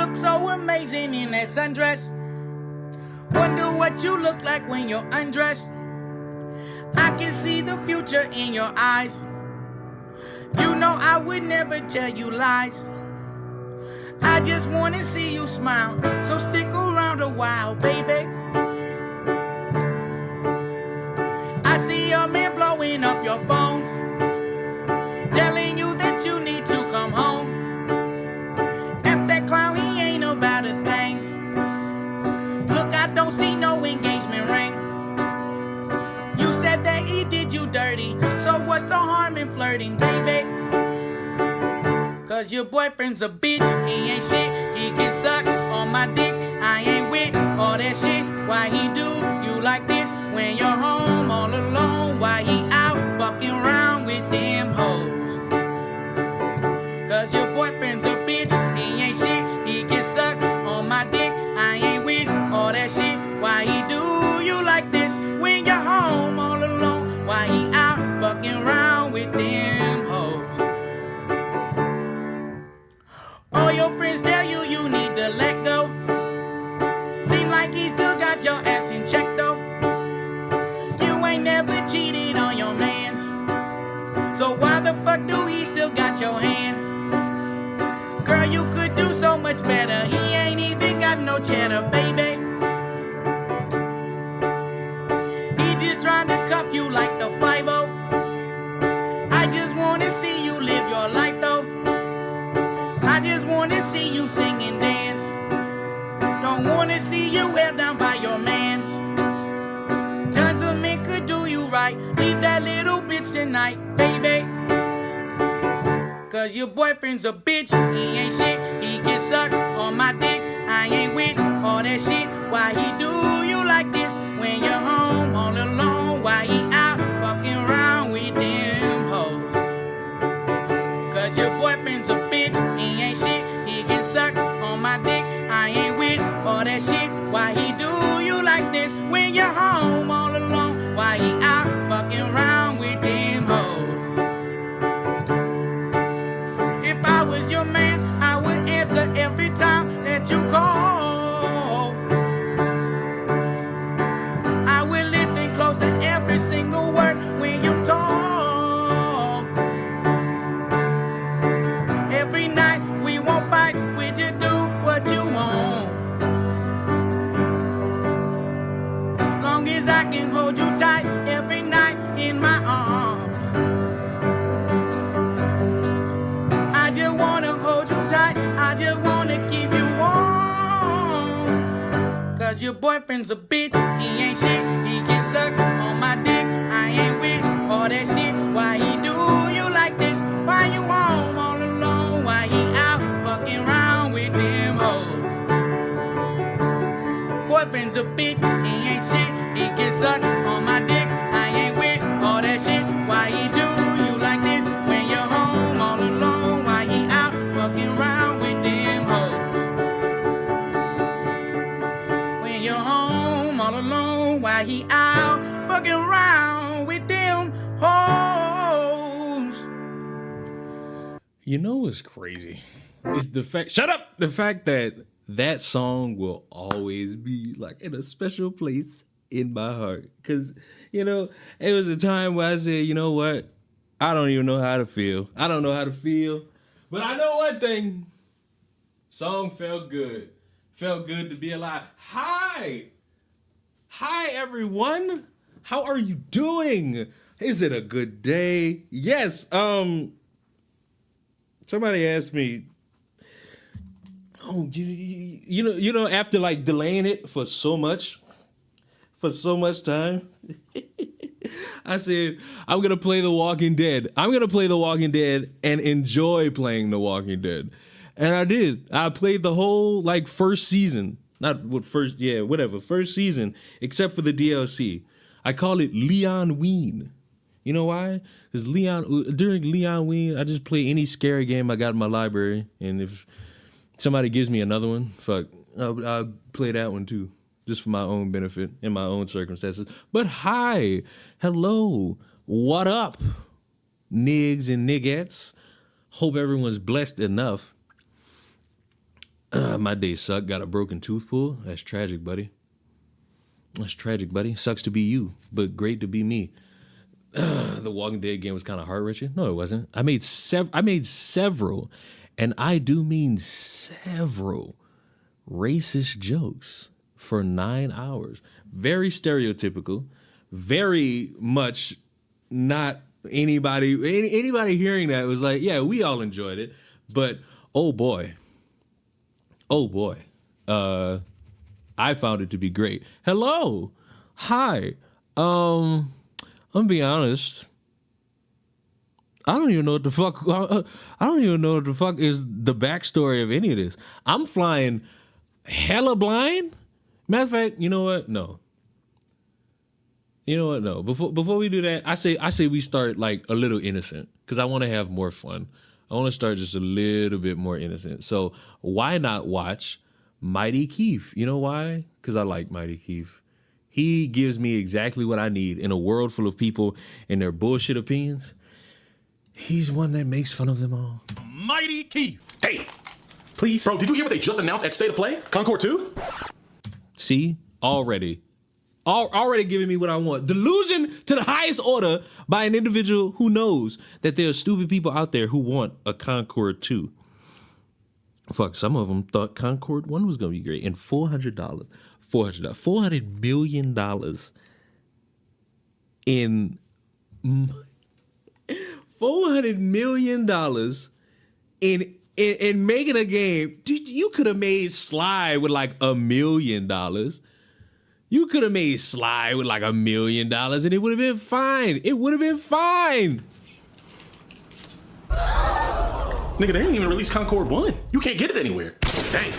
look so amazing in that sundress. Wonder what you look like when you're undressed. I can see the future in your eyes. You know I would never tell you lies. I just wanna see you smile, so stick around a while, baby. I see your man blowing up your phone, telling you that you need to come home. F that clown, he ain't about a thing. Look, I don't see no engagement ring. You said that he did you dirty, so what's the harm in flirting, baby? Cause your boyfriend's a bitch, he ain't shit. He can suck on my dick, I ain't with all that shit. Why he do you like this when you're home all alone? Why he out fucking around with them hoes? Cause your boyfriend's a bitch, he ain't shit. He can suck on my dick, I ain't with all that shit. Why he do you like this when you're home all alone? Why he out fucking around with them hoes? All your friends tell you you need to let go. Seem like he still got your ass in check though. You ain't never cheated on your mans, so why the fuck do he still got your hand? Girl, you could do so much better. He ain't even got no cheddar, baby. He just trying to cuff you like the 5-0. I just wanna see you live your life though. I just wanna see you sing and dance. Don't wanna see you held down by your mans. Tons of men could do you right. Leave that little bitch tonight, baby. Cause your boyfriend's a bitch, he ain't shit. He can suck on my dick, I ain't with all that shit. Why he do you like this when you're home all alone? Why he out fucking around with them hoes? Cause your boyfriend's a bitch, he ain't shit. He can suck on my dick, I ain't with all that shit. Why he do you like this when you're home all alone? Why he out fucking around with them hoes? If I was your man, I would answer every time that you call. I would listen close to every single word when you talk. Every night we won't fight, we just do what you want. Long as I can hold you tight every night in my arms. I just wanna hold you tight, I just wanna keep you warm. Cause your boyfriend's a bitch, he ain't shit. He can suck on my dick, I ain't with all that shit. Why he do you like this? Why you home all alone? Why he out fucking around with them hoes? Boyfriend's a bitch, he ain't shit. He can suck on my dick, I ain't with all that shit. Why he do you like this when you're home all alone? Why he out fucking around with them hoes? When you're home all alone, why he out fucking around with them hoes? You know what's crazy? Is the fact, shut up! The fact that that song will always be like in a special place in my heart. Cause, you know, it was a time where I said, you know what? I don't even know how to feel. I don't know how to feel. But I know one thing. Song felt good. Felt good to be alive. Hi! Hi, everyone! How are you doing? Is it a good day? Yes, somebody asked me, oh, you know, after like delaying it for so much time, I said, I'm going to play The Walking Dead. I'm going to play The Walking Dead and enjoy playing The Walking Dead. And I did. I played the whole, like, first season. First season, except for the DLC. I call it Leon Ween. You know why? Because during Leon Ween, I just play any scary game I got in my library. And if somebody gives me another one, fuck, I'll play that one too. Just for my own benefit in my own circumstances. But hi, hello, what up, nigs and niggettes? Hope everyone's blessed enough. My day sucked. Got a broken tooth pulled. That's tragic, buddy. That's tragic, buddy. Sucks to be you, but great to be me. The Walking Dead game was kind of heart-wrenching. No, it wasn't. I made several, and I do mean several, racist jokes for 9 hours. Very stereotypical. Very much not anybody hearing that was like, yeah, we all enjoyed it, but oh boy, I found it to be great. Hello, hi. I'm gonna be honest. I don't even know what the fuck. I don't even know what the fuck is the backstory of any of this. I'm flying hella blind. Matter of fact, you know what? No. You know what? No. Before we do that, I say we start like a little innocent because I want to have more fun. I want to start just a little bit more innocent. So why not watch Mighty Keith? You know why? Because I like Mighty Keith. He gives me exactly what I need in a world full of people and their bullshit opinions. He's one that makes fun of them all. Mighty Keith. Hey, please. Bro, did you hear what they just announced at State of Play? Concord 2? See? Already giving me what I want. Delusion to the highest order by an individual who knows that there are stupid people out there who want a Concord 2. Fuck, some of them thought Concord 1 was going to be great. And $400 million in $400 million in making a game. Dude, you could have made Sly with like $1 million. You could have made Sly with like $1 million and it would have been fine. It would have been fine. Nigga, they didn't even release Concord 1. You can't get it anywhere. Dang.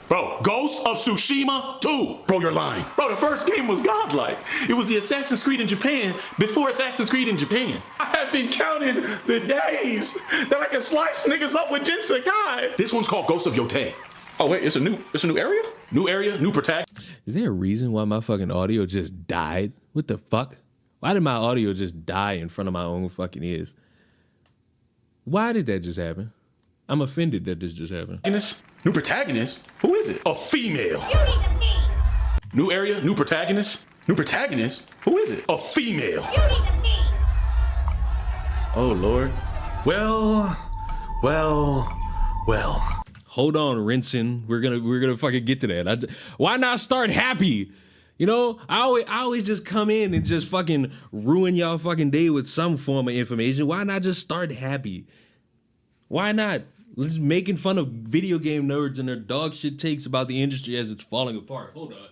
Bro, Ghost of Tsushima 2. Bro, you're lying. Bro, the first game was godlike. It was the Assassin's Creed in Japan before Assassin's Creed in Japan. I have been counting the days that I can slice niggas up with Jinsekai. This one's called Ghost of Yotei. Oh wait, it's a new area? New area, new protagonist. Is there a reason why my fucking audio just died? What the fuck? Why did my audio just die in front of my own fucking ears? Why did that just happen? I'm offended that this just happened. New protagonist? Who is it? A female. You need to pee. New area, new protagonist? New protagonist? Who is it? A female. You need to pee. Oh Lord. Well. Hold on, Rinson. We're gonna fucking get to that. Why not start happy? You know, I always just come in and just fucking ruin y'all fucking day with some form of information. Why not just start happy? Why not? Let's making fun of video game nerds and their dog shit takes about the industry as it's falling apart. Hold on.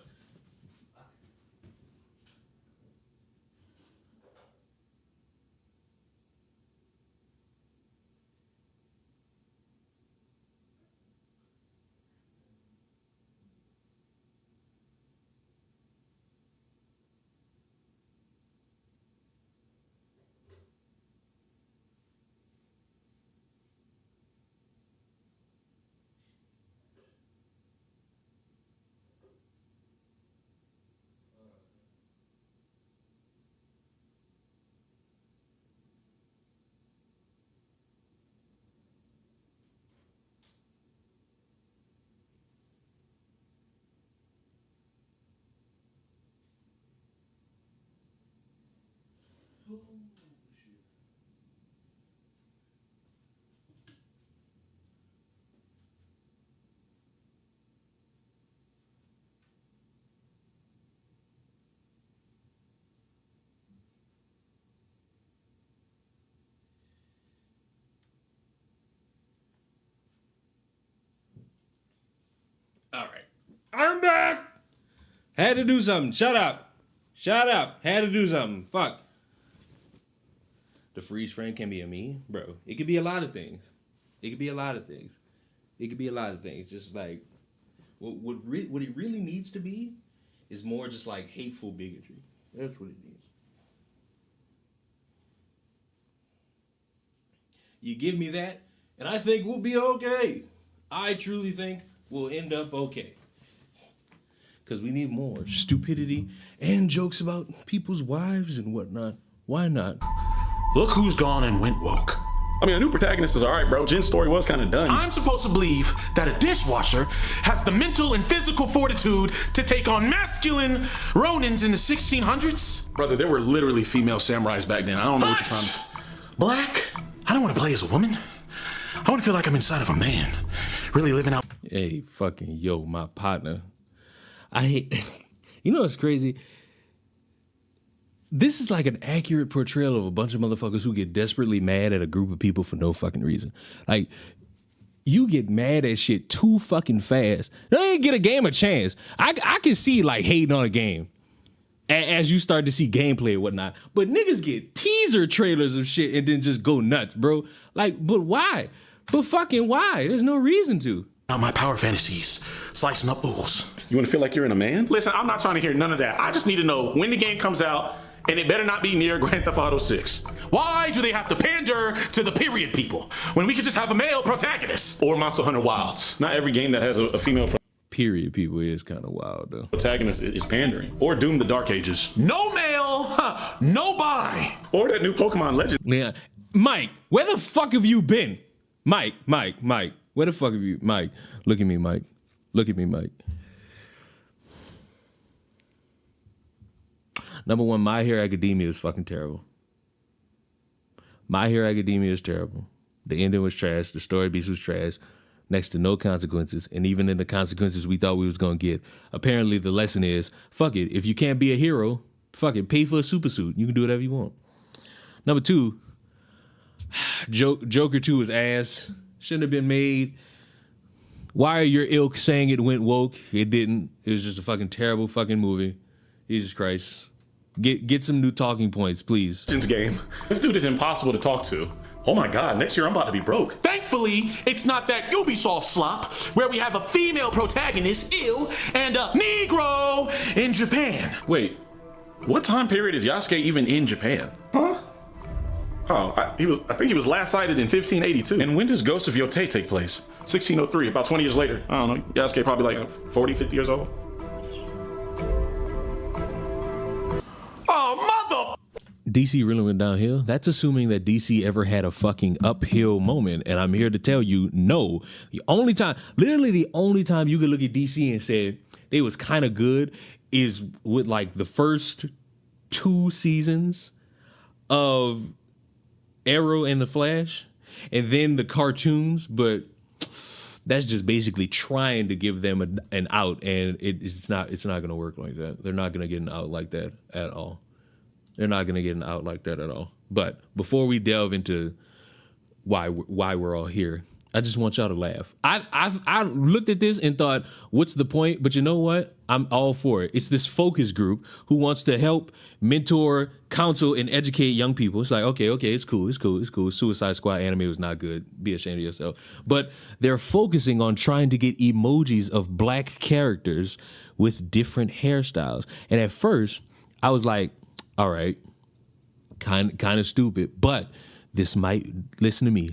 All right. I'm back. Had to do something. Shut up. Had to do something. Fuck. The freeze frame can be a me, bro. It could be a lot of things. Just like what it really needs to be is more just like hateful bigotry. That's what it needs. You give me that, and I think we'll be okay. I truly think we'll end up okay. Because we need more stupidity and jokes about people's wives and whatnot. Why not? Look who's gone and went woke. I mean, a new protagonist is all right, bro. Jin's story was kind of done. I'm supposed to believe that a dishwasher has the mental and physical fortitude to take on masculine Ronins in the 1600s? Brother, there were literally female samurais back then. I don't know what you're trying to... Black? I don't want to play as a woman. I want to feel like I'm inside of a man, really living out... Hey, fucking yo, my partner. I hate... You know what's crazy? This is like an accurate portrayal of a bunch of motherfuckers who get desperately mad at a group of people for no fucking reason. Like, you get mad at shit too fucking fast. They ain't get a game a chance. I can see, like, hating on a game as you start to see gameplay and whatnot. But niggas get teaser trailers of shit and then just go nuts, bro. Like, but why? For fucking why? There's no reason to. My power fantasies, slicing up fools. You want to feel like you're in a man? Listen, I'm not trying to hear none of that. I just need to know when the game comes out, and it better not be near Grand Theft Auto 6. Why do they have to pander to the period people when we could just have a male protagonist? Or Monster Hunter Wilds. Not every game that has a female period people is kind of wild, though. Protagonist is pandering. Or Doom the Dark Ages. No male, no bi. Or that new Pokemon Legend. Yeah. Mike, where the fuck have you been? Mike, where the fuck have you... Mike, look at me, Mike. Look at me, Mike. Number one, My Hero Academia is fucking terrible. My Hero Academia is terrible. The ending was trash. The story beats was trash. Next to no consequences. And even in the consequences we thought we was going to get, apparently the lesson is, fuck it. If you can't be a hero, fuck it. Pay for a super suit. You can do whatever you want. Number two, Joker 2 is ass. Shouldn't have been made. Why are your ilk saying it went woke? It didn't. It was just a fucking terrible fucking movie. Jesus Christ. Get some new talking points, please. Game. This dude is impossible to talk to. Oh my God, next year I'm about to be broke. Thankfully, it's not that Ubisoft slop where we have a female protagonist, and a Negro in Japan. Wait, what time period is Yasuke even in Japan? Huh? Oh, I think he was last sighted in 1582. And when does Ghost of Yotei take place? 1603, about 20 years later. I don't know, Yasuke probably like 40, 50 years old. Oh, mother... DC really went downhill. That's assuming that DC ever had a fucking uphill moment. And I'm here to tell you, no. Literally the only time you could look at DC and say they was kind of good is with like the first 2 seasons of Arrow and the Flash, and then the cartoons, but that's just basically trying to give them an out, and it's not going to work like that. They're not going to get an out like that at all. They're not going to get an out like that at all. But before we delve into why we're all here, I just want y'all to laugh. I looked at this and thought, what's the point? But you know what? I'm all for it. It's this focus group who wants to help mentor, counsel, and educate young people. It's like, okay, it's cool. Suicide Squad anime was not good. Be ashamed of yourself. But they're focusing on trying to get emojis of black characters with different hairstyles. And at first, I was like, all right, kind of stupid, but this might, listen to me.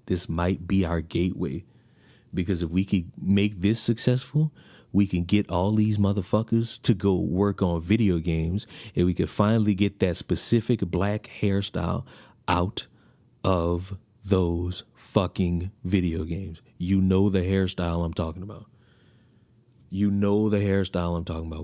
This might be our gateway, because if we could make this successful, we can get all these motherfuckers to go work on video games, and we could finally get that specific black hairstyle out of those fucking video games. You know the hairstyle I'm talking about.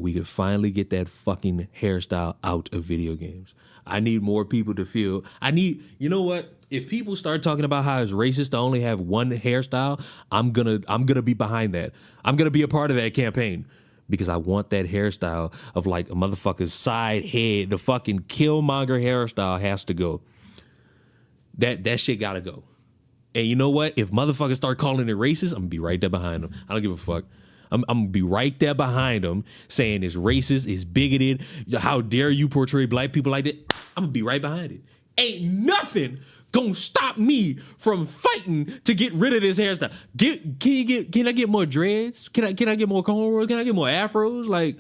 We could finally get that fucking hairstyle out of video games. I need more people to feel. You know what? If people start talking about how it's racist to only have one hairstyle, I'm gonna be behind that. I'm gonna be a part of that campaign, because I want that hairstyle of like a motherfucker's side head. The fucking Killmonger hairstyle has to go. That shit gotta go. And you know what? If motherfuckers start calling it racist, I'm gonna be right there behind them. I don't give a fuck. I'm gonna be right there behind them saying it's racist, it's bigoted. How dare you portray black people like that? I'm gonna be right behind it. Ain't nothing gonna stop me from fighting to get rid of this hairstyle. Can I get more dreads? Can I get more cornrows? Can I get more afros? Like,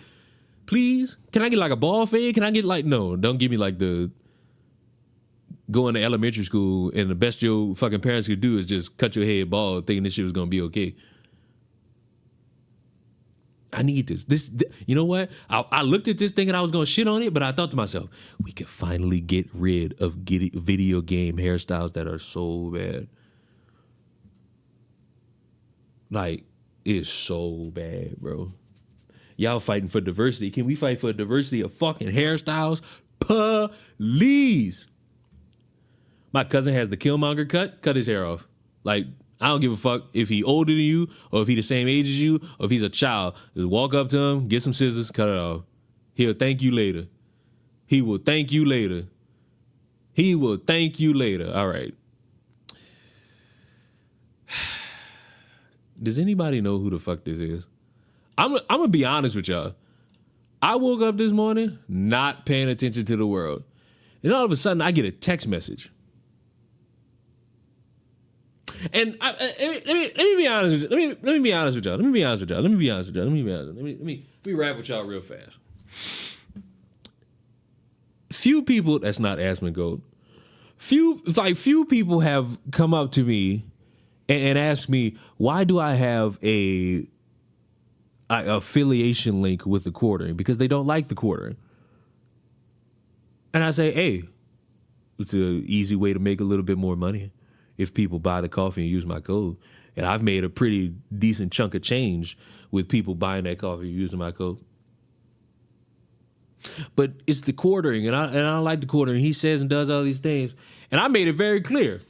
please? Can I get like a ball fade? Can I get like, no, don't give me like the going to elementary school and the best your fucking parents could do is just cut your head bald thinking this shit was gonna be okay. I need this. You know what? I looked at this thing and I was going to shit on it, but I thought to myself, we could finally get rid of video game hairstyles that are so bad. Like, it's so bad, bro. Y'all fighting for diversity. Can we fight for diversity of fucking hairstyles? Please. My cousin has the Killmonger cut. Cut his hair off. Like, I don't give a fuck if he older than you or if he the same age as you or if he's a child. Just walk up to him, get some scissors, cut it off. He'll thank you later. He will thank you later. He will thank you later. All right. Does anybody know who the fuck this is? I'm gonna be honest with y'all. I woke up this morning not paying attention to the world. And all of a sudden I get a text message. And let me be honest with you. Let me be honest with y'all. Let me rap with y'all real fast. Few people, that's not Asmon Gold. Few people have come up to me and asked me, why do I have a affiliation link with TheQuartering? Because they don't like TheQuartering. And I say, hey, it's an easy way to make a little bit more money if people buy the coffee and use my code. And I've made a pretty decent chunk of change with people buying that coffee and using my code. But it's TheQuartering, and I don't like TheQuartering. He says and does all these things. And I made it very clear.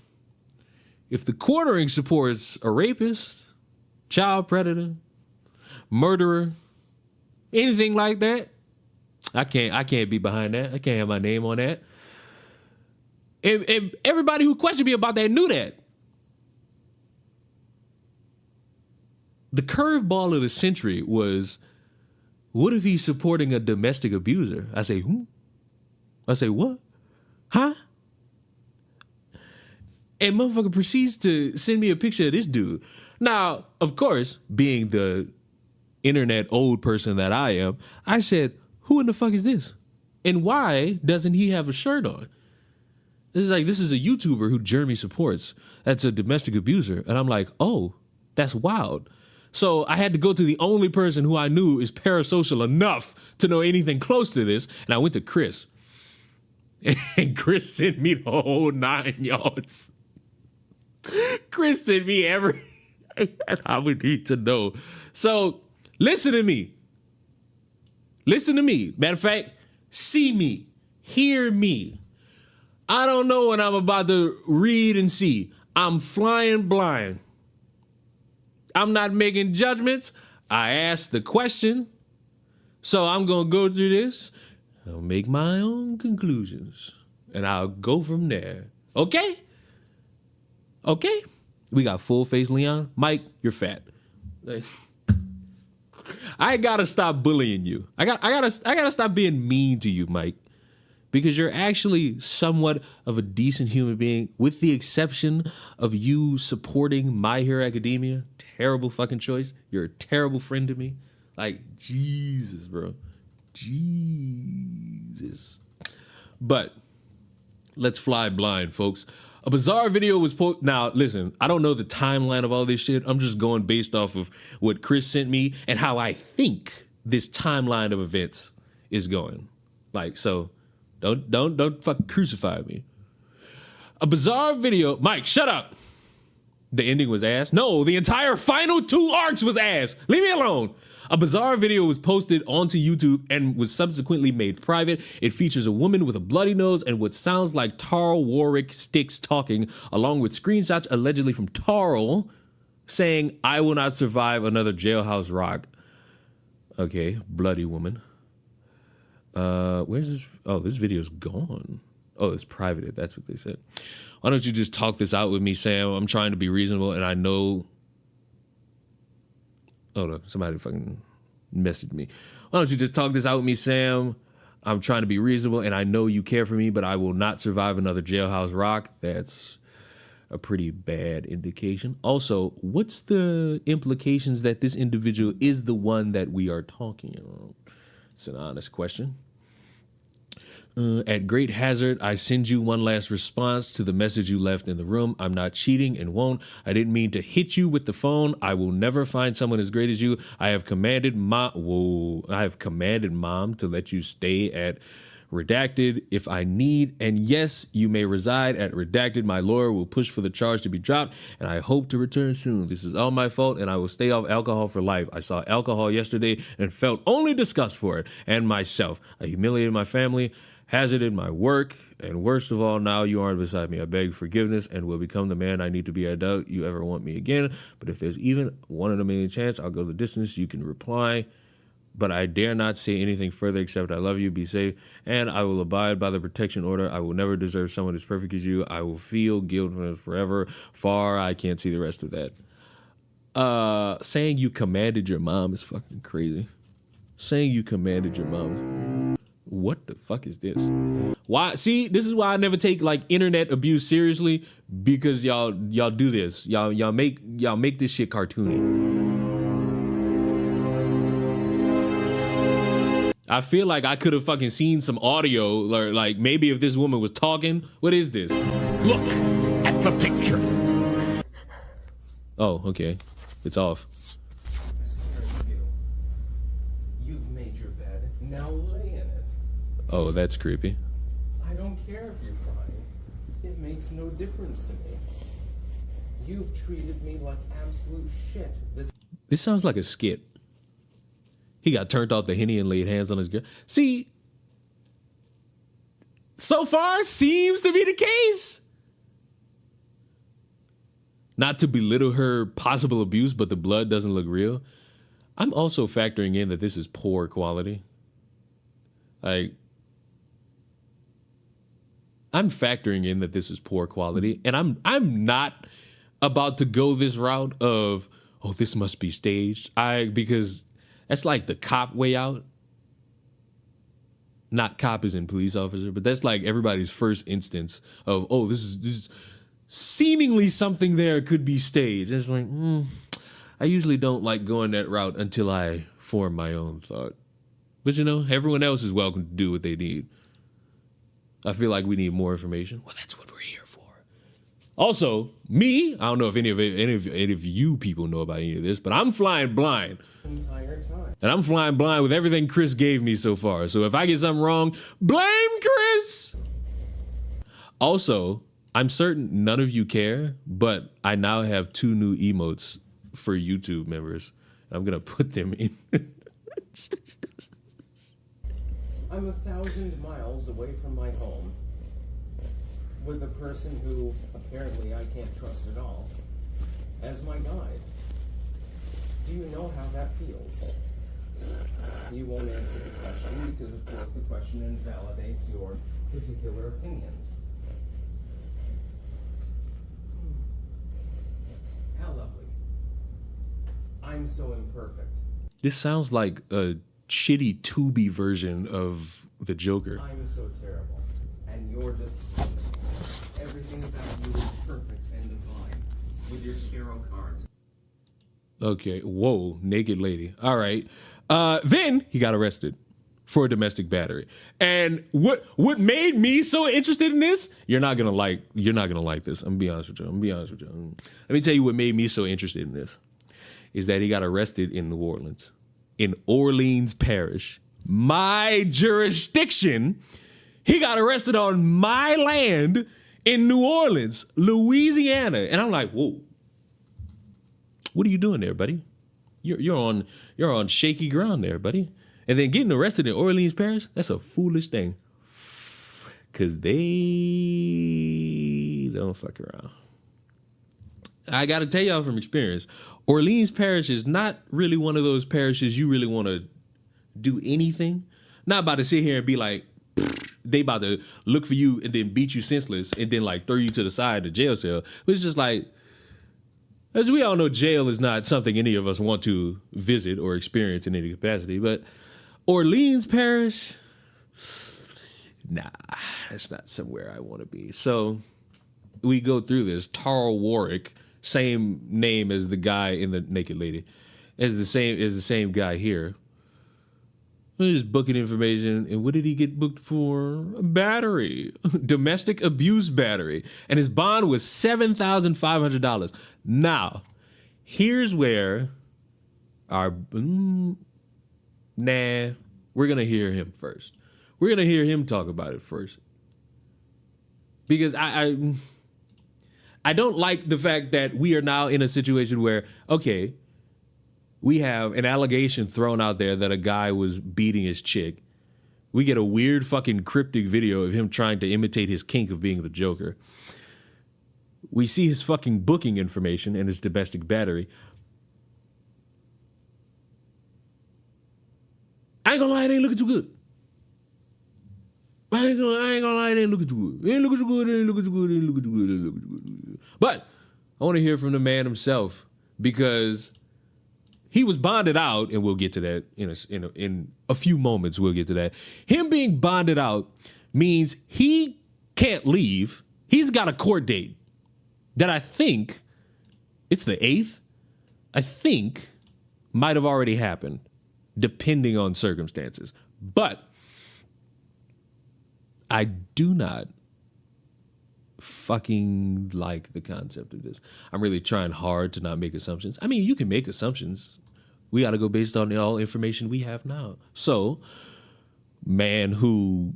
If TheQuartering supports a rapist, child predator, murderer, anything like that, I can't be behind that. I can't have my name on that. And everybody who questioned me about that knew that. The curveball of the century was, what if he's supporting a domestic abuser? I say, who? I say, what? Huh? And motherfucker proceeds to send me a picture of this dude. Now, of course, being the internet old person that I am, I said, who in the fuck is this? And why doesn't he have a shirt on? It's like, this is a YouTuber who Jeremy supports. That's a domestic abuser. And I'm like, oh, that's wild. So I had to go to the only person who I knew is parasocial enough to know anything close to this. And I went to Chris. And Chris sent me the whole 9 yards. Chris sent me everything I would need to know. So listen to me. Listen to me. Matter of fact, see me. Hear me. I don't know what I'm about to read and see. I'm flying blind. I'm not making judgments. I asked the question. So I'm going to go through this. I'll make my own conclusions. And I'll go from there. Okay? Okay? We got full face Leon. Mike, you're fat. I gotta stop bullying you. I gotta stop being mean to you, Mike. Because you're actually somewhat of a decent human being, with the exception of you supporting My Hero Academia. Terrible fucking choice. You're a terrible friend to me. Like, Jesus, bro. Jesus. But let's fly blind, folks. A bizarre video was posted. Now, listen, I don't know the timeline of all this shit. I'm just going based off of what Chris sent me and how I think this timeline of events is going. Like, so don't fucking crucify me. A bizarre video. Mike, shut up. The ending was ass. No, the entire final 2 arcs was ass. Leave me alone. A bizarre video was posted onto YouTube and was subsequently made private. It features a woman with a bloody nose and what sounds like Tarl Warwick Styx talking, along with screenshots allegedly from Tarl saying, "I will not survive another jailhouse rock." Okay, bloody woman. Where's this? Oh, this video's gone. Oh, it's private. That's what they said. Why don't you just talk this out with me, Sam? I'm trying to be reasonable, and I know. Hold on, somebody fucking messaged me. Why don't you just talk this out with me, Sam? I'm trying to be reasonable, and I know you care for me, but I will not survive another jailhouse rock. That's a pretty bad indication. Also, what's the implications that this individual is the one that we are talking about? It's an honest question. At great hazard, I send you one last response to the message you left in the room. I'm not cheating and won't. I didn't mean to hit you with the phone. I will never find someone as great as you. I have commanded mom to let you stay at redacted if I need. And yes, you may reside at redacted. My lawyer will push for the charge to be dropped, and I hope to return soon. This is all my fault, and I will stay off alcohol for life. I saw alcohol yesterday and felt only disgust for it and myself. I humiliated my family, hazarded my work, and worst of all, now you aren't beside me. I beg forgiveness and will become the man I need to be. I doubt you ever want me again, but if there's even 1 in a million chance, I'll go the distance. You can reply, but I dare not say anything further except I love you, be safe, and I will abide by the protection order. I will never deserve someone as perfect as you. I will feel guilt forever. I can't see the rest of that. Saying you commanded your mom is fucking crazy. Saying you commanded your mom. What the fuck is this? Why? See, this is why I never take like internet abuse seriously, because y'all do this. Y'all make this shit cartoony. I feel like I could have fucking seen some audio, or like maybe if this woman was talking. What is this? Look at the picture. Oh, okay. It's off. You've made your bed. Now lay in it. Oh, that's creepy. I don't care if you're crying. It makes no difference to me. You've treated me like absolute shit. This sounds like a skit. He got turned off the Henny and laid hands on his girl. See, so far seems to be the case. Not to belittle her possible abuse, but the blood doesn't look real. I'm also factoring in that this is poor quality. Like, I'm factoring in that this is poor quality, and I'm not about to go this route of, oh, this must be staged. Because that's like the cop way out. Not cop as in police officer, but that's like everybody's first instance of, oh, this is seemingly something there could be staged. It's like, I usually don't like going that route until I form my own thought. But you know, everyone else is welcome to do what they need. I feel like we need more information. Well, that's what we're here for. Also, me, I don't know if any of you people know about any of this, but I'm flying blind. Entire time. And I'm flying blind with everything Chris gave me so far. So if I get something wrong, blame Chris. Also, I'm certain none of you care, but I now have 2 new emotes for YouTube members. I'm going to put them in. I'm 1,000 miles away from my home with a person who apparently I can't trust at all as my guide. Do you know how that feels? You won't answer the question because, of course, the question invalidates your particular opinions. How lovely. I'm so imperfect. This sounds like a shitty Tubi version of the Joker. I'm so terrible, and you're just everything about you is perfect and divine with your tarot cards. Okay, whoa, naked lady. All right. Then he got arrested for domestic battery. And what made me so interested in this? You're not gonna like this. I'm gonna be honest with you. Let me tell you what made me so interested in this. Is that he got arrested in New Orleans. In Orleans Parish, my jurisdiction. He got arrested on my land in New Orleans, Louisiana. And I'm like, whoa, what are you doing there, buddy? You're on shaky ground there, buddy. And then getting arrested in Orleans Parish, that's a foolish thing. Cause they don't fuck around. I gotta tell y'all from experience, Orleans Parish is not really one of those parishes you really want to do anything. Not about to sit here and be like, they about to look for you and then beat you senseless and then like throw you to the side of the jail cell. But it's just like, as we all know, jail is not something any of us want to visit or experience in any capacity. But Orleans Parish, nah, that's not somewhere I want to be. So we go through this. Tarl Warwick, same name as the guy in the naked lady, is the same guy here. His booking information. And what did he get booked for? A battery. Domestic abuse battery. And his bond was $7,500. Now, here's where our... we're going to hear him first. We're going to hear him talk about it first. Because I don't like the fact that we are now in a situation where, okay, we have an allegation thrown out there that a guy was beating his chick. We get a weird fucking cryptic video of him trying to imitate his kink of being the Joker. We see his fucking booking information and his domestic battery. I ain't gonna lie, it ain't looking too good. I ain't gonna lie, it ain't looking too good. It ain't looking too good, it ain't looking too good, it ain't looking too good, it ain't looking too good. But I want to hear from the man himself because he was bonded out, and we'll get to that in a few moments. We'll get to that. Him being bonded out means he can't leave. He's got a court date that I think it's the 8th. I think might have already happened, depending on circumstances. But I do not fucking like the concept of this. I'm really trying hard to not make assumptions. I mean, you can make assumptions. We got to go based on all information we have now. So, man who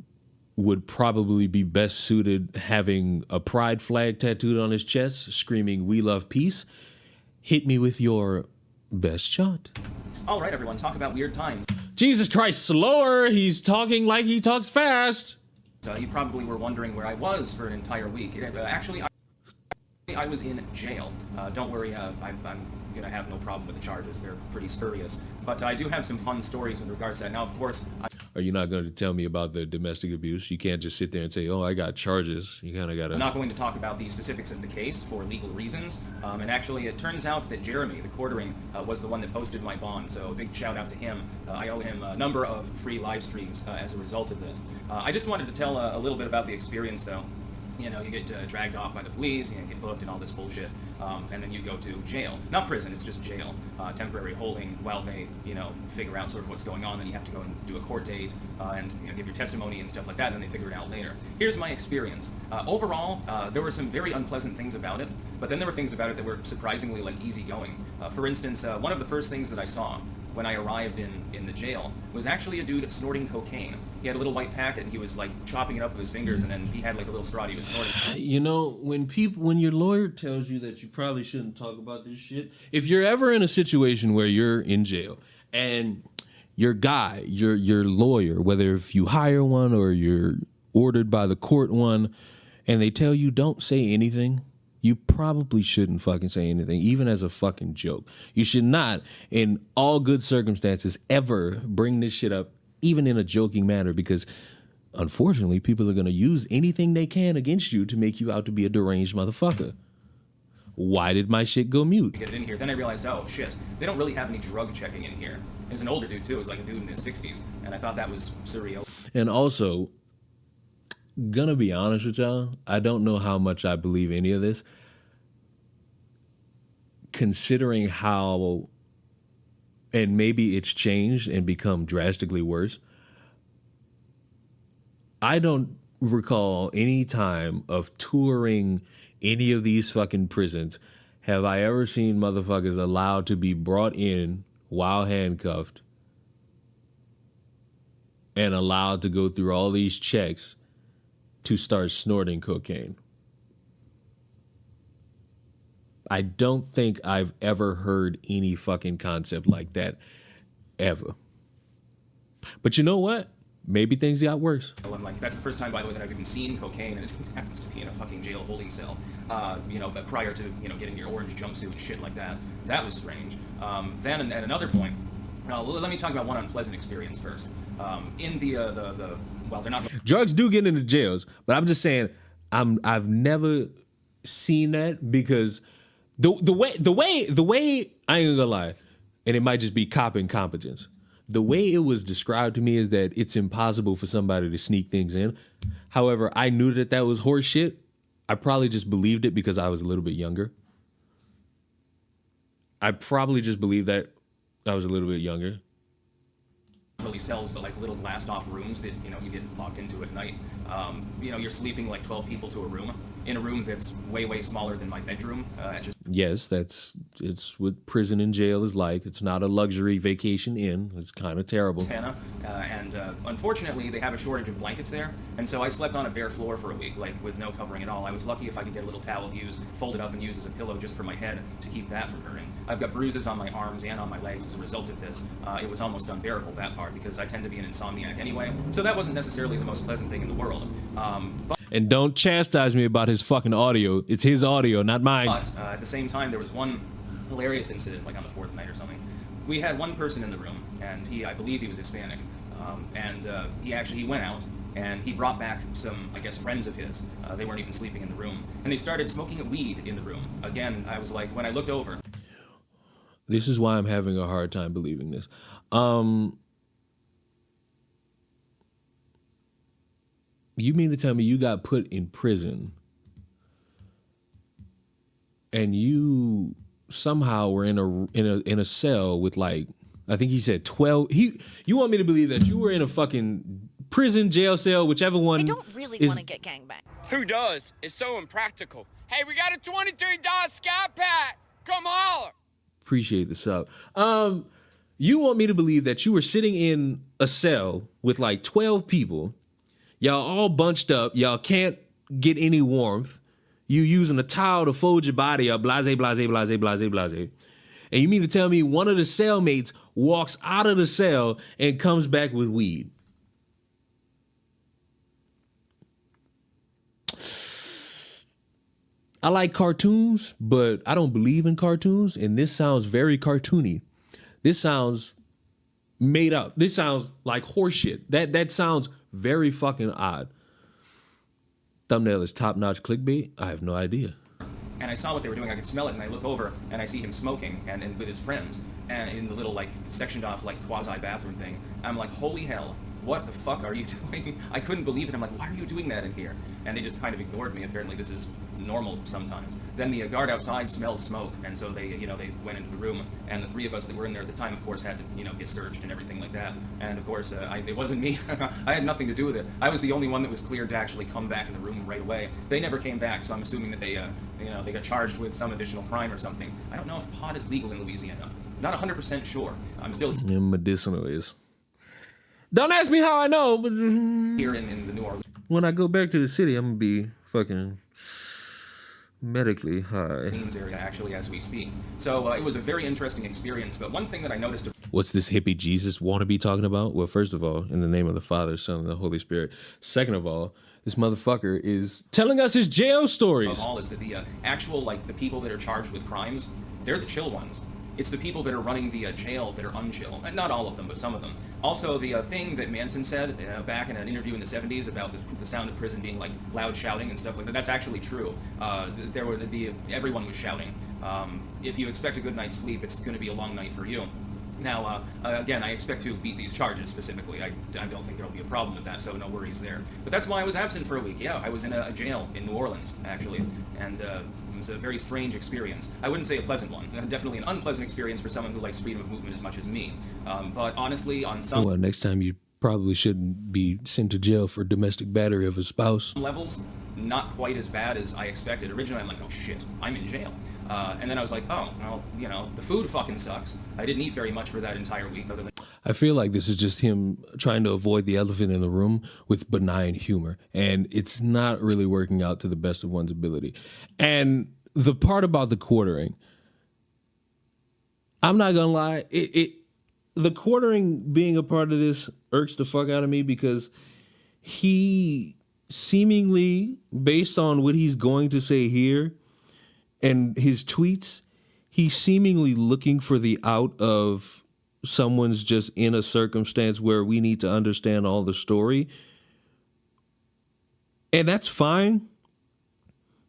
would probably be best suited having a pride flag tattooed on his chest, screaming, "We love peace," hit me with your best shot. All right, everyone, talk about weird times. Jesus Christ, slower. He's talking like he talks fast. You probably were wondering where I was for an entire week. Actually, I was in jail. Don't worry, I'm going to have no problem with the charges. They're pretty spurious. But I do have some fun stories in regards to that. Now, of course... Are you not going to tell me about the domestic abuse? You can't just sit there and say, oh, I got charges. You kind of got to... I'm not going to talk about the specifics of the case for legal reasons. And actually, it turns out that Jeremy, TheQuartering, was the one that posted my bond. So a big shout out to him. I owe him a number of free live streams as a result of this. I just wanted to tell a little bit about the experience, though. You know, you get dragged off by the police, you get booked and all this bullshit, and then you go to jail. Not prison, it's just jail. Temporary holding while they, figure out sort of what's going on. Then you have to go and do a court date and give your testimony and stuff like that, and then they figure it out later. Here's my experience. Overall, there were some very unpleasant things about it, but then there were things about it that were surprisingly, easygoing. For instance, one of the first things that I saw when I arrived in the jail was actually a dude snorting cocaine. He had a little white packet and he was chopping it up with his fingers, and then he had a little straw he was snorting. When your lawyer tells you that you probably shouldn't talk about this shit, if you're ever in a situation where you're in jail and your guy, your lawyer, whether if you hire one or you're ordered by the court one, and they tell you don't say anything, you probably shouldn't fucking say anything, even as a fucking joke. You should not, in all good circumstances, ever bring this shit up, even in a joking manner, because unfortunately, people are going to use anything they can against you to make you out to be a deranged motherfucker. Why did my shit go mute? Get it in here. Then I realized, oh shit, they don't really have any drug checking in here. There's an older dude too. It was like a dude in his 60s, and I thought that was surreal. And also, gonna be honest with y'all, I don't know how much I believe any of this, considering how, and maybe it's changed and become drastically worse. I don't recall any time of touring any of these fucking prisons have I ever seen motherfuckers allowed to be brought in while handcuffed and allowed to go through all these checks to start snorting cocaine. I don't think I've ever heard any fucking concept like that, ever. But you know what? Maybe things got worse. That's the first time, by the way, that I've even seen cocaine, and it happens to be in a fucking jail holding cell. But prior to, getting your orange jumpsuit and shit like that. That was strange. Then, at another point, let me talk about one unpleasant experience first. In well, they're not... Drugs do get into jails, but I'm just saying, I've never seen that because the way I ain't gonna lie, and it might just be cop incompetence. The way it was described to me is that it's impossible for somebody to sneak things in. However, I knew that was horse shit. I probably just believed it because I was a little bit younger. I probably just believed that I was a little bit younger. really cells, but like little glassed off rooms that, you know, you get locked into at night. You know, you're sleeping like 12 people to a room, in a room that's way, way smaller than my bedroom. Yes, it's what prison and jail is like. It's not a luxury vacation inn. It's kind of terrible. Hannah, and unfortunately they have a shortage of blankets there, and so I slept on a bare floor for a week, like with no covering at all. I was lucky if I could get a little towel folded up and used as a pillow just for my head to keep that from hurting. I've got bruises on my arms and on my legs as a result of this. It was almost unbearable, that part, because I tend to be an insomniac anyway, so that wasn't necessarily the most pleasant thing in the world. And don't chastise me about his fucking audio. It's his audio, not mine. But at the same time, there was one hilarious incident, like on the fourth night or something. We had one person in the room, and I believe he was Hispanic, and he went out, and he brought back some, I guess, friends of his. They weren't even sleeping in the room, and they started smoking weed in the room. Again, I was like, when I looked over. This is why I'm having a hard time believing this. You mean to tell me you got put in prison and you somehow were in a cell with, like, I think he said 12. You want me to believe that you were in a fucking prison, jail cell, whichever one. I don't really want to get gangbanged. Who does? It's so impractical. Hey, we got a $23 Scat Pack. Come holler. Appreciate the sub. You want me to believe that you were sitting in a cell with like 12 people. Y'all all bunched up. Y'all can't get any warmth. You using a towel to fold your body up. Blase, blase, blase, blase, blase. And you mean to tell me one of the cellmates walks out of the cell and comes back with weed? I like cartoons, but I don't believe in cartoons. And this sounds very cartoony. This sounds made up. This sounds like horseshit. That sounds very fucking odd. Thumbnail is top-notch clickbait. I have no idea. And I saw what they were doing. I could smell it, and I look over, and I see him smoking, and with his friends, and in the little, like, sectioned off, like, quasi-bathroom thing. I'm like, holy hell, what the fuck are you doing? I couldn't believe it. I'm like, why are you doing that in here? And they just kind of ignored me. Apparently this is normal sometimes. Then the guard outside smelled smoke, and so they went into the room, and the three of us that were in there at the time, of course, had to, get searched and everything like that. And of course, it wasn't me. I had nothing to do with it. I was the only one that was cleared to actually come back in the room right away. They never came back, so I'm assuming that they got charged with some additional crime or something. I don't know if pot is legal in Louisiana. Not 100% sure. I'm still medicinal is. Don't ask me how I know, but here in the New Orleans. When I go back to the city, I'm gonna be fucking medically high. Area, actually, as we speak. So it was a very interesting experience. But one thing that I noticed. What's this hippie Jesus wannabe talking about? Well, first of all, in the name of the Father, Son, and the Holy Spirit. Second of all, this motherfucker is telling us his jail stories. All is that the actual, like, the people that are charged with crimes, they're the chill ones. It's the people that are running the jail that are unchill. Not all of them, but some of them. Also, the thing that Manson said back in an interview in the 70s about the sound of prison being like loud shouting and stuff like that, that's actually true. Everyone was shouting. If you expect a good night's sleep, it's going to be a long night for you. Now, again, I expect to beat these charges specifically. I don't think there'll be a problem with that, so no worries there. But that's why I was absent for a week. Yeah, I was in a jail in New Orleans, actually, and it was a very strange experience. I wouldn't say a pleasant one. Definitely an unpleasant experience for someone who likes freedom of movement as much as me. But honestly, on some well, next time you probably shouldn't be sent to jail for domestic battery of a spouse. Levels, not quite as bad as I expected. Originally, I'm like, oh shit, I'm in jail. And then I was like, oh, well, the food fucking sucks. I didn't eat very much for that entire week. Other than I feel like this is just him trying to avoid the elephant in the room with benign humor. And it's not really working out to the best of one's ability. And the part about the quartering, I'm not going to lie, the quartering being a part of this irks the fuck out of me because he seemingly, based on what he's going to say here, and his tweets, he's seemingly looking for the out of someone's just in a circumstance where we need to understand all the story. And that's fine.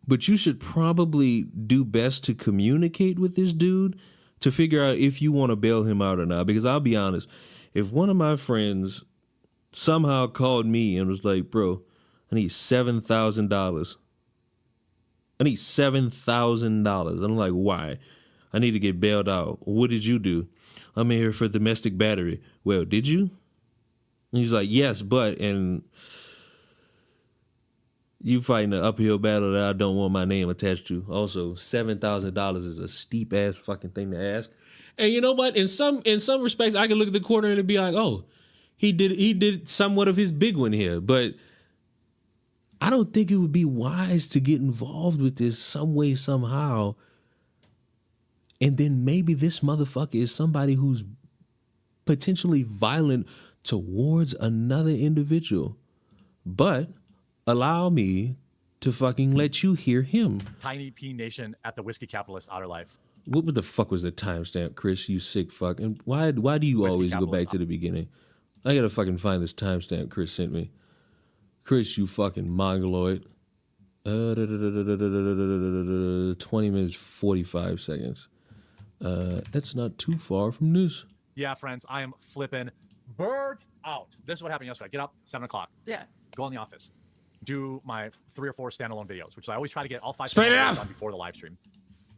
But you should probably do best to communicate with this dude to figure out if you want to bail him out or not. Because I'll be honest, if one of my friends somehow called me and was like, bro, I need $7,000. I need $7,000. I'm like, why? I need to get bailed out. What did you do? I'm in here for domestic battery. Well, did you? And he's like, yes, but, and you fighting an uphill battle that I don't want my name attached to. Also, $7,000 is a steep ass fucking thing to ask. And you know what? In some respects, I can look at the quarter and be like, oh, he did somewhat of his big one here. But I don't think it would be wise to get involved with this some way, somehow. And then maybe this motherfucker is somebody who's potentially violent towards another individual. But allow me to fucking let you hear him. Tiny P Nation at the Whiskey Capitalist Outer Life. What the fuck was the timestamp, Chris? You sick fuck. And why do you always go back to the beginning? I gotta fucking find this timestamp Chris sent me. Chris, you fucking mongoloid. 20 minutes, 45 seconds. That's not too far from this. Yeah, friends, I am flipping burnt out. This is what happened yesterday. I get up 7 o'clock. Yeah. Go in the office. Do my 3 or 4 standalone videos, which I always try to get all 5 Spread it out. done before the live stream.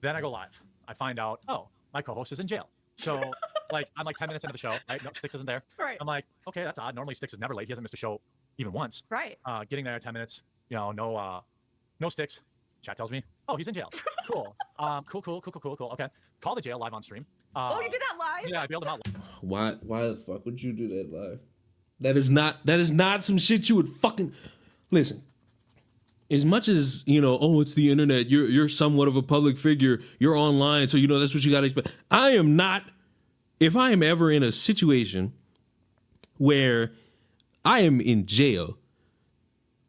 Then I go live. I find out, oh, my co-host is in jail. So, like, I'm like 10 minutes into the show, right? No, Styx isn't there. Right. I'm like, okay, that's odd. Normally Styx is never late. He hasn't missed a show even once. Right. Getting there 10 minutes, you know, no Styx. Chat tells me, oh, he's in jail. Cool. Cool. Okay. Call the jail live on stream. Oh, you did that live? Yeah, I bailed him out. Why the fuck would you do that live? That is not some shit you would fucking listen. As much as, you know, oh, it's the internet, you're somewhat of a public figure, you're online, so you know that's what you gotta expect. I am not, if I am ever in a situation where I am in jail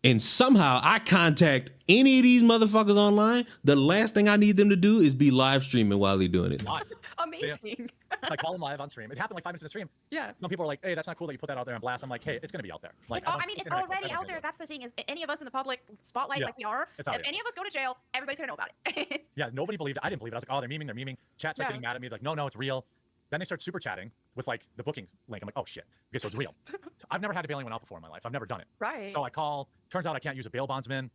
and somehow I contact any of these motherfuckers online, the last thing I need them to do is be live streaming while they're doing it. Live. Amazing. I call him live on stream. It happened like 5 minutes in the stream. Yeah. Some people are like, hey, that's not cool that you put that out there on blast. I'm like, hey, it's going to be out there. Like, I mean, it's already out there. That's the thing is, any of us in the public spotlight Yeah, like we are, it's out if there. any of us go to jail, everybody's going to know about it. Yeah, nobody believed it. I didn't believe it. I was like, oh, they're memeing. Chat's like Yeah. getting mad at me. Like, no, it's real. Then they start super chatting with like the booking link. I'm like, oh shit. Okay, so it's real. So I've never had to bail anyone out before in my life. I've never done it. Right. So I call. Turns out I can't use a bail bondsman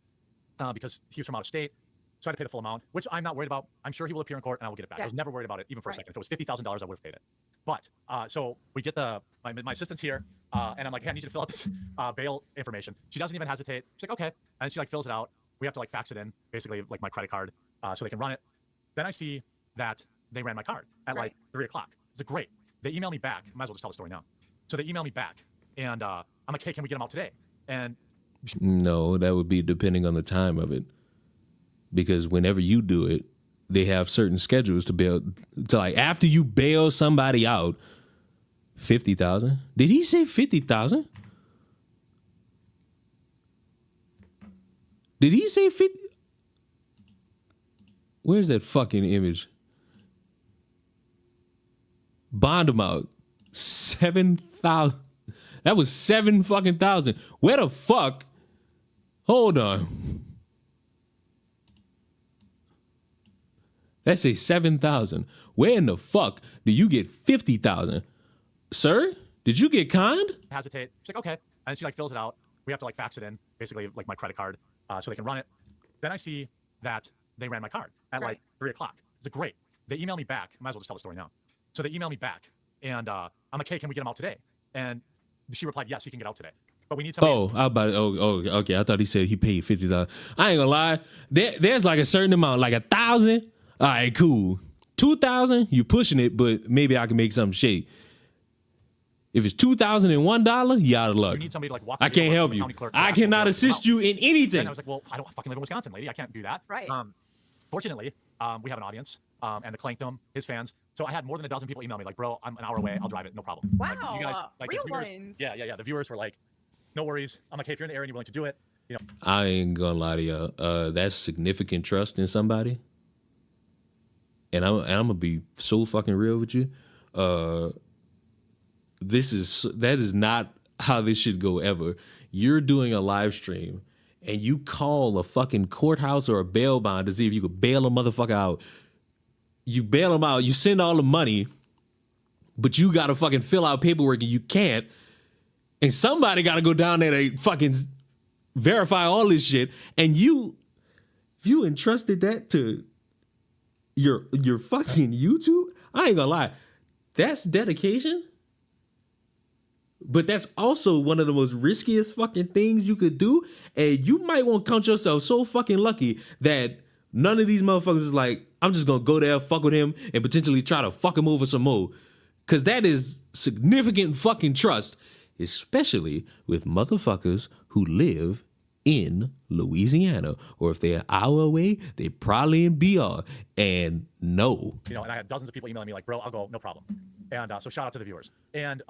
because he was from out of state. So I had to pay the full amount, which I'm not worried about. I'm sure he will appear in court and I will get it back. Yeah. I was never worried about it, even for a Right. second. If it was $50,000, I would have paid it. But so we get my assistant's here, and I'm like, hey, I need you to fill out this bail information. She doesn't even hesitate. She's like, okay, and she like fills it out. We have to like fax it in, basically like my credit card, so they can run it. Then I see that they ran my card at like 3 o'clock. It's like, great. They email me back. Might as well just tell the story now. So they email me back, and I'm like, hey, can we get them out today? And No, that would be depending on the time of it. Because whenever you do it, they have certain schedules to bail. To like after you bail somebody out, 50,000. Did he say 50,000? Did he say 50? Where's that fucking image? Bond him out. 7,000. That was 7 fucking thousand. Where the fuck? Hold on. Let's say 7,000. Where in the fuck do you get 50,000? Sir, did you get conned? hesitate. She's like, okay. And she like fills it out. We have to like fax it in, basically like my credit card, so they can run it. Then I see that they ran my card at like 3 o'clock. It's like, great. They email me back. Might as well just tell the story now. So they email me back, and I'm like, hey, can we get them out today? And she replied, yes, you can get out today. But we need somebody. Okay. I thought he said he paid 50,000. I ain't gonna lie. There's like a certain amount, like 1,000. All right, cool. 2,000, you pushing it, but maybe I can make something shake. If it's $2,001, you out of luck. You need somebody to like walk. I can't help you. I cannot assist you in anything. And I was like, well, I don't fucking live in Wisconsin, lady. I can't do that. Right. Fortunately, we have an audience, and the Clankdom, his fans. So I had more than a dozen people email me like, bro, I'm an hour away. I'll drive it. No problem. Wow. Like, you guys, like, the Real viewers, ones. Yeah. The viewers were like, no worries. I'm like, hey, if you're in the area and you're willing to do it, you know. I ain't gonna lie to y'all. That's significant trust in somebody. And I'm gonna be so fucking real with you. That is not how this should go ever. You're doing a live stream and you call a fucking courthouse or a bail bond to see if you could bail a motherfucker out. You bail them out, you send all the money, but you gotta fucking fill out paperwork and you can't. And somebody gotta go down there to fucking verify all this shit. And you entrusted that to your fucking YouTube? I ain't gonna lie. That's dedication. But that's also one of the most riskiest fucking things you could do. And you might want to count yourself so fucking lucky that none of these motherfuckers is like, I'm just going to go there, fuck with him, and potentially try to fuck him over some more. Because that is significant fucking trust, especially with motherfuckers who live in Louisiana. Or if they're an hour away, they probably in BR. And no. You know, and I had dozens of people emailing me like, bro, I'll go, no problem. And so shout out to the viewers. And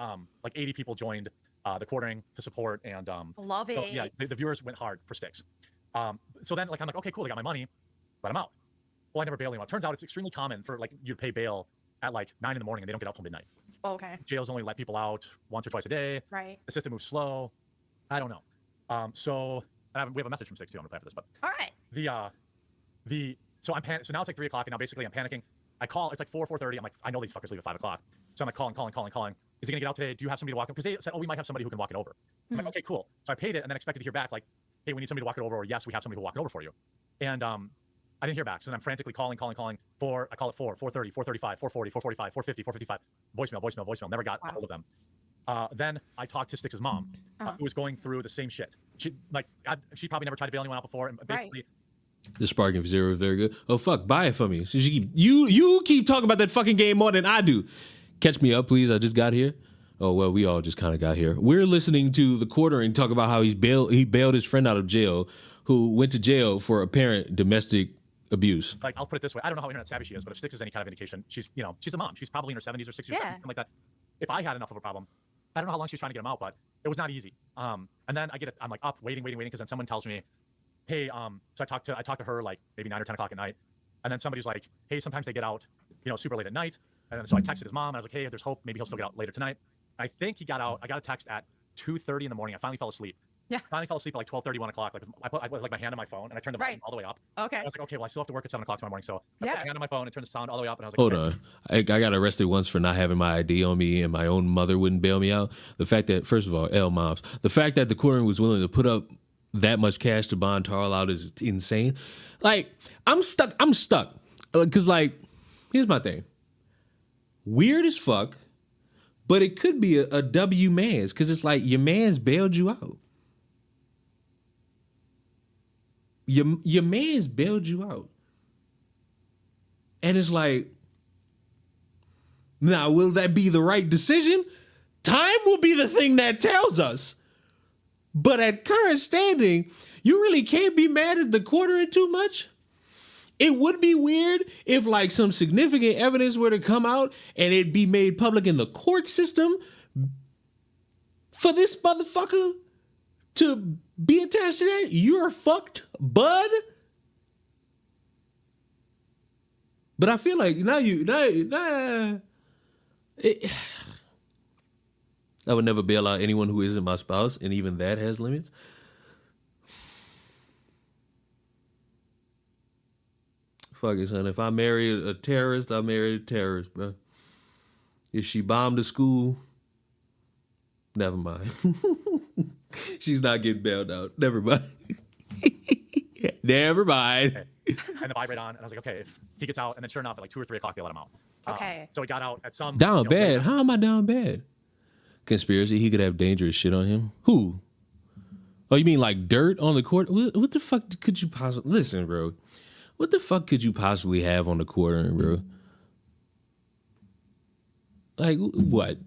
like 80 people joined the quartering to support. And Love it. so, yeah, the viewers went hard for Styx. So then like I'm like, okay, cool, they got my money, but I'm out. Well, I never bail anyone. Turns out it's extremely common for like you to pay bail at like 9 in the morning and they don't get out till midnight. Okay. Jails only let people out once or twice a day. Right. The system moves slow. I don't know. So and we have a message from Styx too. I'm gonna play after this, but All right. so I'm so now it's like 3 o'clock and now basically I'm panicking. I call, it's like 4:30. I'm like, I know these fuckers leave at 5 o'clock. So I'm like calling. Is he gonna get out today? Do you have somebody to walk him? Because they said, oh, we might have somebody who can walk it over. I'm like, okay, cool. So I paid it and then expected to hear back like, hey, we need somebody to walk it over, or yes, we have somebody to walk it over for you. And I didn't hear back. So then I'm frantically calling. I call it 4:30, 4:35, 4:40, 4:45, 4:50, 4:55. Voicemail. Never got all of them. Then I talked to Styx's mom, who was going through the same shit. She probably never tried to bail anyone out before. And basically, The Sparking for Zero is very good. Oh fuck, buy it for me. So you keep talking about that fucking game more than I do. Catch me up, please. I just got here. Oh well, we all just kind of got here. We're listening to TheQuartering talk about how he bailed his friend out of jail, who went to jail for apparent domestic abuse. like I'll put it this way: I don't know how internet savvy she is, but if Styx is any kind of indication, she's a mom. She's probably in her 70s or 60s or something like that. If I had enough of a problem, I don't know how long she was trying to get him out, but it was not easy. And then I'm like up waiting, because then someone tells me, hey, so I talked to her like maybe 9 or 10 o'clock at night, and then somebody's like, hey, sometimes they get out, super late at night. And then so I texted his mom, and I was like, hey, there's hope, maybe he'll still get out later tonight. I think he got out. I got a text at 2:30 in the morning. I finally fell asleep. Yeah. Finally fell asleep at like 12:30, 1 o'clock. Like I put like my hand on my phone and I turned the volume all the way up. Okay. I was like, okay, well I still have to work at 7 o'clock tomorrow morning, so I Yeah. put my hand on my phone and turned the sound all the way up, and I was like, Hold okay. on. I got arrested once for not having my ID on me and my own mother wouldn't bail me out. The fact that, first of all, moms, the fact that TheQuartering was willing to put up that much cash to bond Tarl out is insane. Like, I'm stuck. Because, like, here's my thing. Weird as fuck, but it could be a W man's, because it's like your man's bailed you out. Your man's bailed you out. And it's like, now, will that be the right decision? Time will be the thing that tells us. But at current standing, you really can't be mad at TheQuartering too much. It would be weird if like some significant evidence were to come out and it'd be made public in the court system for this motherfucker to be attached to that. You're fucked, bud. But I feel like I would never bail out anyone who isn't my spouse, and even that has limits. Fuck it, son. If I marry a terrorist, I marry a terrorist, bro. If she bombed a school, never mind. She's not getting bailed out. Never mind. Never mind. And the vibrate on, and I was like, okay, if he gets out, and then sure enough, at like 2 or 3 o'clock, they let him out. Okay. So he got out at some Down late bad. night. How am I down bad? Conspiracy. He could have dangerous shit on him. Who? Oh, you mean like dirt on the court? What the fuck could you possibly... Listen, bro. What the fuck could you possibly have on TheQuartering, bro? Like, what?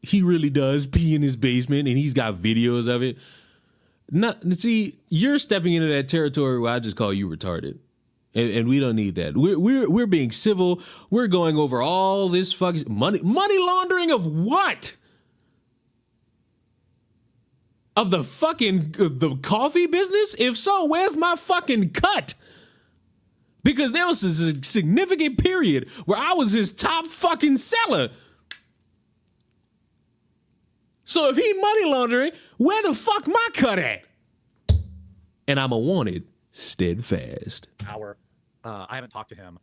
He really does pee in his basement and he's got videos of it. See, you're stepping into that territory where I just call you retarded. And we don't need that. We're being civil. We're going over all this fucking money laundering of what? Of the coffee business? If so, where's my fucking cut? Because there was a significant period where I was his top fucking seller. So if he money laundering, where the fuck my cut at? And I'm a wanted steadfast. I haven't talked to him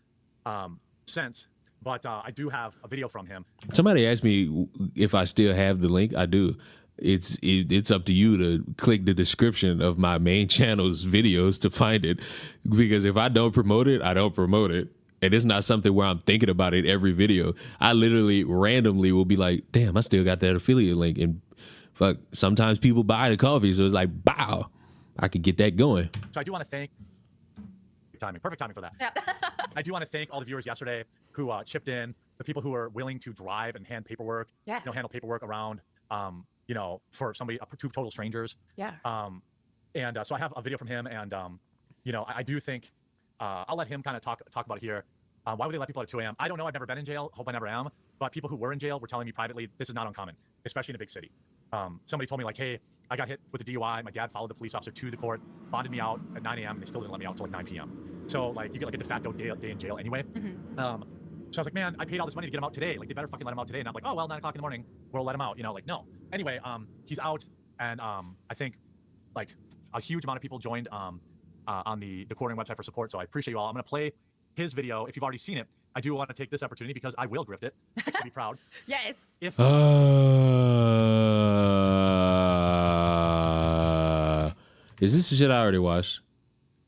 since, but I do have a video from him. Somebody asked me if I still have the link. I do. It's up to you to click the description of my main channel's videos to find it, because if I don't promote it, I don't promote it. And it's not something where I'm thinking about it every video. I literally randomly will be like, damn, I still got that affiliate link. And fuck, sometimes people buy the coffee. So it's like, bow, I could get that going. So I do want to thank, perfect timing for that. Yeah. I do want to thank all the viewers yesterday who chipped in, the people who were willing to drive and hand paperwork, Yeah. handle paperwork around, for somebody, two total strangers. Yeah. So I have a video from him, and I do think I'll let him kind of talk about it here. Why would they let people out at 2 a.m.? I don't know. I've never been in jail. Hope I never am. But people who were in jail were telling me privately, this is not uncommon, especially in a big city. Somebody told me like, hey, I got hit with a DUI. My dad followed the police officer to the court, bonded me out at 9 a.m. and they still didn't let me out until like 9 p.m. So like you get like a de facto day in jail anyway. Mm-hmm. So I was like, man, I paid all this money to get him out today. Like they better fucking let him out today. And I'm like, oh well, 9 o'clock in the morning, we'll let him out. No. Anyway, he's out, and I think like a huge amount of people joined on the TheQuartering website for support. So I appreciate you all. I'm gonna play his video. If you've already seen it, I do want to take this opportunity because I will grift it. To be proud. Yes. If Is this the shit I already watched?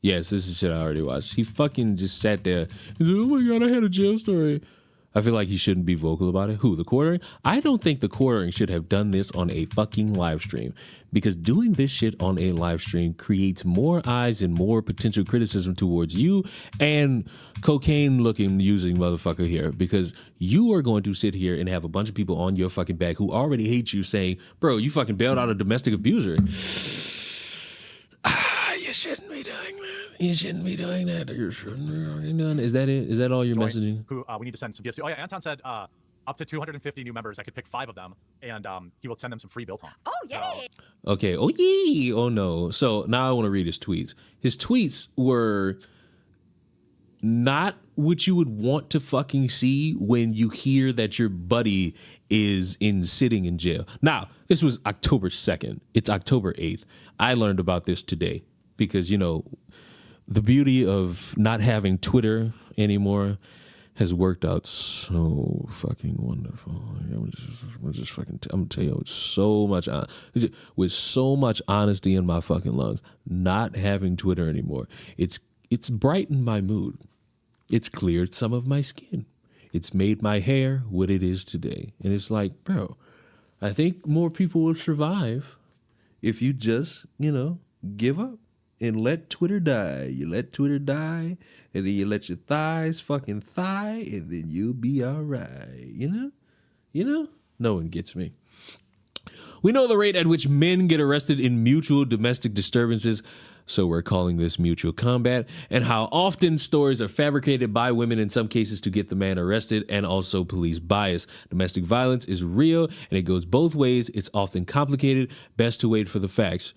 Yes, this is shit I already watched. He fucking just sat there. He's like, oh my God, I had a jail story. I feel like he shouldn't be vocal about it. Who, TheQuartering? I don't think TheQuartering should have done this on a fucking live stream, because doing this shit on a live stream creates more eyes and more potential criticism towards you and cocaine-looking using motherfucker here, because you are going to sit here and have a bunch of people on your fucking back who already hate you saying, bro, you fucking bailed out a domestic abuser. You shouldn't be doing that. You shouldn't be doing that. You shouldn't be doing that. Is that it? Is that all your messaging? Who we need to send some gifts to. Oh yeah, Anton said up to 250 new members. I could pick 5 of them, and he will send them some free Biltong. Oh yay! Okay. Oh yee. Oh no. So now I want to read his tweets. His tweets were not what you would want to fucking see when you hear that your buddy is sitting in jail. Now, this was October 2nd. It's October 8th. I learned about this today because, the beauty of not having Twitter anymore has worked out so fucking wonderful. I'm gonna tell you with so much honesty in my fucking lungs, not having Twitter anymore. It's brightened my mood. It's cleared some of my skin. It's made my hair what it is today. And it's like, bro, I think more people will survive if you just, give up and let Twitter die. You let Twitter die, and then you let your thighs fucking thigh, and then you'll be all right. No one gets me. We know the rate at which men get arrested in mutual domestic disturbances, so we're calling this mutual combat, and how often stories are fabricated by women in some cases to get the man arrested, and also police bias. Domestic violence is real, and it goes both ways. It's often complicated. Best to wait for the facts.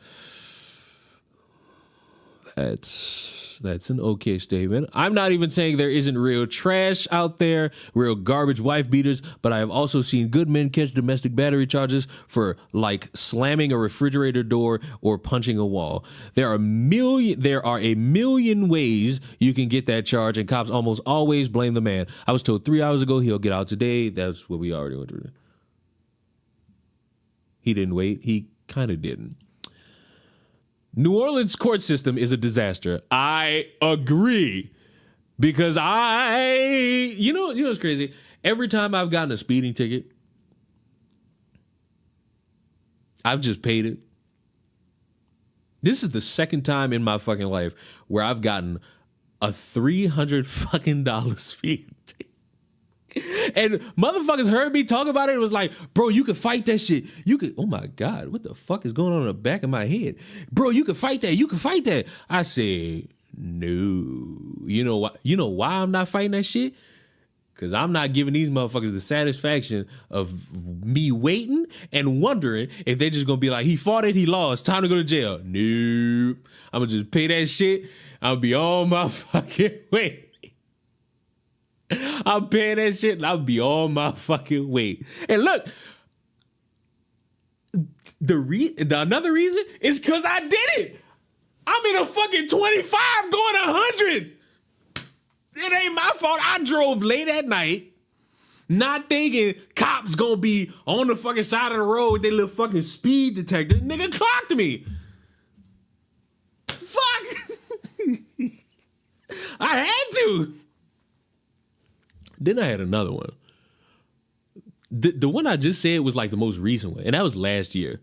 That's an okay statement. I'm not even saying there isn't real trash out there, real garbage wife beaters, but I have also seen good men catch domestic battery charges for like slamming a refrigerator door or punching a wall. There are a million ways you can get that charge, and cops almost always blame the man. I was told 3 hours ago he'll get out today. That's what we already went through. He didn't wait. He kind of didn't. New Orleans court system is a disaster. I agree. Because you know what's crazy? Every time I've gotten a speeding ticket, I've just paid it. This is the second time in my fucking life where I've gotten a $300 fucking speeding ticket. And motherfuckers heard me talk about it. It was like, bro, you could fight that shit. You could, oh my God, what the fuck is going on in the back of my head? Bro, you could fight that. You could fight that. I said, no. You know why I'm not fighting that shit? Because I'm not giving these motherfuckers the satisfaction of me waiting and wondering if they're just going to be like, he fought it, he lost, time to go to jail. No. I'm going to just pay that shit. I'll be on my fucking way. I'll pay that shit and I'll be on my fucking way. And look, another reason is because I did it. I'm in a fucking 25 going 100. It ain't my fault. I drove late at night, not thinking cops gonna be on the fucking side of the road with their little fucking speed detector. Nigga clocked me. Fuck. I had to. Then I had another one. The one I just said was like the most recent one, and that was last year.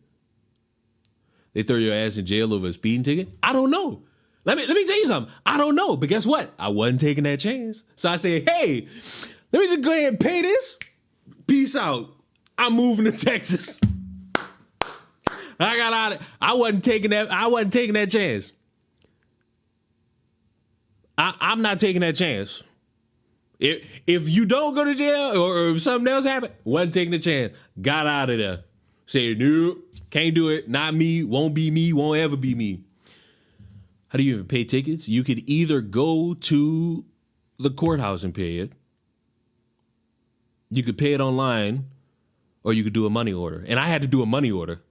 They throw your ass in jail over a speeding ticket? I don't know. Let me tell you something. I don't know, but guess what? I wasn't taking that chance. So I said, hey, let me just go ahead and pay this. Peace out. I'm moving to Texas. I got out of, I wasn't taking that chance. I'm not taking that chance. If you don't go to jail or if something else happened, wasn't taking the chance. Got out of there. Said, nope, can't do it. Not me. Won't be me. Won't ever be me. How do you even pay tickets? You could either go to the courthouse and pay it. You could pay it online, or you could do a money order. And I had to do a money order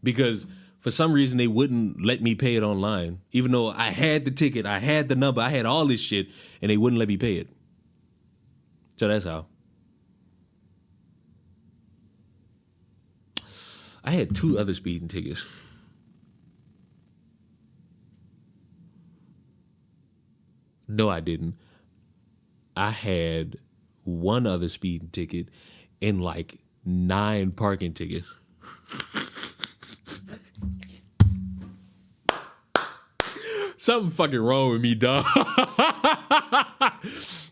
because for some reason they wouldn't let me pay it online. Even though I had the ticket, I had the number, I had all this shit, and they wouldn't let me pay it. So that's how. I had 2 other speeding tickets. No, I didn't. I had 1 other speeding ticket and like 9 parking tickets. Something fucking wrong with me, dog.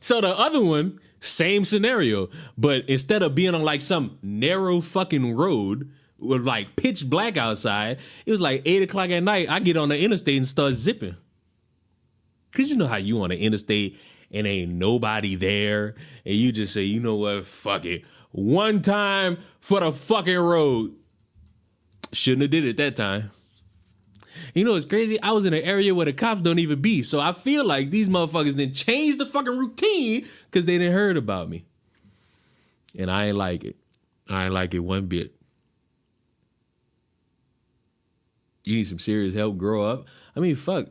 So the other one, same scenario, but instead of being on like some narrow fucking road with like pitch black outside, it was like 8 o'clock at night. I get on the interstate and start zipping. Cause you know how you on the interstate and ain't nobody there, and you just say, you know what, fuck it. One time for the fucking road. Shouldn't have did it that time. You know, it's crazy. I was in an area where the cops don't even be. So I feel like these motherfuckers didn't change the fucking routine because they didn't heard about me. And I ain't like it. I ain't like it one bit. You need some serious help, grow up. I mean, fuck.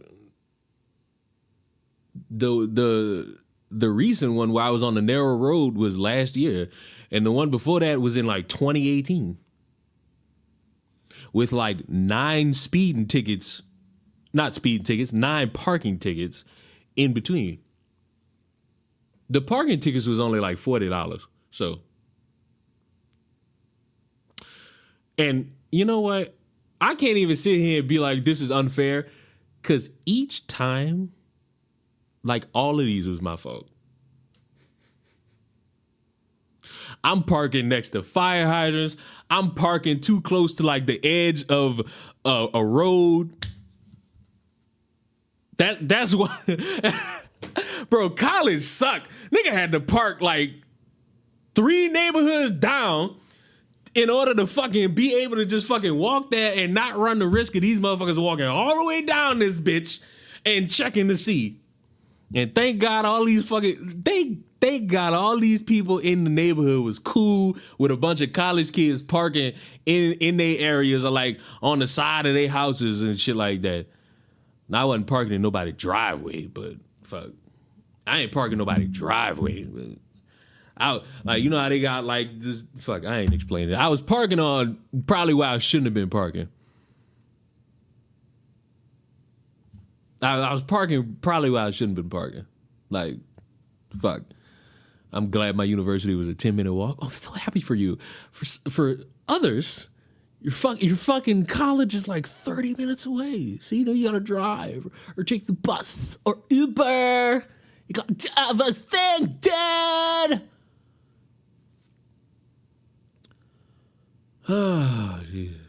The recent one where I was on the narrow road was last year. And the one before that was in like 2018. With like 9 speeding tickets, not speeding tickets, 9 parking tickets in between. The parking tickets was only like $40. So, and you know what? I can't even sit here and be like, this is unfair. Because each time, like all of these was my fault. I'm parking next to fire hydrants. I'm parking too close to like the edge of a road. That's what, bro. College sucked. Nigga had to park like 3 neighborhoods down in order to fucking be able to just fucking walk there and not run the risk of these motherfuckers walking all the way down this bitch and checking to see. And thank God all these fucking Thank God all these people in the neighborhood was cool with a bunch of college kids parking in their areas or like on the side of their houses and shit like that. Now I wasn't parking in nobody's driveway, but fuck, I ain't parking nobody's driveway. But like, you know how they got like this, fuck, I ain't explaining it. I was parking on probably where I shouldn't have been parking. I was parking probably where I shouldn't have been parking. Like, fuck. I'm glad my university was a 10-minute walk. I'm so happy for you. For others, your fucking college is like 30 minutes away. So you know you gotta drive or take the bus or Uber. You got to have this thing, Dad. Oh, Jesus.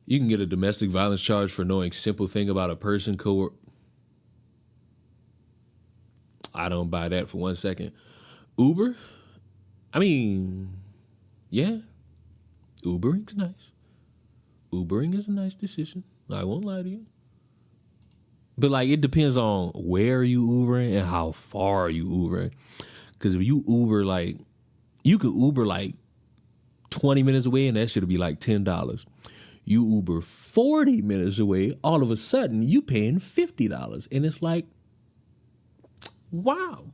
You can get a domestic violence charge for knowing simple thing about a person, I don't buy that for 1 second. Uber? I mean, yeah. Ubering's nice. Ubering is a nice decision. I won't lie to you. But like, it depends on where you Ubering and how far you Ubering. Because if you Uber like, you could Uber like 20 minutes away and that should be like $10. You Uber 40 minutes away, all of a sudden you paying $50. And it's like, wow,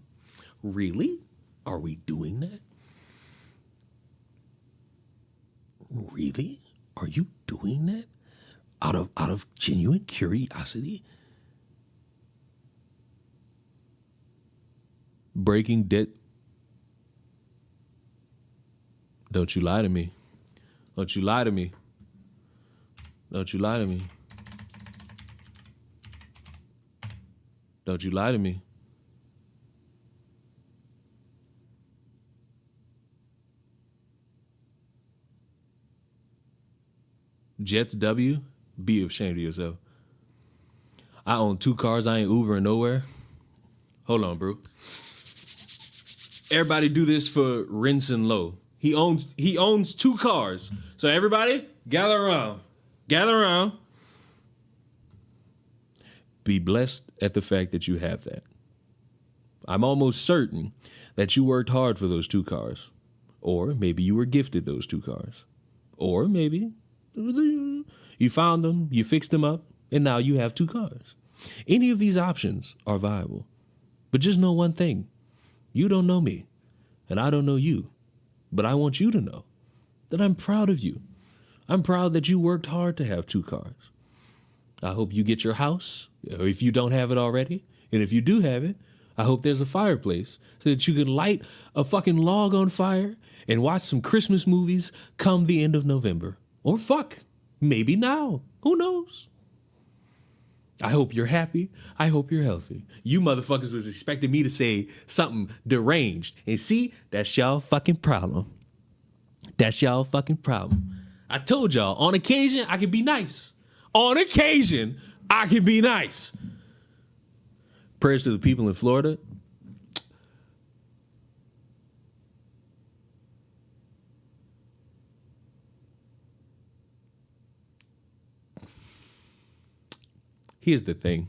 really? Are we doing that? Really? Are you doing that? Out of genuine curiosity? breaking debt. Don't you lie to me. Don't you lie to me. Don't you lie to me. Don't you lie to me. Jets W, be ashamed of yourself. I own 2 cars. I ain't Ubering nowhere. Hold on, bro. Everybody do this for Rinson Low. He owns 2 cars. So everybody, gather around. Gather around. Be blessed at the fact that you have that. I'm almost certain that you worked hard for those 2 cars. Or maybe you were gifted those 2 cars. Or maybe you found them, you fixed them up, and now you have 2 cars. Any of these options are viable. But just know one thing. You don't know me, and I don't know you. But I want you to know that I'm proud of you. I'm proud that you worked hard to have 2 cars. I hope you get your house, or if you don't have it already. And if you do have it, I hope there's a fireplace so that you can light a fucking log on fire and watch some Christmas movies come the end of November. Or fuck, maybe now. Who knows? I hope you're happy. I hope you're healthy. You motherfuckers was expecting me to say something deranged. And see, that's y'all fucking problem. That's y'all fucking problem. I told y'all, on occasion, I can be nice. On occasion, I can be nice. Prayers to the people in Florida. Here's the thing.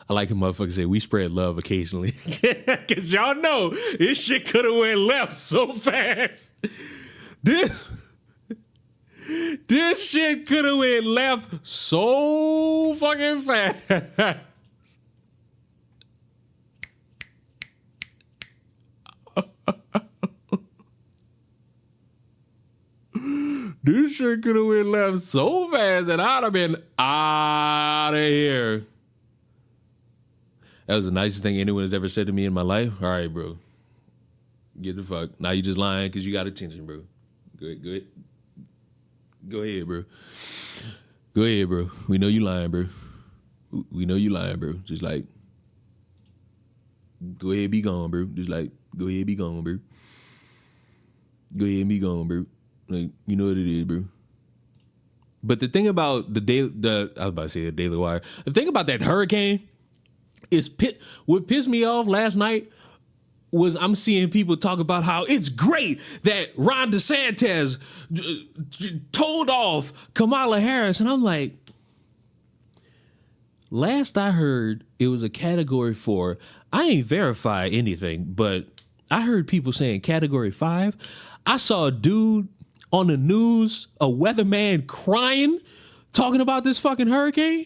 I like when motherfuckers say we spread love occasionally. Because y'all know this shit could have went left so fast. This shit could have went left so fucking fast. This shit could have went left so fast that I'd have been out of here. That was the nicest thing anyone has ever said to me in my life. All right, bro. Get the fuck. Now you just lying because you got attention, bro. Go ahead. Go ahead, bro. Go ahead, bro. We know you lying, bro. We know you lying, bro. Just like, go ahead, be gone, bro. Just like, go ahead, be gone, bro. Go ahead and be gone, bro. Like, you know what it is, bro. But the thing about I was about to say the Daily Wire. The thing about that hurricane is what pissed me off last night was I'm seeing people talk about how it's great that Ron DeSantis told off Kamala Harris. And I'm like, last I heard, it was a category 4. I ain't verified anything, but I heard people saying category 5. I saw a dude on the news, a weatherman crying, talking about this fucking hurricane.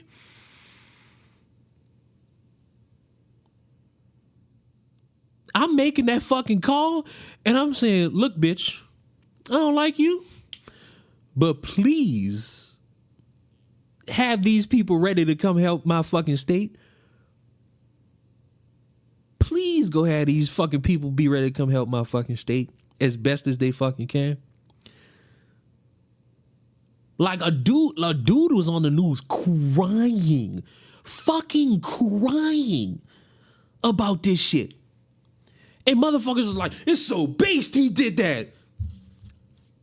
I'm making that fucking call and I'm saying, look, bitch, I don't like you, but please have these people ready to come help my fucking state. Please go have these fucking people be ready to come help my fucking state as best as they fucking can. Like a dude was on the news crying, fucking crying about this shit. And motherfuckers was like, it's so based he did that.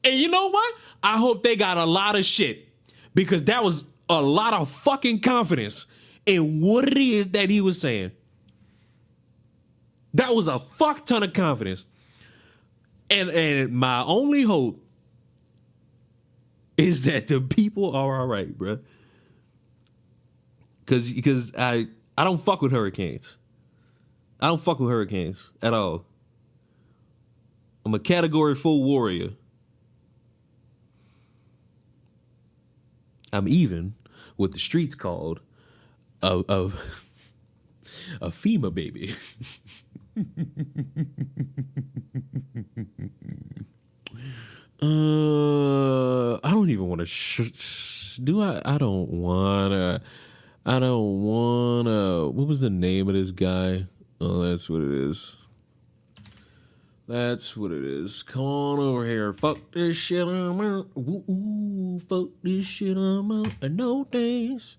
And you know what? I hope they got a lot of shit because that was a lot of fucking confidence in what it is that he was saying. That was a fuck ton of confidence. And my only hope is that the people are all right, bro. Because I don't fuck with hurricanes. I don't fuck with hurricanes at all. I'm a category 4 warrior. I'm even what the streets called a FEMA baby. I don't even want to do I don't wanna what was the name of this guy? Oh, that's what it is. That's what it is. Come on over here. Fuck this shit, I'm out. Ooh, fuck this shit, I'm out. I know things.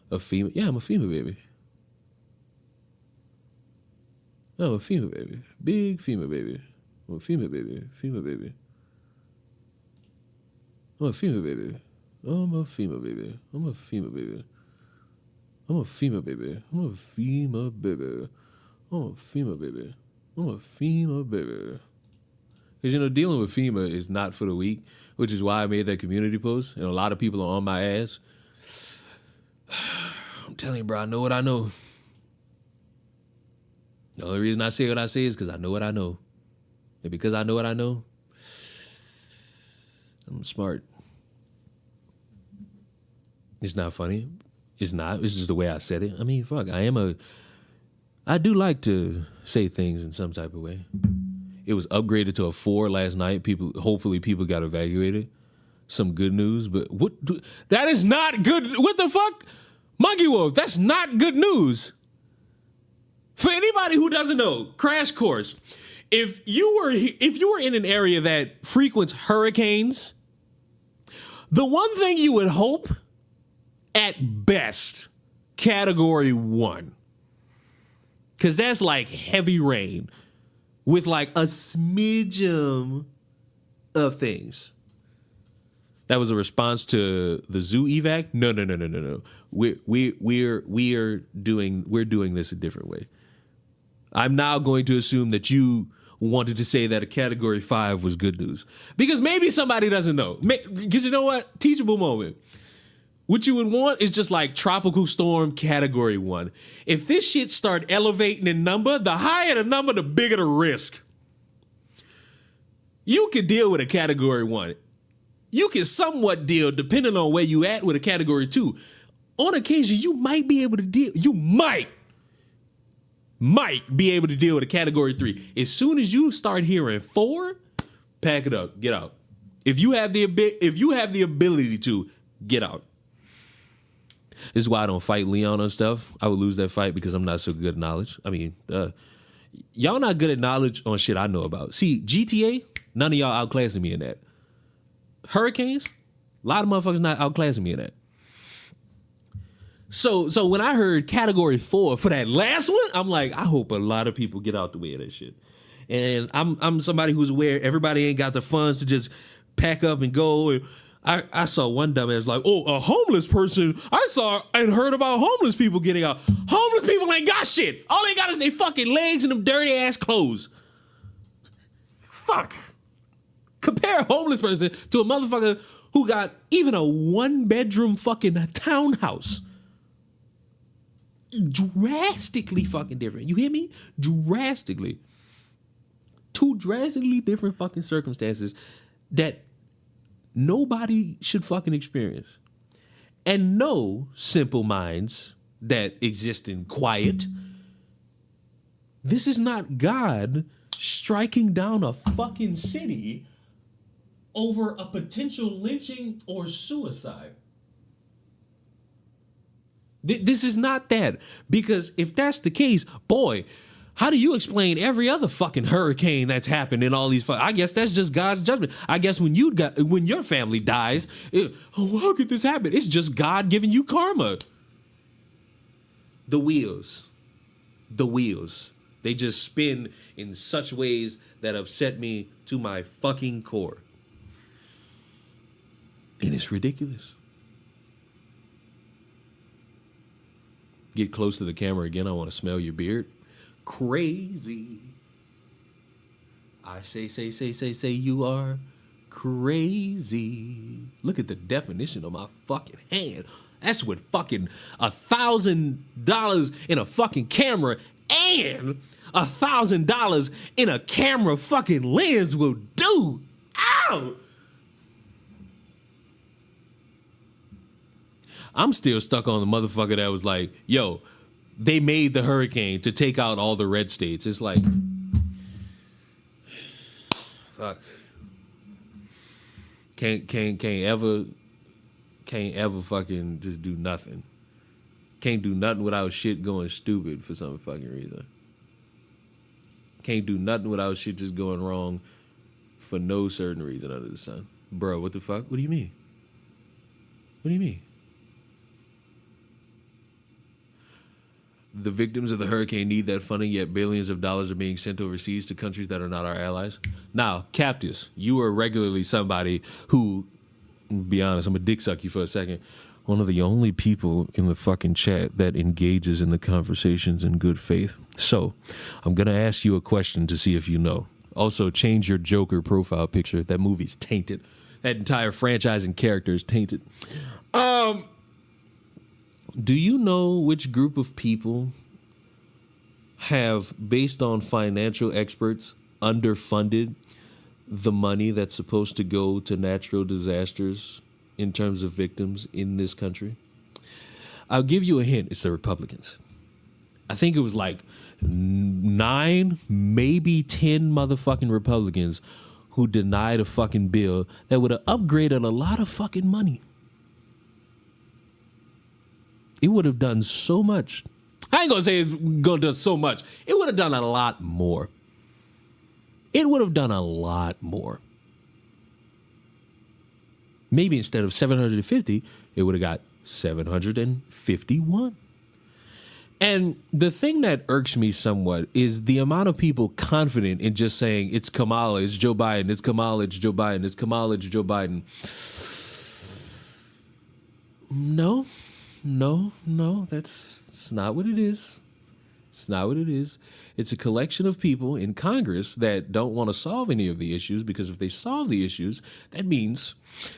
A female? Yeah, I'm a female baby. I'm a female baby. Big female baby. I'm a female baby. Female baby. I'm a female baby. I'm a female baby. I'm a female baby. I'm a female baby. I'm a female baby. I'm a female baby. I'm a female baby. Because, you know, dealing with FEMA is not for the weak, which is why I made that community post, and a lot of people are on my ass. I'm telling you, bro, I know what I know. The only reason I say what I say is because I know what I know. And because I know what I know, I'm smart. It's not funny. It's not. It's just the way I said it. I mean, fuck, I do like to say things in some type of way. It was upgraded to a 4 last night. Hopefully people got evaluated. Some good news, but that is not good. What the fuck? Monkey Wolf, that's not good news. For anybody who doesn't know, crash course. If you were in an area that frequents hurricanes, the one thing you would hope, at best, category 1. Because that's like heavy rain with like a smidgen of things. That was a response to the zoo evac? No. We're doing this a different way. I'm now going to assume that you wanted to say that a category 5 was good news. Because maybe somebody doesn't know. Because you know what? Teachable moment. What you would want is just like tropical storm category 1. If this shit start elevating in number, the higher the number, the bigger the risk. You could deal with a category 1. You can somewhat deal, depending on where you at, with a category 2. On occasion, you might be able to deal. You might be able to deal with a category 3. As soon as you start hearing 4, pack it up, get out. If you have the ability to, get out. This is why I don't fight Leon on stuff. I would lose that fight because I'm not so good at knowledge. I mean, y'all not good at knowledge on shit I know about. See, GTA, none of y'all outclassing me in that. Hurricanes, a lot of motherfuckers not outclassing me in that. So when I heard category 4 for that last one, I'm like, I hope a lot of people get out the way of that shit. And I'm somebody who's aware everybody ain't got the funds to just pack up and go. And I saw one dumbass like, oh, a homeless person. I saw and heard about homeless people getting out. Homeless people ain't got shit. All they got is their fucking legs and them dirty ass clothes. Fuck. Compare a homeless person to a motherfucker who got even a 1-bedroom fucking townhouse. Drastically fucking different. You hear me? Drastically. 2 drastically different fucking circumstances that nobody should fucking experience. And no simple minds that exist in quiet. This is not God striking down a fucking city over a potential lynching or suicide. This is not that. Because if that's the case, boy, how do you explain every other fucking hurricane that's happened in all these? I guess that's just God's judgment. I guess when your family dies, how could this happen? It's just God giving you karma. The wheels, they just spin in such ways that upset me to my fucking core. And it's ridiculous. Get close to the camera again. I want to smell your beard. Crazy. I say you are crazy. Look at the definition of my fucking hand. That's what fucking $1,000 in a fucking camera and $1,000 in a camera fucking lens will do. Ow! I'm still stuck on the motherfucker that was like, yo, they made the hurricane to take out all the red states. It's like, fuck. Can't ever fucking just do nothing. Can't do nothing without shit going stupid for some fucking reason. Can't do nothing without shit just going wrong for no certain reason under the sun. Bro, what the fuck? What do you mean? What do you mean? The victims of the hurricane need that funding, yet billions of dollars are being sent overseas to countries that are not our allies. Now, Captus, you are regularly somebody who, be honest, I'm a dick suck you for a second, one of the only people in the fucking chat that engages in the conversations in good faith. So, I'm going to ask you a question to see if you know. Also, change your Joker profile picture. That movie's tainted. That entire franchise and character is tainted. Do you know which group of people have, based on financial experts, underfunded the money that's supposed to go to natural disasters in terms of victims in this country? I'll give you a hint. It's the Republicans. I think it was like 9, maybe 10 motherfucking Republicans who denied a fucking bill that would have upgraded a lot of fucking money. It would have done so much. I ain't gonna say it's gonna do so much. It would have done a lot more. It would have done a lot more. Maybe instead of 750, it would have got 751. And the thing that irks me somewhat is the amount of people confident in just saying it's Kamala, it's Joe Biden, it's Kamala, it's Joe Biden, it's Kamala, it's Joe Biden. No, it's not what it is. It's not what it is. It's a collection of people in Congress that don't want to solve any of the issues, because if they solve the issues, that means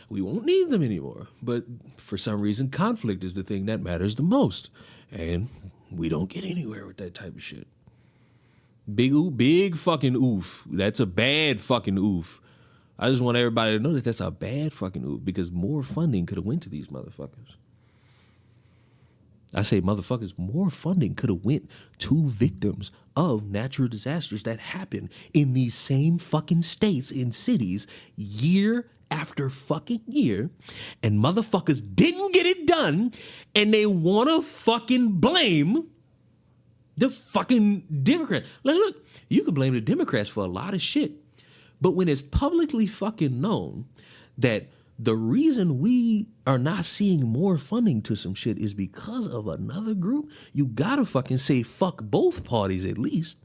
we won't need them anymore. But for some reason, conflict is the thing that matters the most. And we don't get anywhere with that type of shit. Big fucking oof. That's a bad fucking oof. I just want everybody to know that that's a bad fucking oof, because more funding could have went to these motherfuckers. I say motherfuckers, more funding could have went to victims of natural disasters that happen in these same fucking states and cities year after fucking year, and motherfuckers didn't get it done, and they want to fucking blame the fucking Democrats. Look, you can blame the Democrats for a lot of shit, but when it's publicly fucking known that the reason we are not seeing more funding to some shit is because of another group, you gotta fucking say fuck both parties at least.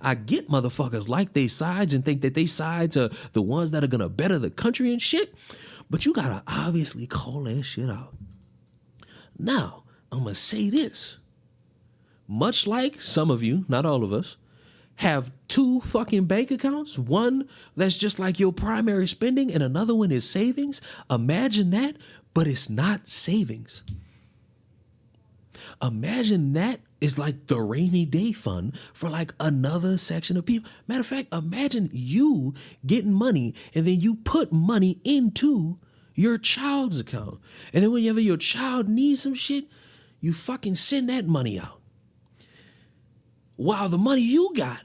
I get motherfuckers like they sides and think that they sides are the ones that are gonna better the country and shit, but you gotta obviously call that shit out. Now, I'm gonna say this. Much like some of you, not all of us, have 2 fucking bank accounts, one that's just like your primary spending and another one is savings. Imagine that, but it's not savings. Imagine that is like the rainy day fund for like another section of people. Matter of fact, imagine you getting money and then you put money into your child's account. And then whenever your child needs some shit, you fucking send that money out. While the money you got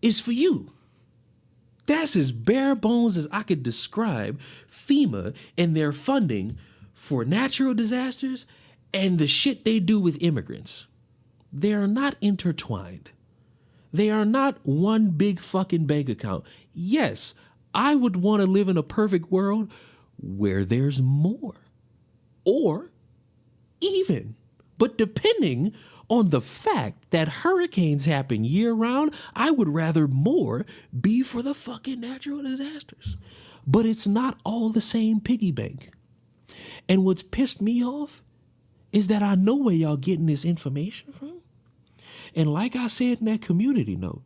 is for you. That's as bare bones as I could describe FEMA and their funding for natural disasters and the shit they do with immigrants. They are not intertwined. They are not one big fucking bank account. Yes, I would want to live in a perfect world where there's more or even, but depending on the fact that hurricanes happen year round, I would rather more be for the fucking natural disasters. But it's not all the same piggy bank. And what's pissed me off is that I know where y'all getting this information from. And like I said in that community note,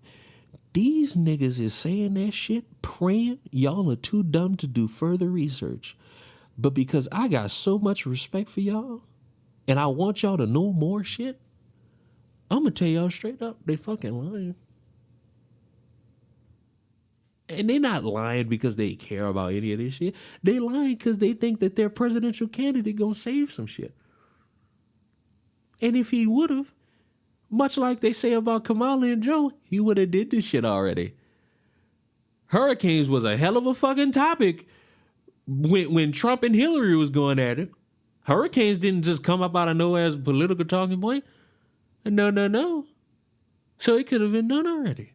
these niggas is saying that shit, praying y'all are too dumb to do further research. But because I got so much respect for y'all, and I want y'all to know more shit, I'm going to tell y'all straight up, they fucking lying. And they not lying because they care about any of this shit. They lying because they think that their presidential candidate going to save some shit. And if he would have, much like they say about Kamala and Joe, he would have did this shit already. Hurricanes was a hell of a fucking topic when Trump and Hillary was going at it. Hurricanes didn't just come up out of nowhere as a political talking point. No. So it could have been done already.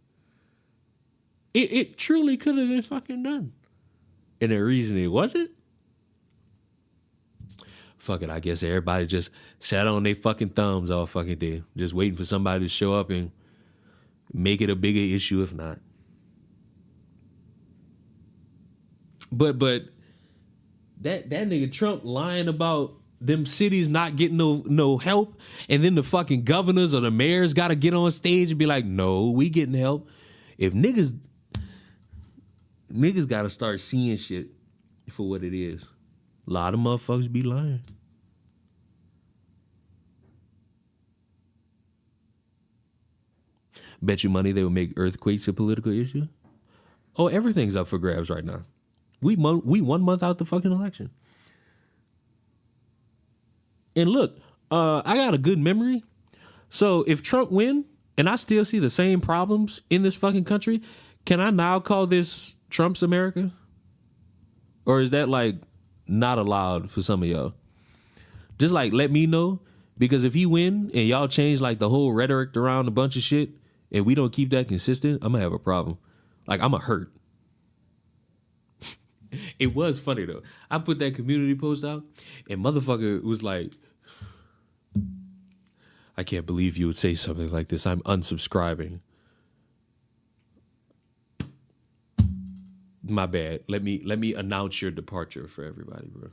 It truly could have been fucking done. And the reason it wasn't, fuck it, I guess everybody just sat on their fucking thumbs all fucking day, just waiting for somebody to show up and make it a bigger issue if not. But that nigga Trump lying about them cities not getting no help, and then the fucking governors or the mayors got to get on stage and be like, no, we getting help. If niggas got to start seeing shit for what it is. A lot of motherfuckers be lying. Bet you money they would make earthquakes a political issue. Oh, everything's up for grabs right now. We 1 month out the fucking election. And look, I got a good memory. So if Trump win and I still see the same problems in this fucking country, can I now call this Trump's America? Or is that like not allowed for some of y'all? Just like let me know, because if he win and y'all change like the whole rhetoric around a bunch of shit and we don't keep that consistent, I'm gonna have a problem. Like I'm gonna hurt. It was funny though. I put that community post out and motherfucker was like, I can't believe you would say something like this. I'm unsubscribing. My bad. Let me announce your departure for everybody, bro.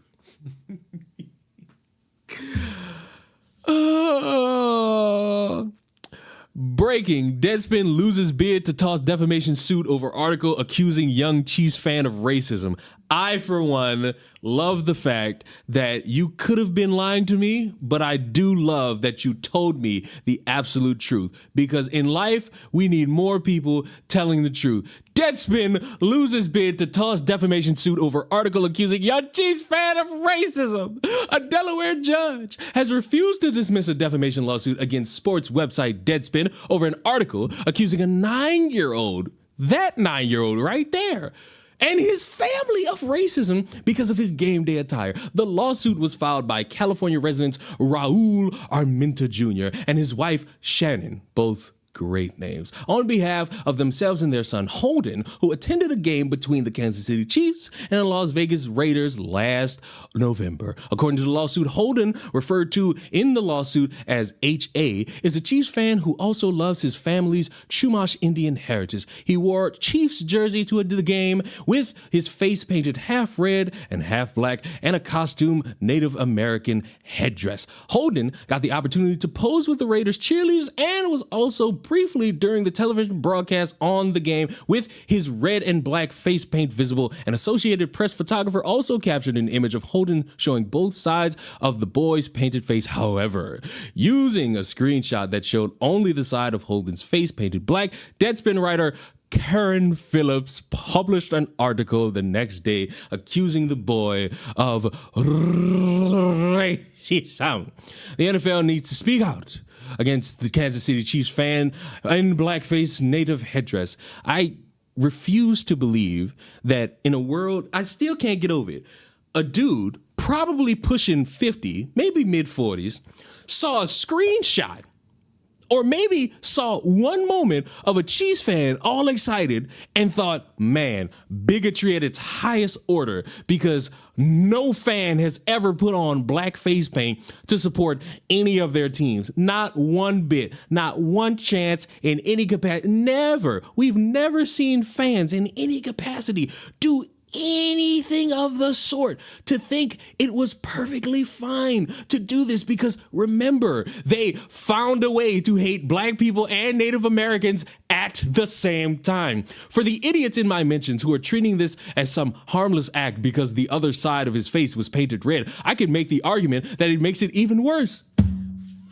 Breaking. Deadspin loses bid to toss defamation suit over article accusing young Chiefs fan of racism. I, for one, love the fact that you could have been lying to me, but I do love that you told me the absolute truth. Because in life, we need more people telling the truth. Deadspin loses bid to toss defamation suit over article accusing young Chiefs fan of racism. A Delaware judge has refused to dismiss a defamation lawsuit against sports website Deadspin over an article accusing a 9-year-old, that 9-year-old right there, and his family of racism because of his game day attire. The lawsuit was filed by California residents Raul Arminta Jr. and his wife Shannon, both great names, on behalf of themselves and their son Holden, who attended a game between the Kansas City Chiefs and the Las Vegas Raiders last November. According to the lawsuit, Holden, referred to in the lawsuit as HA, is a Chiefs fan who also loves his family's Chumash Indian heritage. He wore Chiefs jersey to the game with his face painted half red and half black and a costume Native American headdress. Holden got the opportunity to pose with the Raiders cheerleaders and was also briefly during the television broadcast on the game with his red and black face paint visible. An Associated Press photographer also captured an image of Holden showing both sides of the boy's painted face. However, using a screenshot that showed only the side of Holden's face painted black, Deadspin writer Karen Phillips published an article the next day accusing the boy of racism. The NFL needs to speak out against the Kansas City Chiefs fan in blackface native headdress. I refuse to believe that in a world, I still can't get over it. A dude, probably pushing 50, maybe mid 40s, saw a screenshot or maybe saw one moment of a Chiefs fan all excited and thought, man, bigotry at its highest order, because no fan has ever put on black face paint to support any of their teams. Not one bit, not one chance in any capacity. Never. We've never seen fans in any capacity do anything of the sort. To think it was perfectly fine to do this, because remember, they found a way to hate black people and Native Americans at the same time. For the idiots in my mentions who are treating this as some harmless act because the other side of his face was painted red, I could make the argument that it makes it even worse.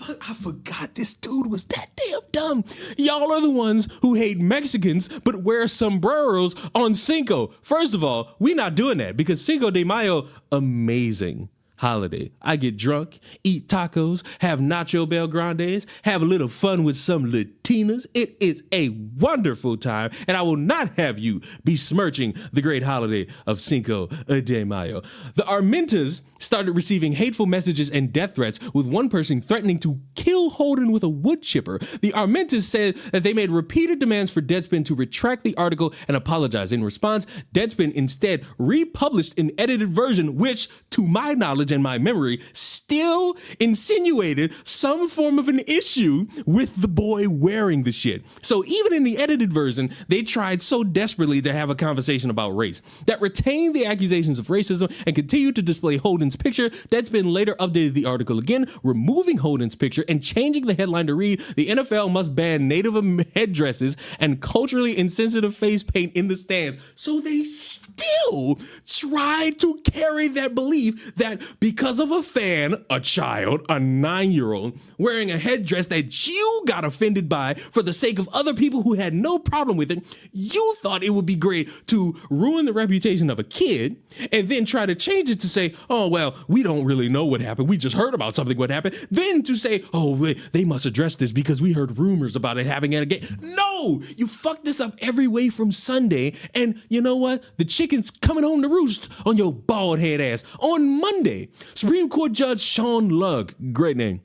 I forgot this dude was that damn dumb. Y'all are the ones who hate Mexicans but wear sombreros on Cinco. First of all, we not doing that because Cinco de Mayo, amazing holiday. I get drunk, eat tacos, have Nacho Bel Grandes, have a little fun with some Latinas. It is a wonderful time, and I will not have you besmirching the great holiday of Cinco de Mayo. The Armentas started receiving hateful messages and death threats, with one person threatening to kill Holden with a wood chipper. The Armentas said that they made repeated demands for Deadspin to retract the article and apologize. In response, Deadspin instead republished an edited version, which, to my knowledge and my memory, still insinuated some form of an issue with the boy wearing the shit. So even in the edited version, they tried so desperately to have a conversation about race that retained the accusations of racism and continued to display Holden's picture. Deadspin later updated the article again, removing Holden's picture and changing the headline to read, "The NFL must ban native headdresses and culturally insensitive face paint in the stands." So they still tried to carry that belief that because of a fan, a child, a 9-year-old, wearing a headdress that you got offended by for the sake of other people who had no problem with it, you thought it would be great to ruin the reputation of a kid and then try to change it to say, "Oh, well, we don't really know what happened. We just heard about something what happened." Then to say, "Oh, they must address this because we heard rumors about it happening at a game." No, you fucked this up every way from Sunday. And you know what? The chicken's coming home to roost on your bald head ass. On Monday, Supreme Court Judge Sean Lugg, great name,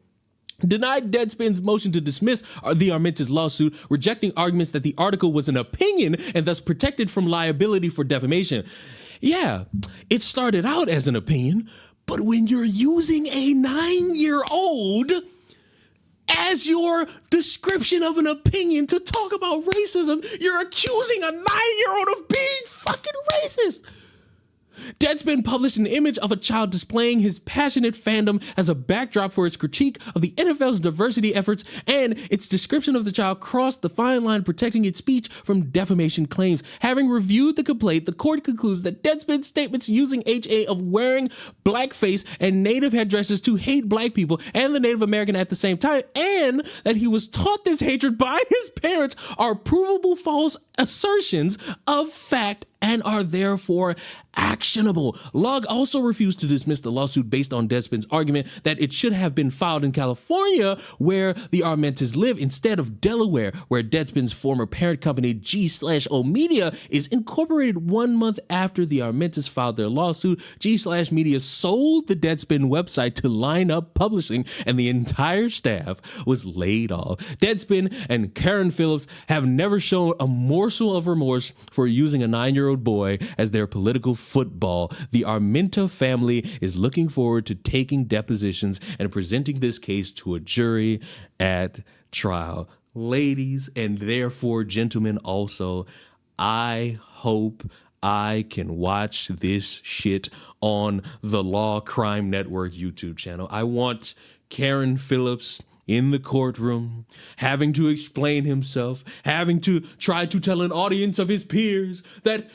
denied Deadspin's motion to dismiss the Armentas lawsuit, rejecting arguments that the article was an opinion and thus protected from liability for defamation. Yeah, it started out as an opinion, but when you're using a 9-year-old as your description of an opinion to talk about racism, you're accusing a 9-year-old of being fucking racist. Deadspin published an image of a child displaying his passionate fandom as a backdrop for its critique of the NFL's diversity efforts, and its description of the child crossed the fine line protecting its speech from defamation claims. Having reviewed the complaint, the court concludes that Deadspin's statements using HA of wearing blackface and native headdresses to hate black people and the Native American at the same time, and that he was taught this hatred by his parents, are provable false assertions of fact and are therefore actionable. Lugg also refused to dismiss the lawsuit based on Deadspin's argument that it should have been filed in California, where the Armentas live, instead of Delaware, where Deadspin's former parent company G/O Media is incorporated 1 month after the Armentas filed their lawsuit. G/O Media sold the Deadspin website to Line Up Publishing, and the entire staff was laid off. Deadspin and Karen Phillips have never shown a morsel of remorse for using a 9-year-old boy as their political football. The Armenta family is looking forward to taking depositions and presenting this case to a jury at trial. Ladies, and therefore gentlemen also, I hope I can watch this shit on the Law Crime Network YouTube channel. I want Karen Phillips in the courtroom, having to explain himself, having to try to tell an audience of his peers that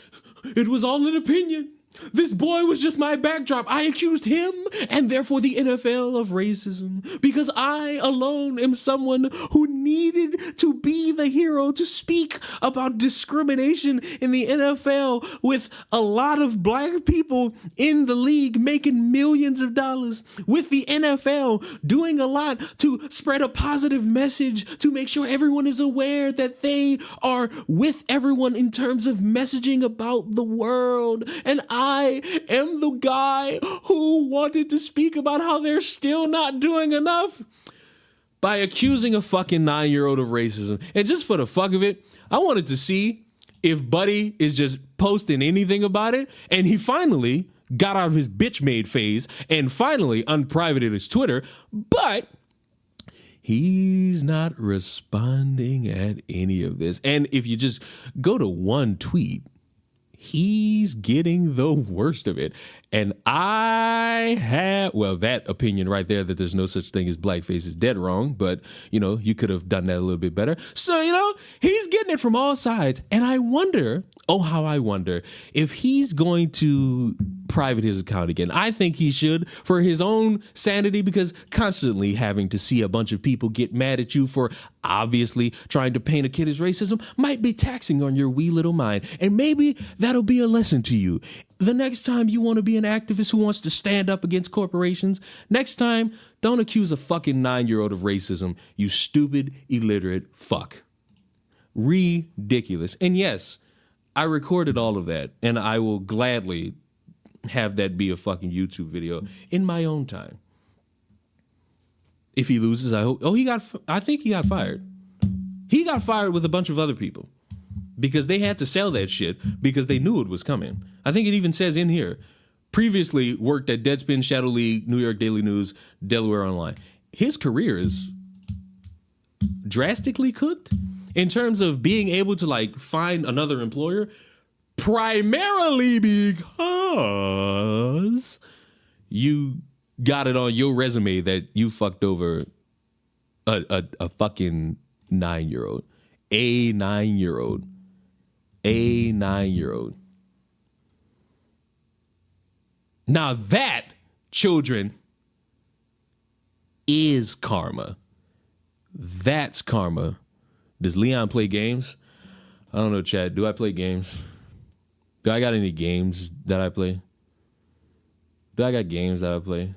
it was all an opinion. This boy was just my backdrop. I accused him and therefore the NFL of racism because I alone am someone who needed to be the hero to speak about discrimination in the NFL, with a lot of black people in the league making millions of dollars, with the NFL doing a lot to spread a positive message to make sure everyone is aware that they are with everyone in terms of messaging about the world. And I am the guy who wanted to speak about how they're still not doing enough by accusing a fucking 9-year-old of racism. And just for the fuck of it, I wanted to see if Buddy is just posting anything about it. And he finally got out of his bitch made phase and finally unprivated his Twitter. But he's not responding at any of this. And if you just go to one tweet, he's getting the worst of it. And I have, well, that opinion right there that there's no such thing as blackface is dead wrong. But, you know, you could have done that a little bit better. So, you know, he's getting it from all sides. And I wonder, oh, how I wonder, if he's going to private his account again. I think he should for his own sanity, because constantly having to see a bunch of people get mad at you for obviously trying to paint a kid as racism might be taxing on your wee little mind. And maybe that'll be a lesson to you. The next time you want to be an activist who wants to stand up against corporations, next time, don't accuse a fucking 9-year-old of racism, you stupid, illiterate fuck. Ridiculous. And yes, I recorded all of that, and I will gladly have that be a fucking YouTube video in my own time. If he loses, I hope. Oh, I think he got fired. He got fired with a bunch of other people because they had to sell that shit because they knew it was coming. I think it even says in here, previously worked at Deadspin, Shadow League, New York Daily News, Delaware Online. His career is drastically cooked in terms of being able to like find another employer, primarily because you got it on your resume that you fucked over a fucking 9-year-old, a 9-year-old. Now that, children, is karma. That's karma. Does Leon play games? I don't know, Chad. Do I play games? Do I got any games that I play? Do I got games that I play?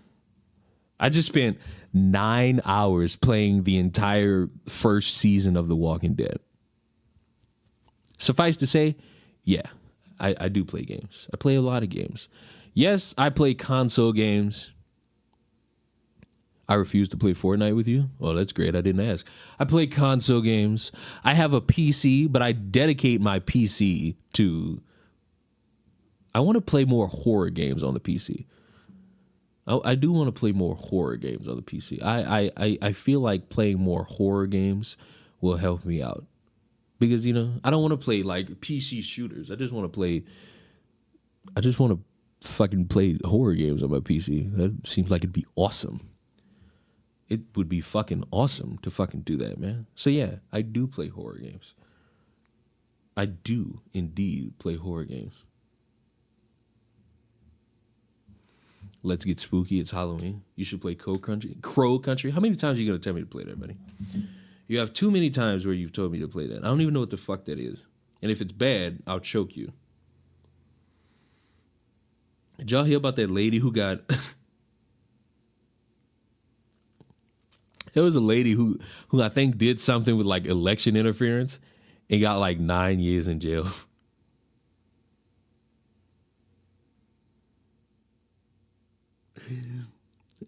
I just spent 9 hours playing the entire first season of The Walking Dead. Suffice to say, yeah, I do play games. I play a lot of games. Yes, I play console games. I refuse to play Fortnite with you. Oh, that's great. I didn't ask. I play console games. I have a PC, but I dedicate my PC to... I want to play more horror games on the PC. I do want to play more horror games on the PC. I feel like playing more horror games will help me out. Because, you know, I don't want to play like PC shooters. I just want to fucking play horror games on my PC. That seems like it'd be awesome. It would be fucking awesome to fucking do that, man. So yeah, I do play horror games. I do indeed play horror games. Let's get spooky. It's Halloween. You should play Crow Country. How many times are you going to tell me to play that, buddy? You have too many times where you've told me to play that. I don't even know what the fuck that is. And if it's bad, I'll choke you. Did y'all hear about that lady who got... There was a lady who I think did something with like election interference and got like 9 years in jail.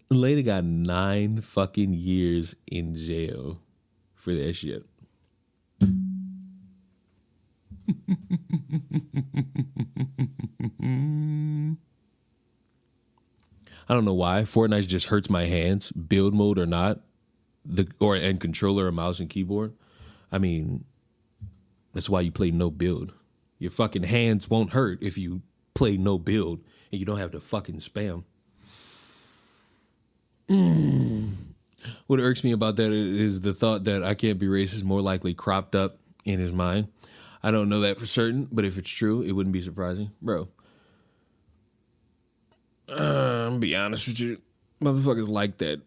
The lady got 9 fucking years in jail for that shit. I don't know why. Fortnite just hurts my hands, build mode or not. And controller or mouse and keyboard. I mean, that's why you play no build. Your fucking hands won't hurt if you play no build and you don't have to fucking spam. What irks me about that is the thought that I can't be racist more likely cropped up in his mind. I don't know that for certain, but if it's true, it wouldn't be surprising. Bro, I'm gonna be honest with you. Motherfuckers like that.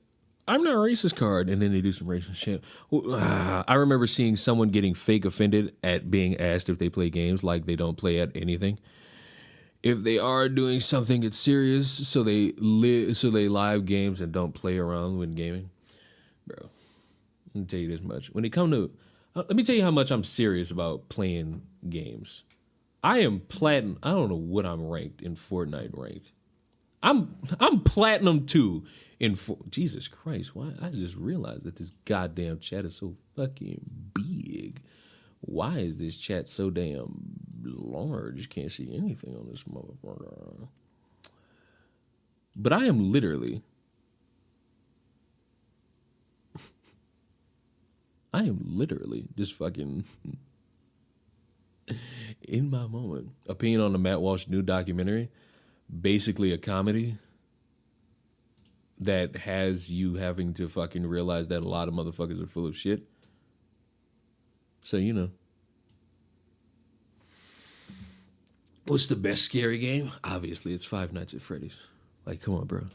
I'm not a racist card, and then they do some racist shit. I remember seeing someone getting fake offended at being asked if they play games like they don't play at anything. If they are doing something, it's serious, so they live games and don't play around when gaming. Bro, let me tell you this much. When it comes to, let me tell you how much I'm serious about playing games. I am platinum. I don't know what I'm ranked in Fortnite ranked. I'm platinum 2. Jesus Christ, why? I just realized that this goddamn chat is so fucking big. Why is this chat so damn large? Can't see anything on this motherfucker. But I am literally just fucking in my moment. Opinion on the Matt Walsh new documentary, basically a comedy that has you having to fucking realize that a lot of motherfuckers are full of shit. So, you know. What's the best scary game? Obviously, it's Five Nights at Freddy's. Like, come on, bro.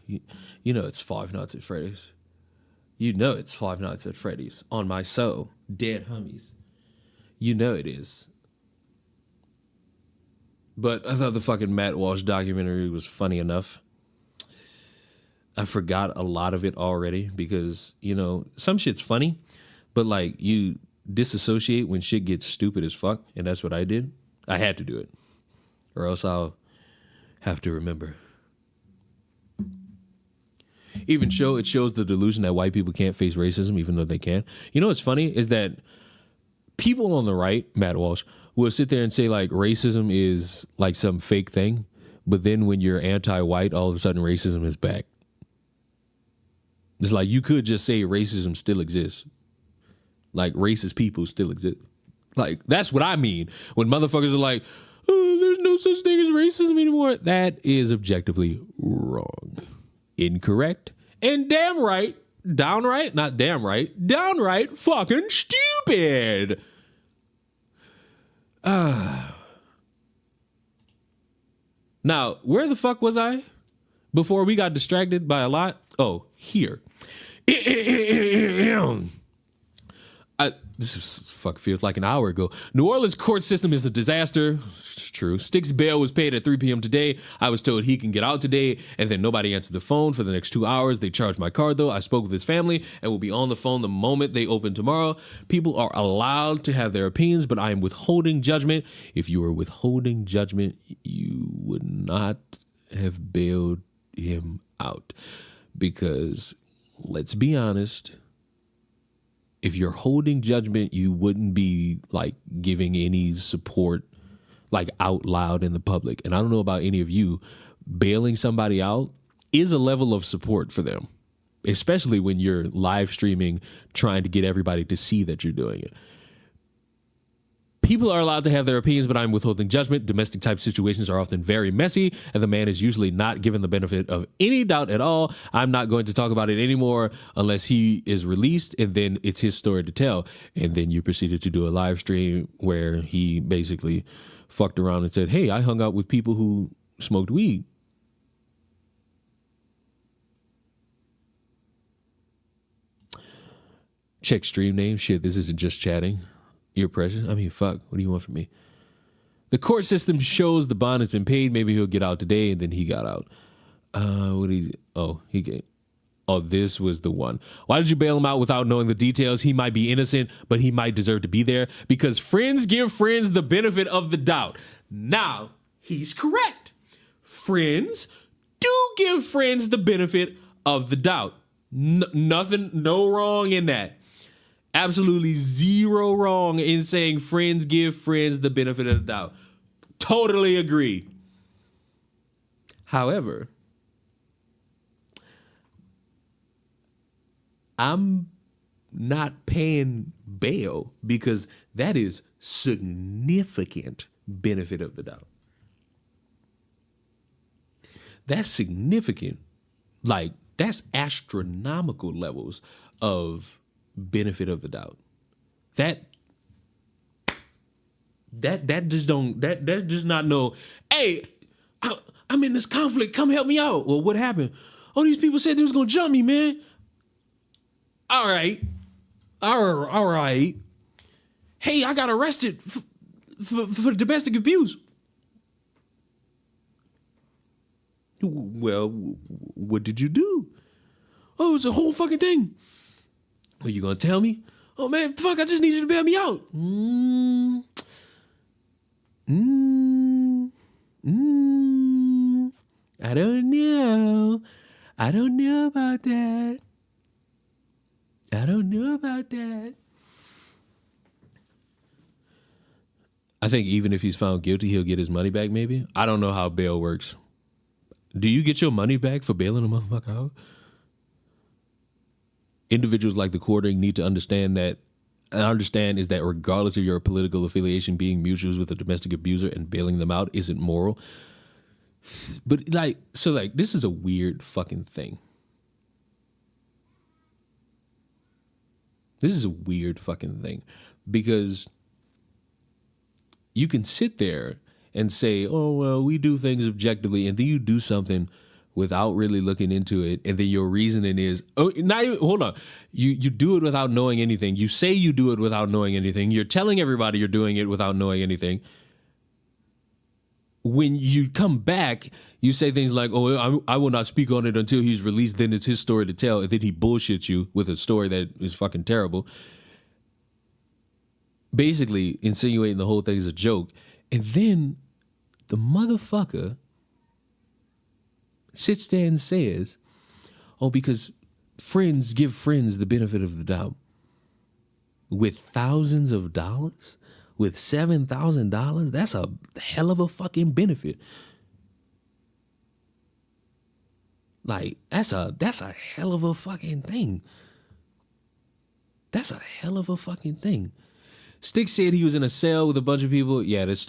You know it's Five Nights at Freddy's. You know it's Five Nights at Freddy's. On my soul. Dead homies. You know it is. But I thought the fucking Matt Walsh documentary was funny enough. I forgot a lot of it already because, you know, some shit's funny, but like you disassociate when shit gets stupid as fuck, and that's what I did. I had to do it, or else I'll have to remember. It shows the delusion that white people can't face racism, even though they can. You know what's funny is that people on the right, Matt Walsh, will sit there and say like racism is like some fake thing, but then when you're anti-white, all of a sudden racism is back. It's like you could just say racism still exists. Like racist people still exist. Like that's what I mean when motherfuckers are like, oh, there's no such thing as racism anymore. That is objectively wrong. Incorrect. And damn right, downright, not damn right, downright fucking stupid. Now, where the fuck was I before we got distracted by a lot? Oh, here. This feels like an hour ago. New Orleans court system is a disaster. It's true. Styx bail was paid at 3 p.m. today. I was told he can get out today, and then nobody answered the phone for the next 2 hours. They charged my card, though. I spoke with his family and will be on the phone the moment they open tomorrow. People are allowed to have their opinions, but I am withholding judgment. If you were withholding judgment, you would not have bailed him out. Because, let's be honest, if you're holding judgment, you wouldn't be like giving any support like out loud in the public. And I don't know about any of you, bailing somebody out is a level of support for them, especially when you're live streaming, trying to get everybody to see that you're doing it. People are allowed to have their opinions, but I'm withholding judgment. Domestic type situations are often very messy, and the man is usually not given the benefit of any doubt at all. I'm not going to talk about it anymore unless he is released, and then it's his story to tell. And then you proceeded to do a live stream where he basically fucked around and said, hey, I hung out with people who smoked weed. Check stream name. Shit, this isn't just chatting. Your pressure? I mean, fuck. What do you want from me? The court system shows the bond has been paid. Maybe he'll get out today, and then he got out. This was the one. Why did you bail him out without knowing the details? He might be innocent, but he might deserve to be there because friends give friends the benefit of the doubt. Now, he's correct. Friends do give friends the benefit of the doubt. Nothing, no wrong in that. Absolutely zero wrong in saying friends give friends the benefit of the doubt. Totally agree. However, I'm not paying bail because that is significant benefit of the doubt. That's significant. Like, that's astronomical levels of benefit of the doubt. That does not know, hey, I'm in this conflict, come help me out. Well, what happened? Oh, these people said they was gonna jump me, man. All right. Hey, I got arrested for domestic abuse. Well, what did you do? Oh, it was a whole fucking thing. Are you gonna tell me? Oh man, fuck, I just need you to bail me out. I don't know. I don't know about that. I think even if he's found guilty, he'll get his money back maybe. I don't know how bail works. Do you get your money back for bailing a motherfucker out? Individuals like TheQuartering need to understand that regardless of your political affiliation, being mutuals with a domestic abuser and bailing them out isn't moral. But this is a weird fucking thing. This is a weird fucking thing because you can sit there and say, oh, well, we do things objectively, and then you do something without really looking into it, and then your reasoning is, oh, not even, hold on, you do it without knowing anything. You say you do it without knowing anything. You're telling everybody you're doing it without knowing anything. When you come back, you say things like, oh, I will not speak on it until he's released, then it's his story to tell, and then he bullshits you with a story that is fucking terrible. Basically insinuating the whole thing is a joke. And then the motherfucker sits there and says, oh, because friends give friends the benefit of the doubt. With thousands of dollars? With $7,000? That's a hell of a fucking benefit. Like, that's a hell of a fucking thing. That's a hell of a fucking thing. Styx said he was in a cell with a bunch of people. Yeah, that's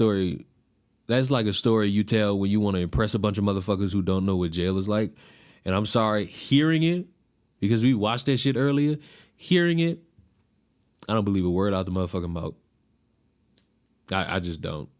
like a story you tell when you want to impress a bunch of motherfuckers who don't know what jail is like. And I'm sorry, hearing it, because we watched that shit earlier, hearing it, I don't believe a word out the motherfucking mouth. I just don't.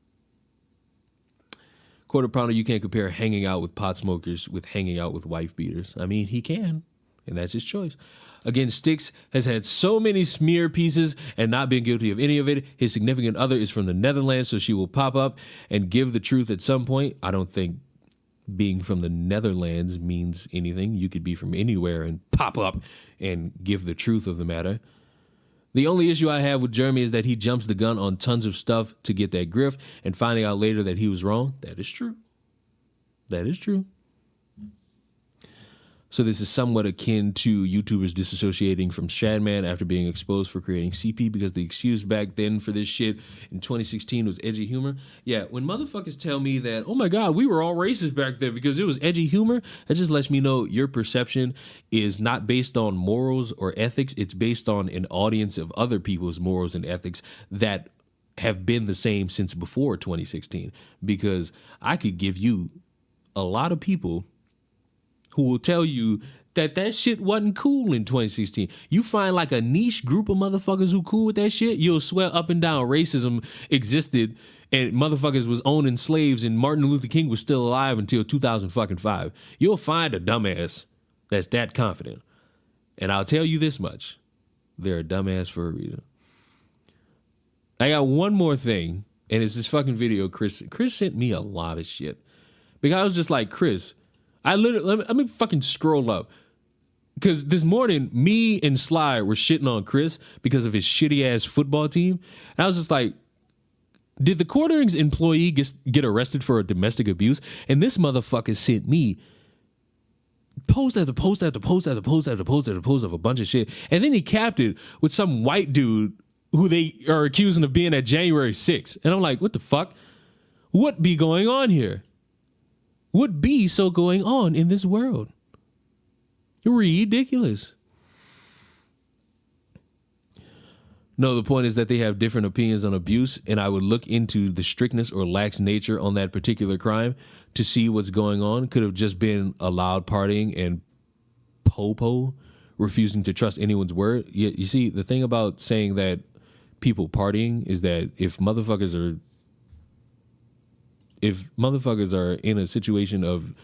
Quarter pounder, you can't compare hanging out with pot smokers with hanging out with wife beaters. I mean, he can, and that's his choice. Again, Styx has had so many smear pieces and not been guilty of any of it. His significant other is from the Netherlands, so she will pop up and give the truth at some point. I don't think being from the Netherlands means anything. You could be from anywhere and pop up and give the truth of the matter. The only issue I have with Jeremy is that he jumps the gun on tons of stuff to get that grift and finding out later that he was wrong. That is true. That is true. So this is somewhat akin to YouTubers disassociating from Shadman after being exposed for creating CP, because the excuse back then for this shit in 2016 was edgy humor. Yeah, when motherfuckers tell me that, oh my God, we were all racist back then because it was edgy humor, that just lets me know your perception is not based on morals or ethics. It's based on an audience of other people's morals and ethics that have been the same since before 2016. Because I could give you a lot of people who will tell you that shit wasn't cool in 2016. You find like a niche group of motherfuckers who cool with that shit, you'll swear up and down racism existed and motherfuckers was owning slaves and Martin Luther King was still alive until 2005. You'll find a dumbass that's that confident. And I'll tell you this much. They're a dumbass for a reason. I got one more thing, and it's this fucking video Chris sent me a lot of shit. Because I was just like, Chris, let me fucking scroll up. Because this morning, me and Sly were shitting on Chris because of his shitty ass football team. And I was just like, did the Quartering's employee get arrested for a domestic abuse? And this motherfucker sent me post after post after post after post after post after post of a bunch of shit. And then he capped it with some white dude who they are accusing of being at January 6th. And I'm like, what the fuck? What be going on here? What be so going on in this world? Ridiculous. No, the point is that they have different opinions on abuse, and I would look into the strictness or lax nature on that particular crime to see what's going on. Could have just been a loud partying and popo refusing to trust anyone's word. You see, the thing about saying that people partying is that if motherfuckers are in a situation of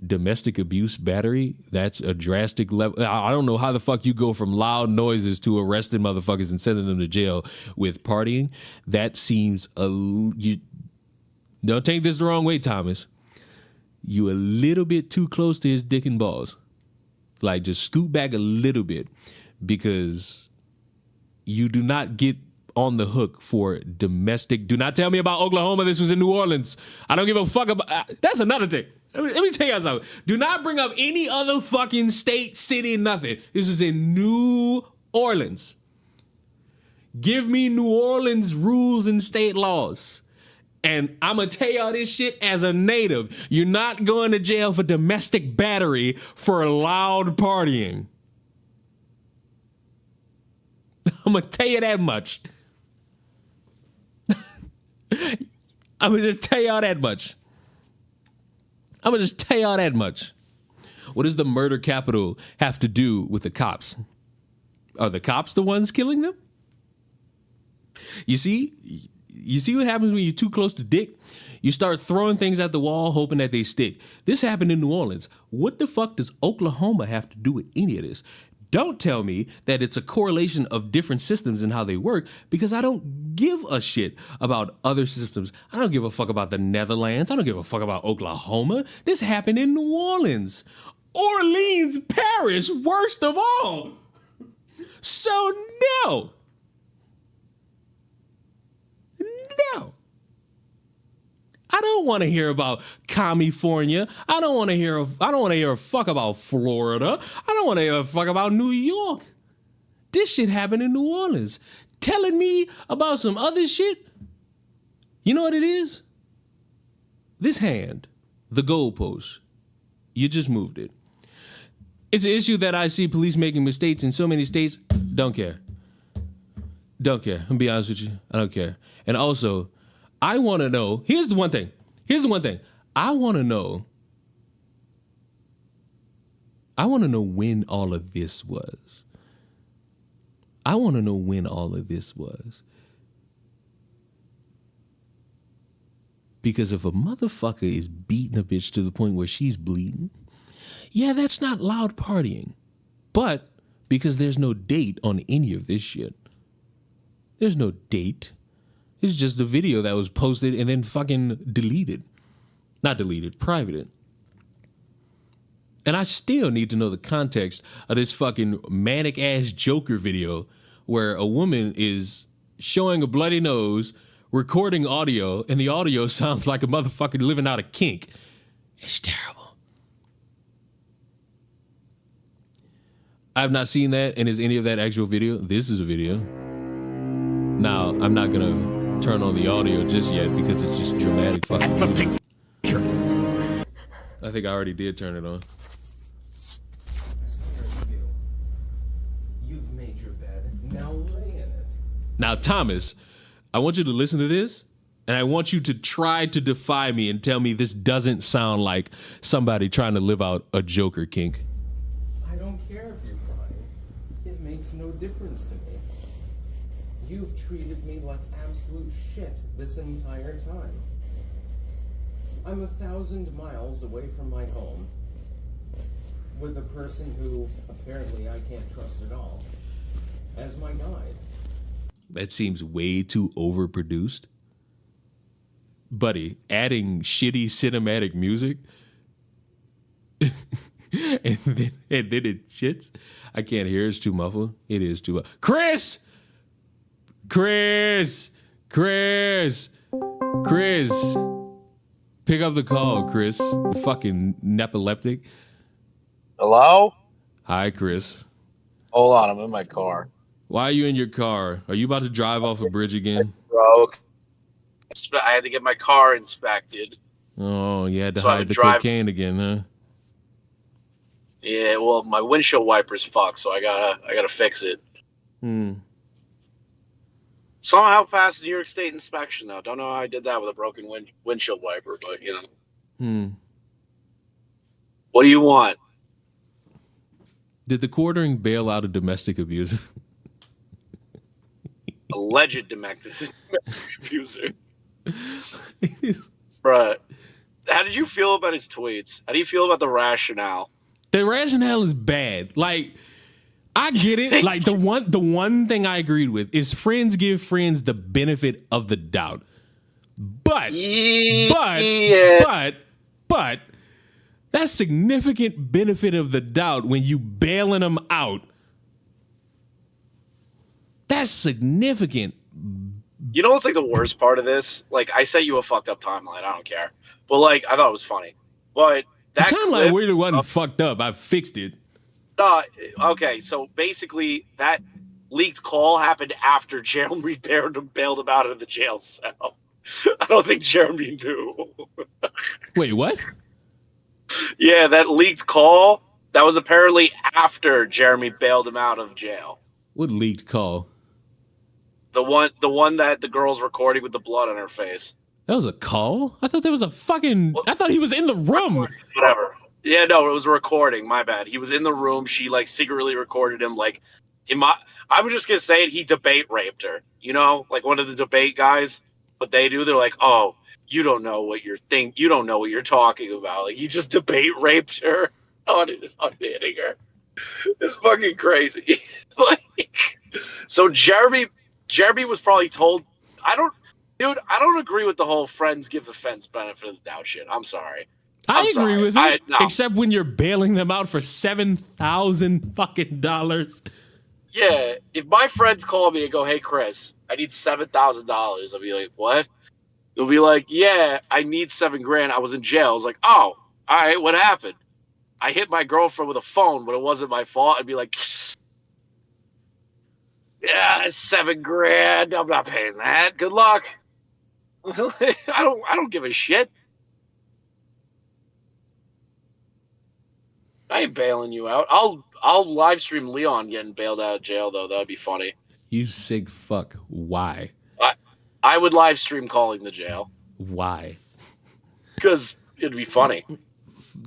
domestic abuse battery, that's a drastic level. I don't know how the fuck you go from loud noises to arresting motherfuckers and sending them to jail with partying. That seems you don't take this the wrong way, Thomas. You a little bit too close to his dick and balls. Like, just scoot back a little bit, because you do not get on the hook for domestic. Do not tell me about Oklahoma. This was in New Orleans. I don't give a fuck about. That's another thing. Let me tell you something. Do not bring up any other fucking state, city, nothing. This was in New Orleans. Give me New Orleans rules and state laws. And I'm going to tell y'all this shit as a native. You're not going to jail for domestic battery for loud partying. I'm going to tell you that much. I'm going to just tell y'all that much. What does the murder capital have to do with the cops? Are the cops the ones killing them? You see, You see what happens when you're too close to dick? You start throwing things at the wall, hoping that they stick. This happened in New Orleans. What the fuck does Oklahoma have to do with any of this? Don't tell me that it's a correlation of different systems and how they work, because I don't give a shit about other systems. I don't give a fuck about the Netherlands. I don't give a fuck about Oklahoma. This happened in New Orleans. Orleans Parish, worst of all. So no. No. I don't want to hear about California. I don't want to hear a fuck about Florida. I don't want to hear a fuck about New York. This shit happened in New Orleans. Telling me about some other shit? You know what it is? This hand, the goalpost, you just moved it. It's an issue that I see police making mistakes in so many states. Don't care. Don't care. I'm gonna be honest with you. I don't care. And also, I want to know. Here's the one thing. I want to know when all of this was. Because if a motherfucker is beating a bitch to the point where she's bleeding, yeah, that's not loud partying. But because there's no date on any of this shit. There's no date. It's just a video that was posted and then fucking deleted. Not deleted, privated. And I still need to know the context of this fucking manic ass Joker video where a woman is showing a bloody nose, recording audio, and the audio sounds like a motherfucker living out a kink. It's terrible. I've not seen that, and is any of that actual video? This is a video. Now, I'm not gonna turn on the audio just yet because it's just dramatic fucking music. I think I already did turn it on. You've made your bed. Now lay in it. Now, Thomas, I want you to listen to this, and I want you to try to defy me and tell me this doesn't sound like somebody trying to live out a Joker kink. I don't care if you're crying. It makes no difference to me. You've treated me like absolute shit this entire time. I'm 1,000 miles away from my home with a person who apparently I can't trust at all as my guide. That seems way too overproduced. Buddy, adding shitty cinematic music and then it shits. I can't hear. It's too muffled. It is too muffled. Chris! Pick up the call, Chris. You fucking nepileptic. Hello? Hi, Chris. Hold on, I'm in my car. Why are you in your car? Are you about to drive off a bridge again? Broke. I had to get my car inspected. Oh, you had to So I hide would the drive- cocaine again, huh? Yeah, well, my windshield wiper's fucked, so I gotta fix it. Somehow passed the New York State inspection, though. Don't know how I did that with a broken windshield wiper, but you know. What do you want? Did TheQuartering bail out a domestic abuser? Alleged domestic abuser. Bruh. How did you feel about his tweets? How do you feel about the rationale? The rationale is bad. Like, I get it. Like, the one thing I agreed with is friends give friends the benefit of the doubt. But that's significant benefit of the doubt when you bailing them out. That's significant. You know what's like the worst part of this? Like, I sent you a fucked up timeline. I don't care. But like, I thought it was funny. But that the timeline clip really wasn't fucked up. I fixed it. Okay, so basically that leaked call happened after Jeremy bailed him out of the jail cell. I don't think Jeremy knew. Wait, what? Yeah, that leaked call, that was apparently after Jeremy bailed him out of jail. What leaked call? The one that the girl's recording with the blood on her face. That was a call? I thought there was a fucking... I thought he was in the room. Whatever. Yeah, no, it was a recording. My bad. He was in the room. She, like, secretly recorded him. Like, I'm just going to say it. He debate raped her. You know? Like, one of the debate guys. what they do. They're like, oh, you don't know what you don't know what you're talking about. Like, you just debate raped her on hitting her. It's fucking crazy. Like, so Jeremy was probably told. I don't agree with the whole friends give the fence benefit of the doubt shit. I'm sorry. I agree sorry. with it, No. except when you're bailing them out for $7,000 fucking dollars. Yeah, if my friends call me and go, "Hey, Chris, I need $7,000," I'll be like, "What?" They'll be like, "Yeah, I need $7,000. I was in jail." I was like, "Oh, all right, what happened?" I hit my girlfriend with a phone, but it wasn't my fault. I'd be like, "Yeah, $7,000. I'm not paying that. Good luck." I don't give a shit. I ain't bailing you out. I'll live stream Leon getting bailed out of jail though. That'd be funny. You sick fuck. Why? I would live stream calling the jail Why? because it'd be funny.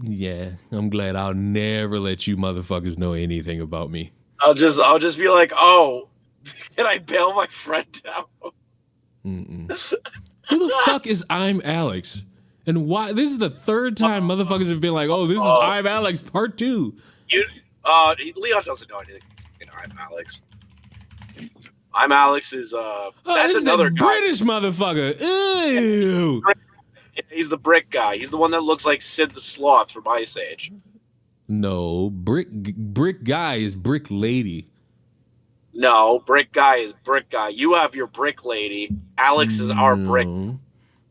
Yeah, I'm glad I'll never let you motherfuckers know anything about me. I'll just be like, "Oh, can I bail my friend out?" Who the fuck is I'm Alex? And why? This is the third time motherfuckers have been like, "Oh, this is I'm Alex Part 2." Leon doesn't know anything. I'm Alex. I'm Alex is that's this another is the guy. British motherfucker. Ew. He's the brick guy. He's the one that looks like Sid the Sloth from Ice Age. No, brick guy is brick lady. No, brick guy is brick guy. You have your brick lady. Alex is our brick.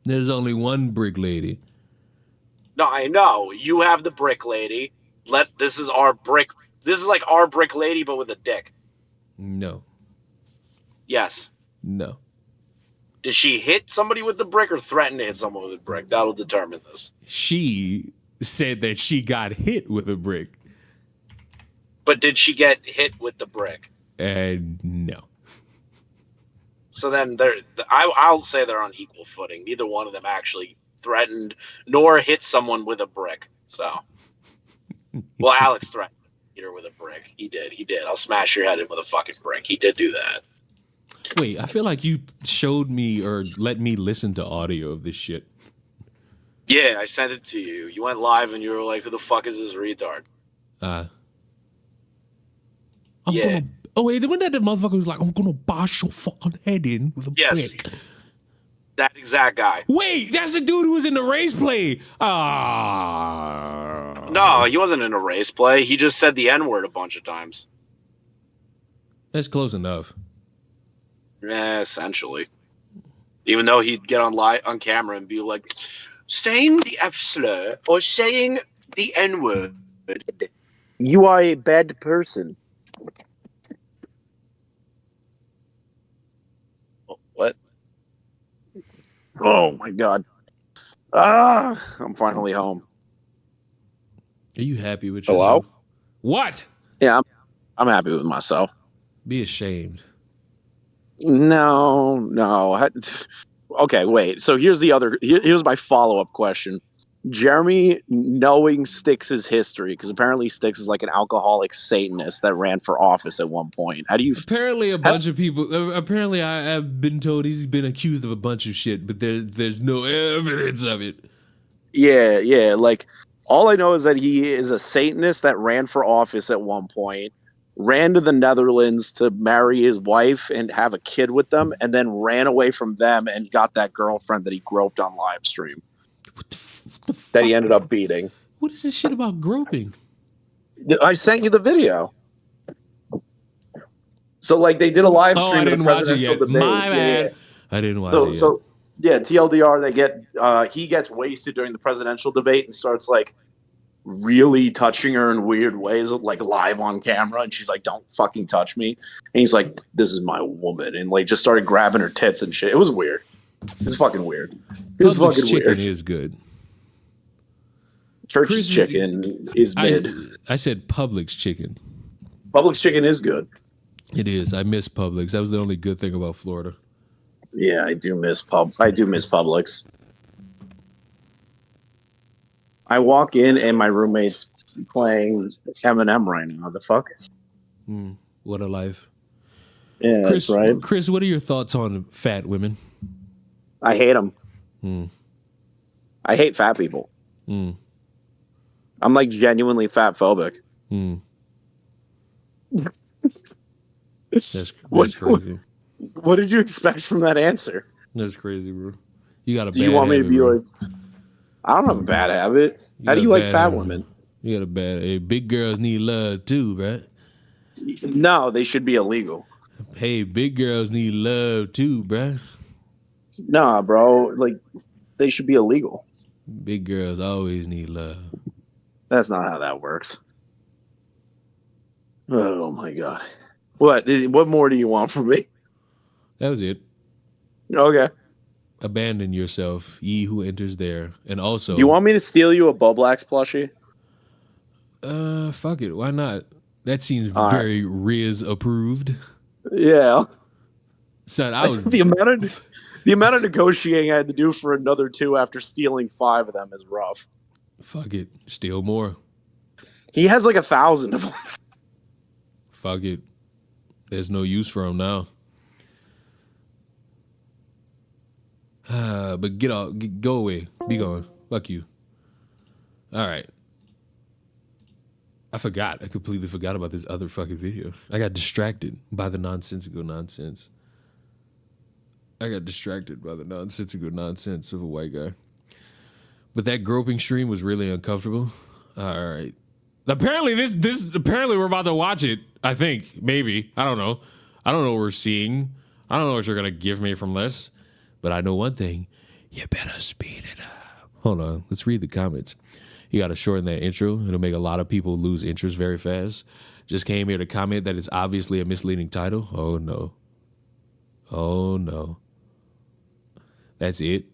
There's only one brick lady. No, I know. You have the brick lady. This is our brick. This is like our brick lady, but with a dick. No. Yes. No. Did she hit somebody with the brick or threaten to hit someone with a brick? That'll determine this. She said that she got hit with a brick. But did she get hit with the brick? No. So then I'll say they're on equal footing. Neither one of them actually threatened nor hit someone with a brick. So, well, Alex threatened to hit her with a brick. He did. I'll smash your head in with a fucking brick. He did do that. Wait, I feel like you showed me or let me listen to audio of this shit. Yeah, I sent it to you. You went live and you were like, "Who the fuck is this retard?" Oh wait, when that motherfucker was like, "I'm gonna bash your fucking head in with a brick." That exact guy. Wait, that's the dude who was in the race play. No, he wasn't in a race play. He just said the N-word a bunch of times. That's close enough. Yeah, essentially. Even though he'd get on camera and be like, saying the F slur or saying the N-word, you are a bad person. What? Oh my god. I'm finally home. Are you happy with Hello? yourself? What? Yeah, I'm happy with myself. Be ashamed. No. Okay, wait. So here's my follow-up question. Jeremy, knowing Styx's history, because apparently Styx is like an alcoholic Satanist that ran for office at one point. How do you? Apparently, a bunch of people. Apparently, I've been told he's been accused of a bunch of shit, but there's no evidence of it. Yeah. Like, all I know is that he is a Satanist that ran for office at one point, ran to the Netherlands to marry his wife and have a kid with them, and then ran away from them and got that girlfriend that he groped on live stream. What the fuck? That he ended up beating. What is this shit about groping? I sent you the video. So, like, they did a live stream. I didn't watch it yet. Debate. My bad. I didn't watch it yet. So, yeah, TLDR, he gets wasted during the presidential debate and starts, like, really touching her in weird ways, like, live on camera. And she's like, "Don't fucking touch me." And he's like, "This is my woman." And, like, just started grabbing her tits and shit. It was weird. It's fucking weird. It was Publix fucking chicken weird. is good. Church's chicken is mid. I said Publix chicken. Publix chicken is good. It is. I miss Publix. That was the only good thing about Florida. Yeah, I do miss Publix. I walk in and my roommate's playing Eminem right now. The fuck? What a life. Yeah, Chris, that's right. Chris, what are your thoughts on fat women? I hate them. Hmm. I hate fat people. Hmm. I'm like genuinely fat phobic. Hmm. That's What, crazy. what did you expect from that answer? That's crazy, bro. You got a Do bad you want me habit, to be bro. like, I don't have a bad habit. How do got you a like bad fat habit. women? You got a bad. Hey, big girls need love too, right? No, they should be illegal. Hey, big girls need love too, bruh. Nah, bro. Like, they should be illegal. Big girls always need love. That's not how that works. Oh my god. What more do you want from me? That was it. Okay. Abandon yourself, ye who enters there. And also, Do you want me to steal you a Boblax plushie? fuck it. Why not? That seems All right. very Riz approved. Yeah. Son, I was the amount of negotiating I had to do for another 2 after stealing 5 of them is rough. fuck it. Steal more. He has like 1,000 of them. Fuck it. There's no use for him now. But go away. Be gone. Fuck you. All right. I completely forgot about this other fucking video. I got distracted by the nonsensical nonsense. of a white guy. But that groping stream was really uncomfortable. All right. Apparently apparently we're about to watch it. I think. Maybe. I don't know. I don't know what we're seeing. I don't know what you're going to give me from this. But I know one thing. You better speed it up. Hold on. Let's read the comments. You got to shorten that intro. It'll make a lot of people lose interest very fast. Just came here to comment that it's obviously a misleading title. Oh, no. Oh, no. That's it.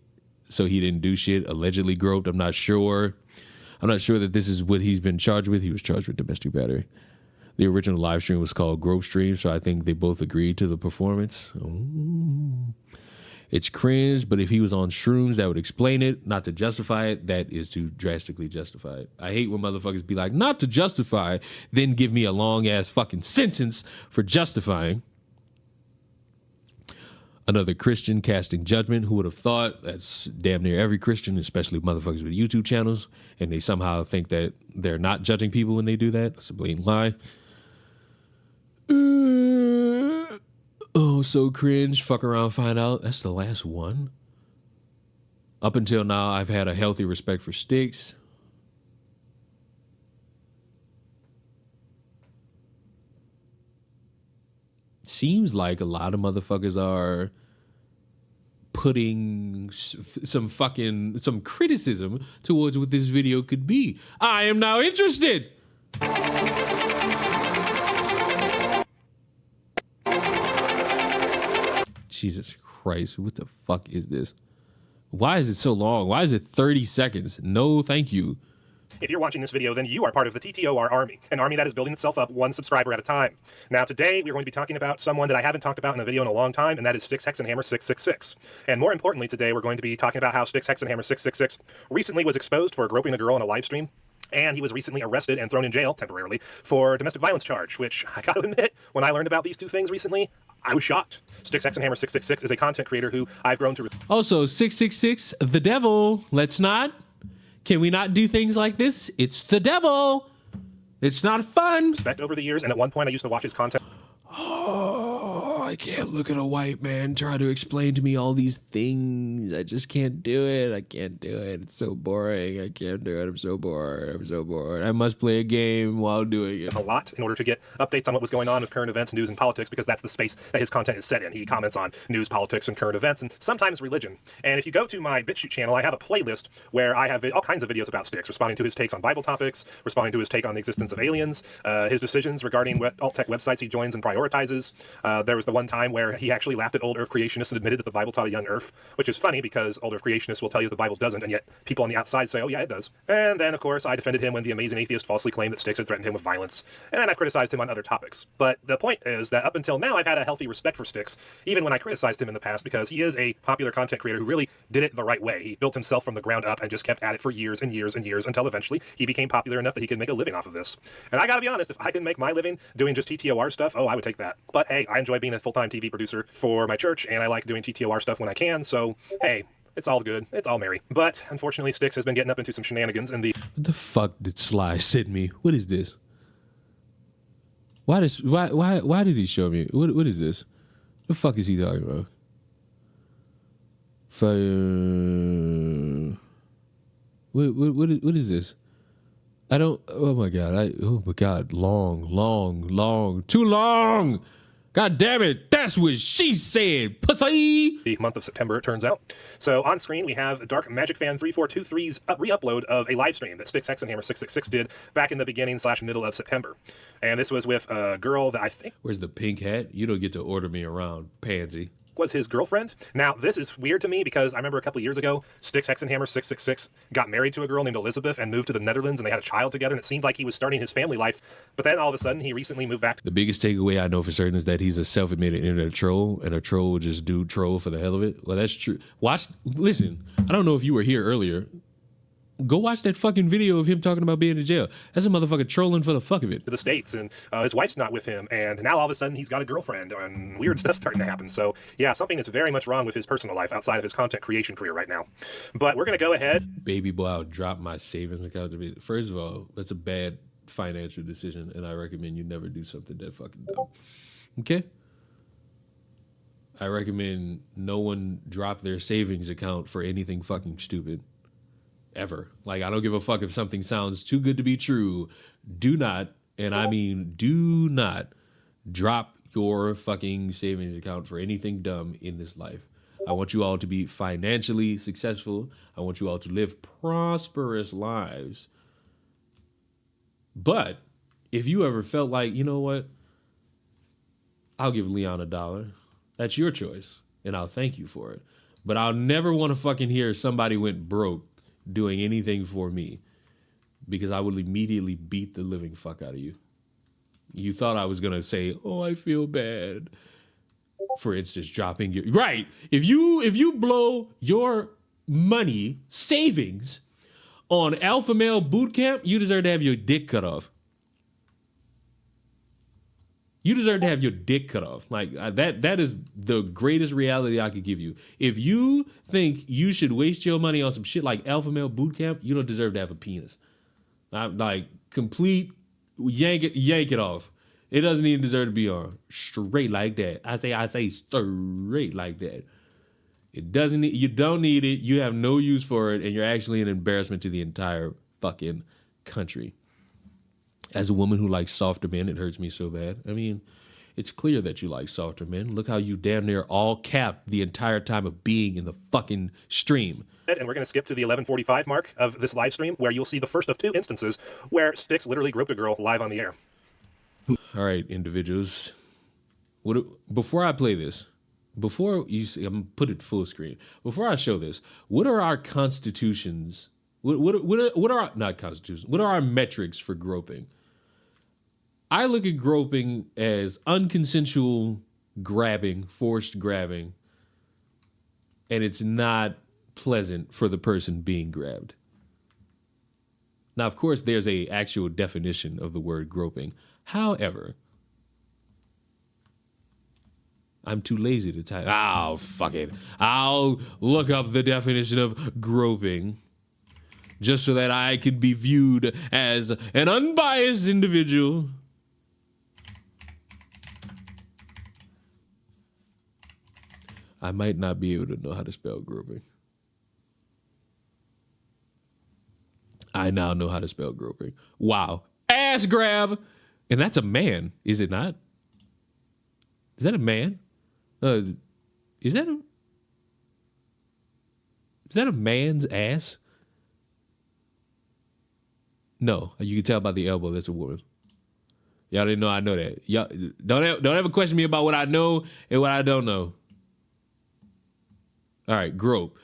So he didn't do shit. Allegedly groped. I'm not sure that this is what he's been charged with. He was charged with domestic battery. The original live stream was called Grope Stream, so I think they both agreed to the performance. It's cringe, but if he was on shrooms, that would explain it. Not to justify it, that is to drastically justify it. I hate when motherfuckers be like, not to justify, then give me a long-ass fucking sentence for justifying. Another Christian casting judgment. Who would have thought? That's damn near every Christian, especially motherfuckers with YouTube channels, and they somehow think that they're not judging people when they do that. That's a blatant lie. Oh, so cringe. Fuck around, find out. That's the last one. Up until now, I've had a healthy respect for Styx. Seems like a lot of motherfuckers are putting some criticism towards what this video could be. I am now interested. Jesus Christ, what the fuck is this? Why is it so long? Why is it 30 seconds? No, thank you. If you're watching this video, then you are part of the TTOR Army, an army that is building itself up one subscriber at a time. Now, today, we're going to be talking about someone that I haven't talked about in a video in a long time, and that is Styxhexenhammer 666. And more importantly, today, we're going to be talking about how Styxhexenhammer 666 recently was exposed for groping a girl on a live stream. And he was recently arrested and thrown in jail temporarily for domestic violence charge, which I gotta admit, when I learned about these two things recently, I was shocked. Styxhexenhammer 666 is a content creator who I've grown to... Also, 666, the devil. Let's not. Can we not do things like this? It's the devil. It's not fun. ...respect over the years, and at one point I used to watch his content... Oh, I can't look at a white man try to explain to me all these things. I just can't do it. I can't do it. It's so boring. I can't do it. I'm so bored. I must play a game while doing it. a lot in order to get updates on what was going on with current events, news, and politics, because that's the space that his content is set in. He comments on news, politics, and current events, and sometimes religion. And if you go to my BitChute channel, I have a playlist where I have all kinds of videos about Styx, responding to his takes on Bible topics, responding to his take on the existence of aliens, his decisions regarding what alt-tech websites he joins and prioritizes. There was the one time where he actually laughed at old Earth creationists and admitted that the Bible taught a young Earth, which is funny because old Earth creationists will tell you the Bible doesn't, and yet people on the outside say, oh yeah, it does. And then, of course, I defended him when the amazing atheist falsely claimed that Styx had threatened him with violence, and I've criticized him on other topics. But the point is that up until now, I've had a healthy respect for Styx, even when I criticized him in the past, because he is a popular content creator who really did it the right way. He built himself from the ground up and just kept at it for years and years and years until eventually he became popular enough that he could make a living off of this. And I gotta be honest, if I can make my living doing just TTOR stuff, oh, I would take that. But hey, I enjoy being a full-time TV producer for my church, and I like doing TTOR stuff when I can, so hey, it's all good. It's all merry. But unfortunately, Styx has been getting up into some shenanigans in the... What the fuck did Sly send me? What is this? Why did he show me? What is this? The fuck is he talking about? Fire. What is this? I don't. Oh my god. Long. Too long. God damn it. That's what she said. Pussy. The month of September, it turns out. So on screen, we have Dark Magic Fan 3423's re-upload of a live stream that Styxhexenhammer 666 did back in the beginning/middle of September. And this was with a girl that I think... Where's the pink hat? You don't get to order me around, pansy. Was his girlfriend. Now, this is weird to me because I remember a couple of years ago, Styxhexenhammer 666 got married to a girl named Elizabeth and moved to the Netherlands, and they had a child together, and it seemed like he was starting his family life. But then all of a sudden, he recently moved back. The biggest takeaway I know for certain is that he's a self-admitted internet troll, and a troll will just do troll for the hell of it. Well, that's true. Listen, I don't know if you were here earlier. Go watch that fucking video of him talking about being in jail. That's a motherfucker trolling for the fuck of it. To the States, and his wife's not with him, and now all of a sudden he's got a girlfriend, and weird stuff's starting to happen. So, yeah, something is very much wrong with his personal life outside of his content creation career right now. But we're going to go ahead. Baby boy, I'll drop my savings account to be. First of all, that's a bad financial decision, and I recommend you never do something that fucking dumb. Okay? I recommend no one drop their savings account for anything fucking stupid. Ever. Like, I don't give a fuck if something sounds too good to be true. Do not, and I mean do not, drop your fucking savings account for anything dumb in this life. I want you all to be financially successful. I want you all to live prosperous lives. But if you ever felt like, you know what, I'll give Leon $1. That's your choice, and I'll thank you for it. But I'll never want to fucking hear somebody went broke doing anything for me, because I would immediately beat the living fuck out of you. You thought I was going to say, oh, I feel bad. For instance, dropping your... Right. If you blow your money, savings, on alpha male boot camp, you deserve to have your dick cut off. You deserve to have your dick cut off. Like, that is the greatest reality I could give you. If you think you should waste your money on some shit like alpha male boot camp, you don't deserve to have a penis. I'm like, complete yank it off. It doesn't even deserve to be on. Straight like that. I say straight like that. It doesn't. You don't need it. You have no use for it, and you're actually an embarrassment to the entire fucking country. As a woman who likes softer men, it hurts me so bad. I mean, it's clear that you like softer men. Look how you damn near all capped the entire time of being in the fucking stream. And we're going to skip to the 11:45 mark of this live stream, where you'll see the first of two instances where Styx literally groped a girl live on the air. All right, individuals. Before I play this, before you see, I'm going to put it full screen. Before I show this, what are our constitutions? What are not constitutions? What are our metrics for groping? I look at groping as unconsensual grabbing, forced grabbing, and it's not pleasant for the person being grabbed. Now, of course, there's a actual definition of the word groping. However, I'm too lazy to type. Oh, fuck it. I'll look up the definition of groping just so that I could be viewed as an unbiased individual. I might not be able to know how to spell groping. I now know how to spell groping. Wow. Ass grab. And that's a man, is it not? Is that a man? Is that a man's ass? No, you can tell by the elbow that's a woman. Y'all didn't know I know that. Y'all don't ever question me about what I know and what I don't know. All right, grope.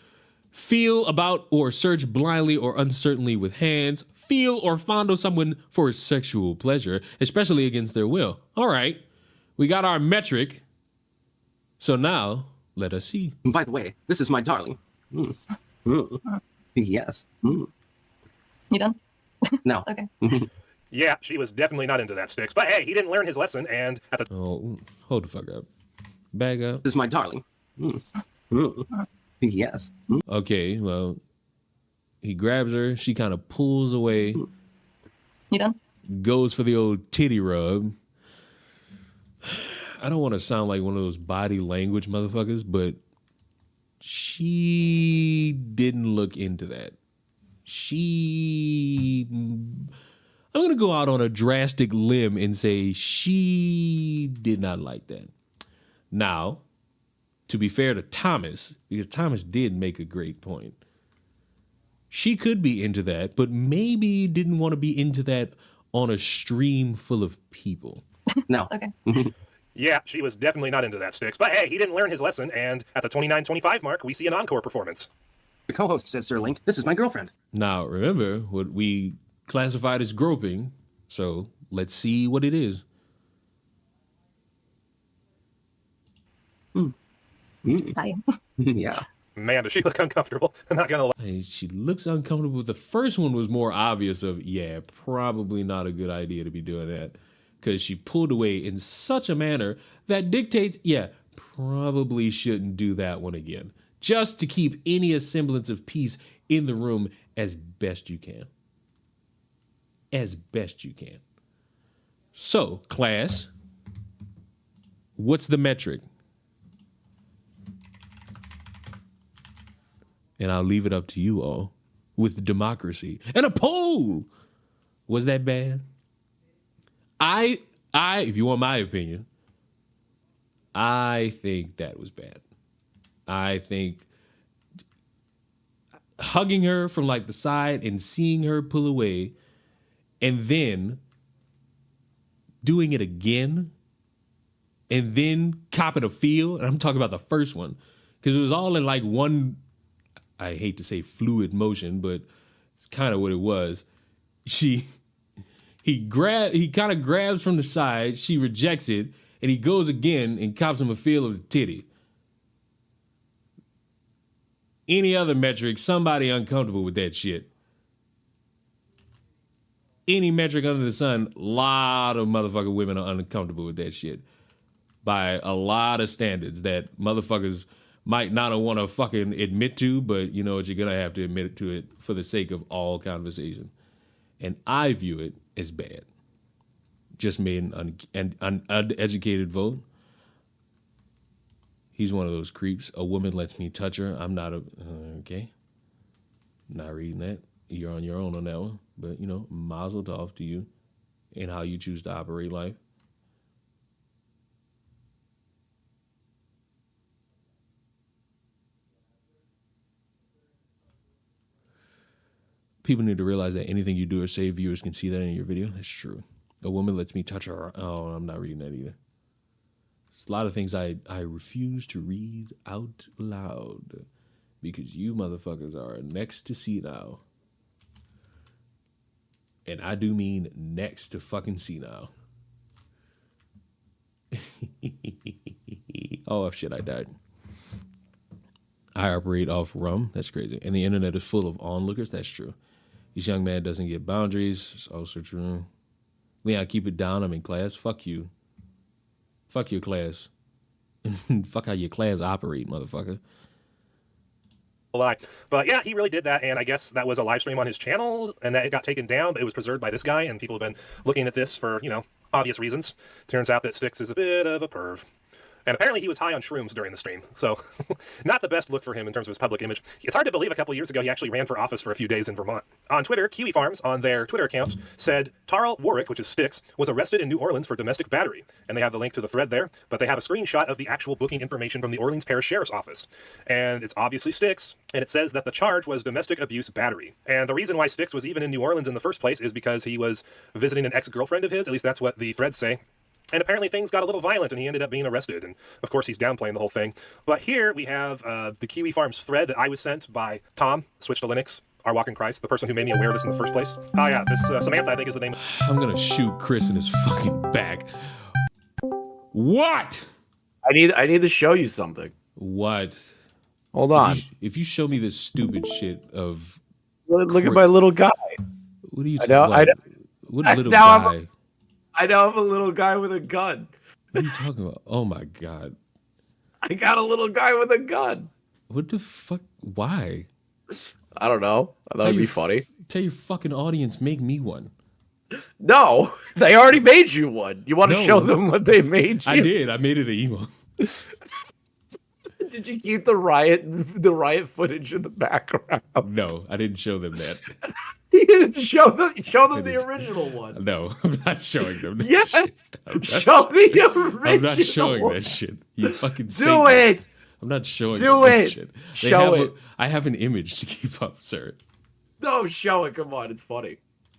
Feel about or search blindly or uncertainly with hands. Feel or fondle someone for sexual pleasure, especially against their will. All right, we got our metric. So now, let us see. By the way, this is my darling. Yes. You done? No. Okay. Yeah, she was definitely not into that, Styx. But hey, he didn't learn his lesson, and at the... Oh, hold the fuck up. Back up. This is my darling. Yes. Okay, well, he grabs her. She kind of pulls away. You done? Goes for the old titty rub. I don't want to sound like one of those body language motherfuckers, but she didn't look into that. I'm going to go out on a drastic limb and say she did not like that. Now, to be fair to Thomas, because Thomas did make a great point, she could be into that, but maybe didn't want to be into that on a stream full of people. No. Okay. Yeah, she was definitely not into that, Styx. But hey, he didn't learn his lesson, and at the 29:25 mark, we see an encore performance. The co-host says, Sir Link, this is my girlfriend. Now, remember what we classified as groping, so let's see what it is. Hi. Yeah. Man, does she look uncomfortable? I'm not gonna lie. Hey, she looks uncomfortable. The first one was more obvious of, yeah, probably not a good idea to be doing that, because she pulled away in such a manner that dictates, yeah, probably shouldn't do that one again, just to keep any semblance of peace in the room as best you can. As best you can. So, class, what's the metric? And I'll leave it up to you all with democracy and a poll. Was that bad? I, if you want my opinion, I think that was bad. I think hugging her from like the side and seeing her pull away and then doing it again and then copping a feel, and I'm talking about the first one, because it was all in like one, I hate to say fluid motion, but it's kind of what it was. He kind of grabs from the side, she rejects it, and he goes again and cops him a feel of the titty. Any other metric, somebody uncomfortable with that shit. Any metric under the sun, a lot of motherfucking women are uncomfortable with that shit. By a lot of standards that motherfuckers might not want to fucking admit to, but you know what, you're going to have to admit to it for the sake of all conversation. And I view it as bad. Just made an uneducated vote. He's one of those creeps. A woman lets me touch her. I'm not okay. Not reading that. You're on your own on that one. But, you know, mazel tov to you and how you choose to operate life. People need to realize that anything you do or say, viewers can see that in your video. That's true. A woman lets me touch her. Oh, I'm not reading that either. There's a lot of things I refuse to read out loud because you motherfuckers are next to senile. And I do mean next to fucking senile. Oh, shit, I died. I operate off rum. That's crazy. And the internet is full of onlookers. That's true. This young man doesn't get boundaries. It's also true. Leon, keep it down. I'm in class. Fuck you. Fuck your class. Fuck how your class operate, motherfucker. Lie. But yeah, he really did that, and I guess that was a live stream on his channel, and that it got taken down, but it was preserved by this guy, and people have been looking at this for, you know, obvious reasons. Turns out that Styx is a bit of a perv. And apparently he was high on shrooms during the stream, so not the best look for him in terms of his public image. It's hard to believe a couple years ago he actually ran for office for a few days in Vermont. On Twitter, Kiwi Farms, on their Twitter account, said Tarl Warwick, which is Styx, was arrested in New Orleans for domestic battery. And they have the link to the thread there, but they have a screenshot of the actual booking information from the Orleans Parish Sheriff's Office. And it's obviously Styx, and it says that the charge was domestic abuse battery. And the reason why Styx was even in New Orleans in the first place is because he was visiting an ex-girlfriend of his, at least that's what the threads say. And apparently things got a little violent, and he ended up being arrested. And, of course, he's downplaying the whole thing. But here we have the Kiwi Farms thread that I was sent by Tom, Switch to Linux, our walking Christ, the person who made me aware of this in the first place. Oh, yeah, this Samantha, I think, is the name. I'm going to shoot Chris in his fucking back. What? I need to show you something. What? Hold on. If you show me this stupid shit of... Look at my little guy. What are you talking about? What little guy? I know I'm a little guy with a gun. What are you talking about? Oh my God. I got a little guy with a gun. What the fuck? Why? I don't know. I thought it'd be funny. Tell your fucking audience, make me one. No, they already made you one. You want to No. show them what they made you? I did. I made it an emo. Did you keep the riot footage in the background? No, I didn't show them that. You didn't show them the original one. No, I'm not showing them that Yes, shit. show the original. I'm not showing one. that shit. You fucking Do it. I'm not showing Do them that it. shit. Show it. I have an image to keep up, sir. No, show it. Come on, it's funny.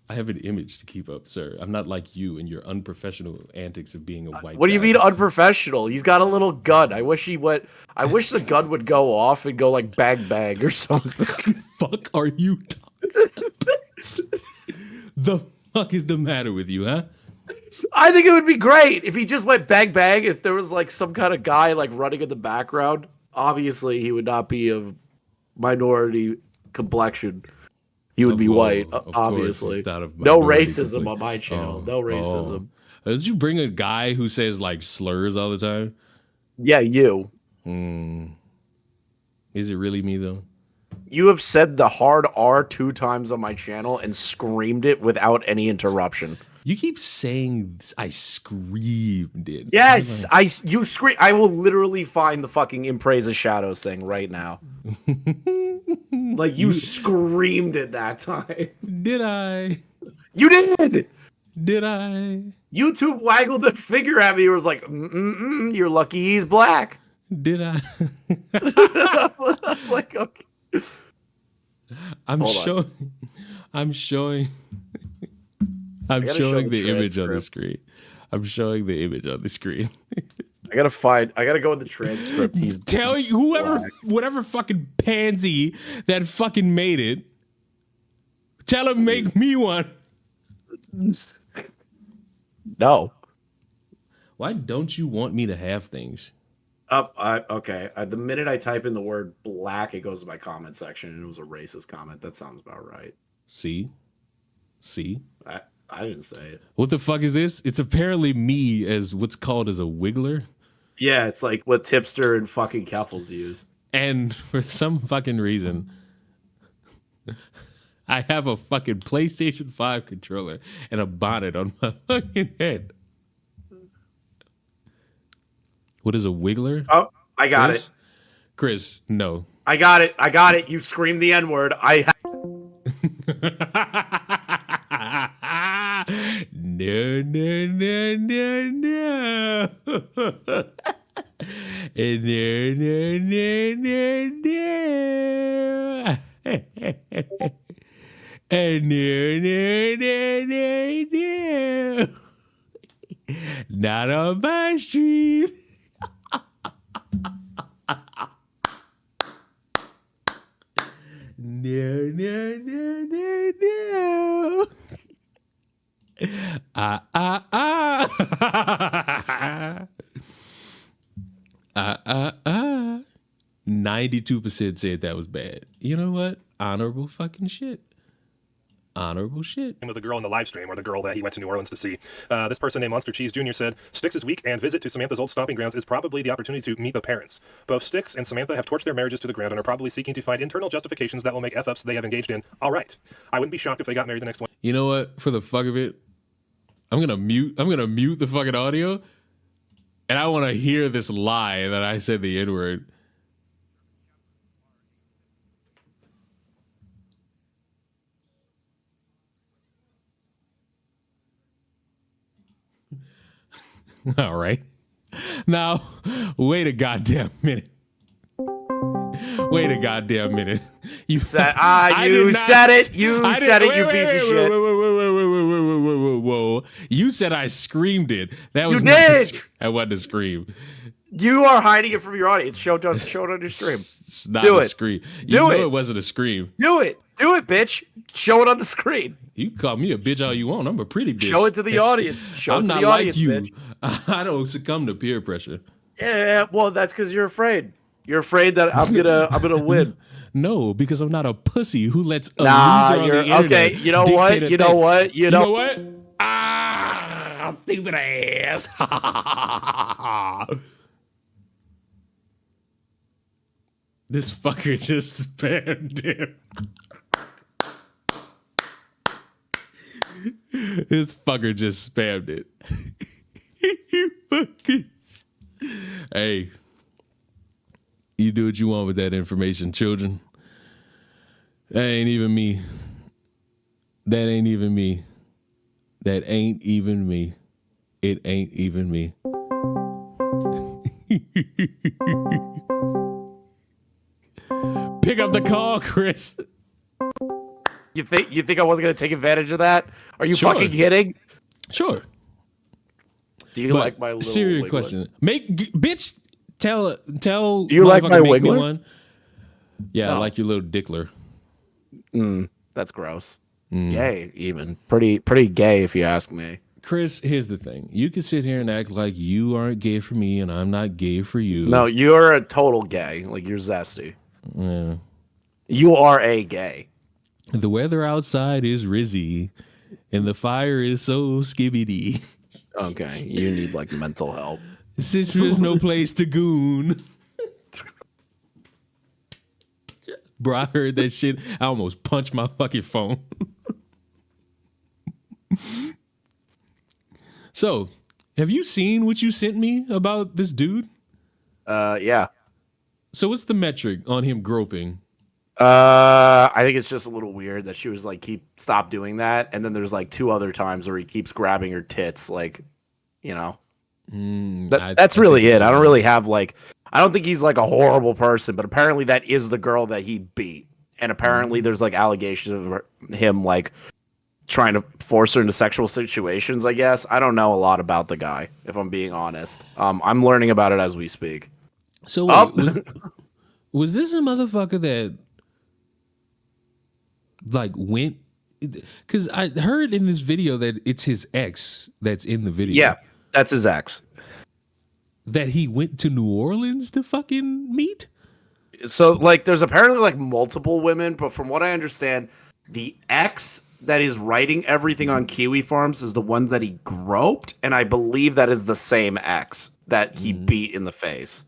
I have an image to keep up, sir. I'm not like you and your unprofessional antics of being a white What do you guy. mean unprofessional? He's got a little gun. I wish the gun would go off and go like bang bang or something. Fuck are you talking? The fuck is the matter with you, huh? I think it would be great if he just went bang bang. If there was like some kind of guy like running in the background, obviously he would not be of minority complexion. He would be white, obviously. No racism on my channel. No racism. Did you bring a guy who says like slurs all the time? Yeah, you. Is it really me though? You have said the hard R 2 times on my channel and screamed it without any interruption. You keep saying I screamed it. Yes, you scream. I will literally find the fucking Impraise of Shadows thing right now. Like you screamed it that time. Did I? You did. Did I? YouTube waggled a finger at me. It was like, you're lucky he's black. Did I? Like, okay. I'm showing the image on the screen. I'm showing the image on the screen. I gotta go in the transcript. Tell you whatever fucking pansy that fucking made it. Tell him make me one. No. Why don't you want me to have things? Okay. The minute I type in the word black, it goes to my comment section, and it was a racist comment. That sounds about right. See? I didn't say it. What the fuck is this? It's apparently me as what's called as a wiggler. Yeah, it's like what Tipster and fucking Keffels use. And for some fucking reason, I have a fucking PlayStation 5 controller and a bonnet on my fucking head. What is a wiggler? Oh, I got it. Chris, no. I got it. You screamed the N-word. No. No. Not on my stream. No. 92% said that was bad. You know what? Honorable fucking shit. Honorable shit. With the girl in the live stream, or the girl that he went to New Orleans to see. This person named Monster Cheese Jr. said, Styx' week and visit to Samantha's old stomping grounds is probably the opportunity to meet the parents. Both Styx and Samantha have torched their marriages to the ground and are probably seeking to find internal justifications that will make F-ups they have engaged in all right. I wouldn't be shocked if they got married the next one. You know what? For the fuck of it, I'm gonna mute the fucking audio, and I want to hear this lie that I said the N-word. All right. Now, wait a goddamn minute. Wait a goddamn minute. You said you said it. You said it, you piece of shit. Whoa. You said I screamed it. That was You not did. that wasn't a scream. You are hiding it from your audience. Show it on your stream. It's not Do a it. scream. You Do know it. it wasn't a scream. Do it, bitch. Show it on the screen. You can call me a bitch all you want. I'm a pretty bitch. Show it to the audience. Show I'm it to not the like audience, you. bitch. I don't succumb to peer pressure. Yeah, well, that's because you're afraid. You're afraid that I'm gonna win. No, because I'm not a pussy who lets a Nah, loser on the you're internet okay. You know dictate what? a You know thing. what? You know what? Stupid ass. This fucker just spammed him. This fucker just spammed it. You fuckers. Hey, you do what you want with that information, children. That ain't even me. That ain't even me. That ain't even me. It ain't even me. Pick up the call, Chris. You think I wasn't gonna take advantage of that? Are you Sure. fucking kidding? Sure. Do you like my little serious wiglet? question? Bitch, tell Do you like my make me wiglet? one. Yeah, I No. like your little dickler. That's gross. Mm. Gay, even pretty gay, if you ask me. Chris, here's the thing. You can sit here and act like you aren't gay for me and I'm not gay for you. No, you're a total gay. Like you're zesty. Yeah. You are a gay. The weather outside is rizzy and the fire is so skibbity. Okay, you need like mental help. Since there's no place to goon. Bro, I heard that shit. I almost punched my fucking phone. So, have you seen what you sent me about this dude? Yeah. So what's the metric on him groping? I think it's just a little weird that she was like, stop doing that. And then there's like 2 other times where he keeps grabbing her tits. Like, you know, that's really it. I don't really have like, I don't think he's like a horrible person, but apparently that is the girl that he beat. And apparently there's like allegations of him like trying to force her into sexual situations, I guess. I don't know a lot about the guy, if I'm being honest. I'm learning about it as we speak. So wait, was this a motherfucker that like went? Because I heard in this video that it's his ex that's in the video. Yeah, that's his ex. That he went to New Orleans to fucking meet? So like there's apparently like multiple women, but from what I understand, the ex that is writing everything on Kiwi Farms is the one that he groped, and I believe that is the same ex that he beat in the face.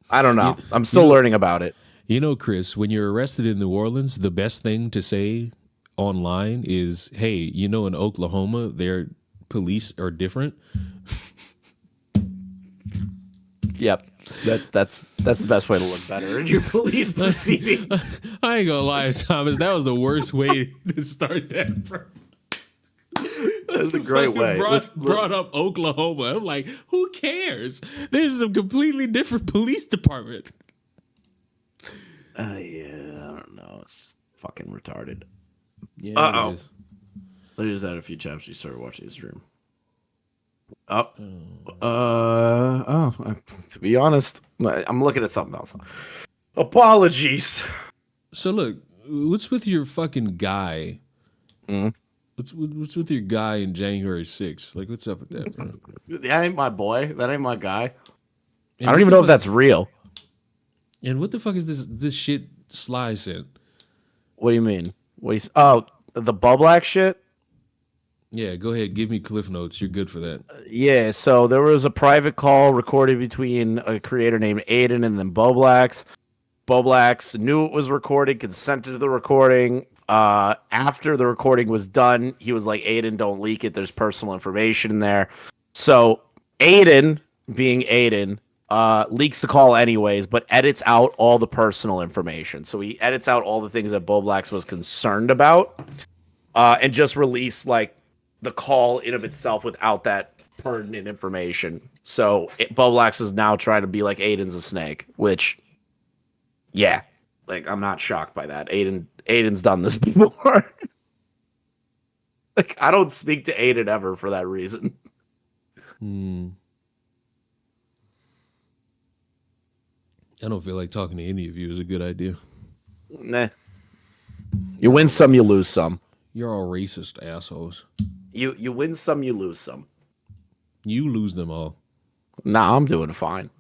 I don't know. I'm still learning about it. You know, Chris, when you're arrested in New Orleans, the best thing to say online is, hey, you know, in Oklahoma, their police are different. Yep. That's the best way to look better in your police proceeding. I ain't gonna lie, Thomas, that was the worst way to start that, bro. That's a great way. Brought up Oklahoma. I'm like, who cares? There's a completely different police department. Yeah, I don't know. It's just fucking retarded. Yeah, it is. I just had a few chaps who started watching this stream. To be honest, I'm looking at something else. Apologies. So look, what's with your fucking guy? What's with your guy in January 6th? Like, what's up with that, bro? That ain't my boy. That ain't my guy. And I don't even know if that's real. And what the fuck is this shit Sly sent? What do you mean? The Bublack shit? Yeah, go ahead. Give me cliff notes. You're good for that. Yeah, so there was a private call recorded between a creator named Aiden and then Boblax. Boblax knew it was recorded, consented to the recording. After the recording was done, he was like, Aiden, don't leak it. There's personal information in there. So Aiden, being Aiden, leaks the call anyways, but edits out all the personal information. So he edits out all the things that Boblax was concerned about, and just released like the call in of itself without that pertinent information. So Boblax is now trying to be like Aiden's a snake, which, yeah, like I'm not shocked by that. Aiden's done this before. Like I don't speak to Aiden ever for that reason. I don't feel like talking to any of you is a good idea. Nah. You win some, you lose some. You're all racist assholes. You win some, you lose some. You lose them all. Nah, I'm doing fine.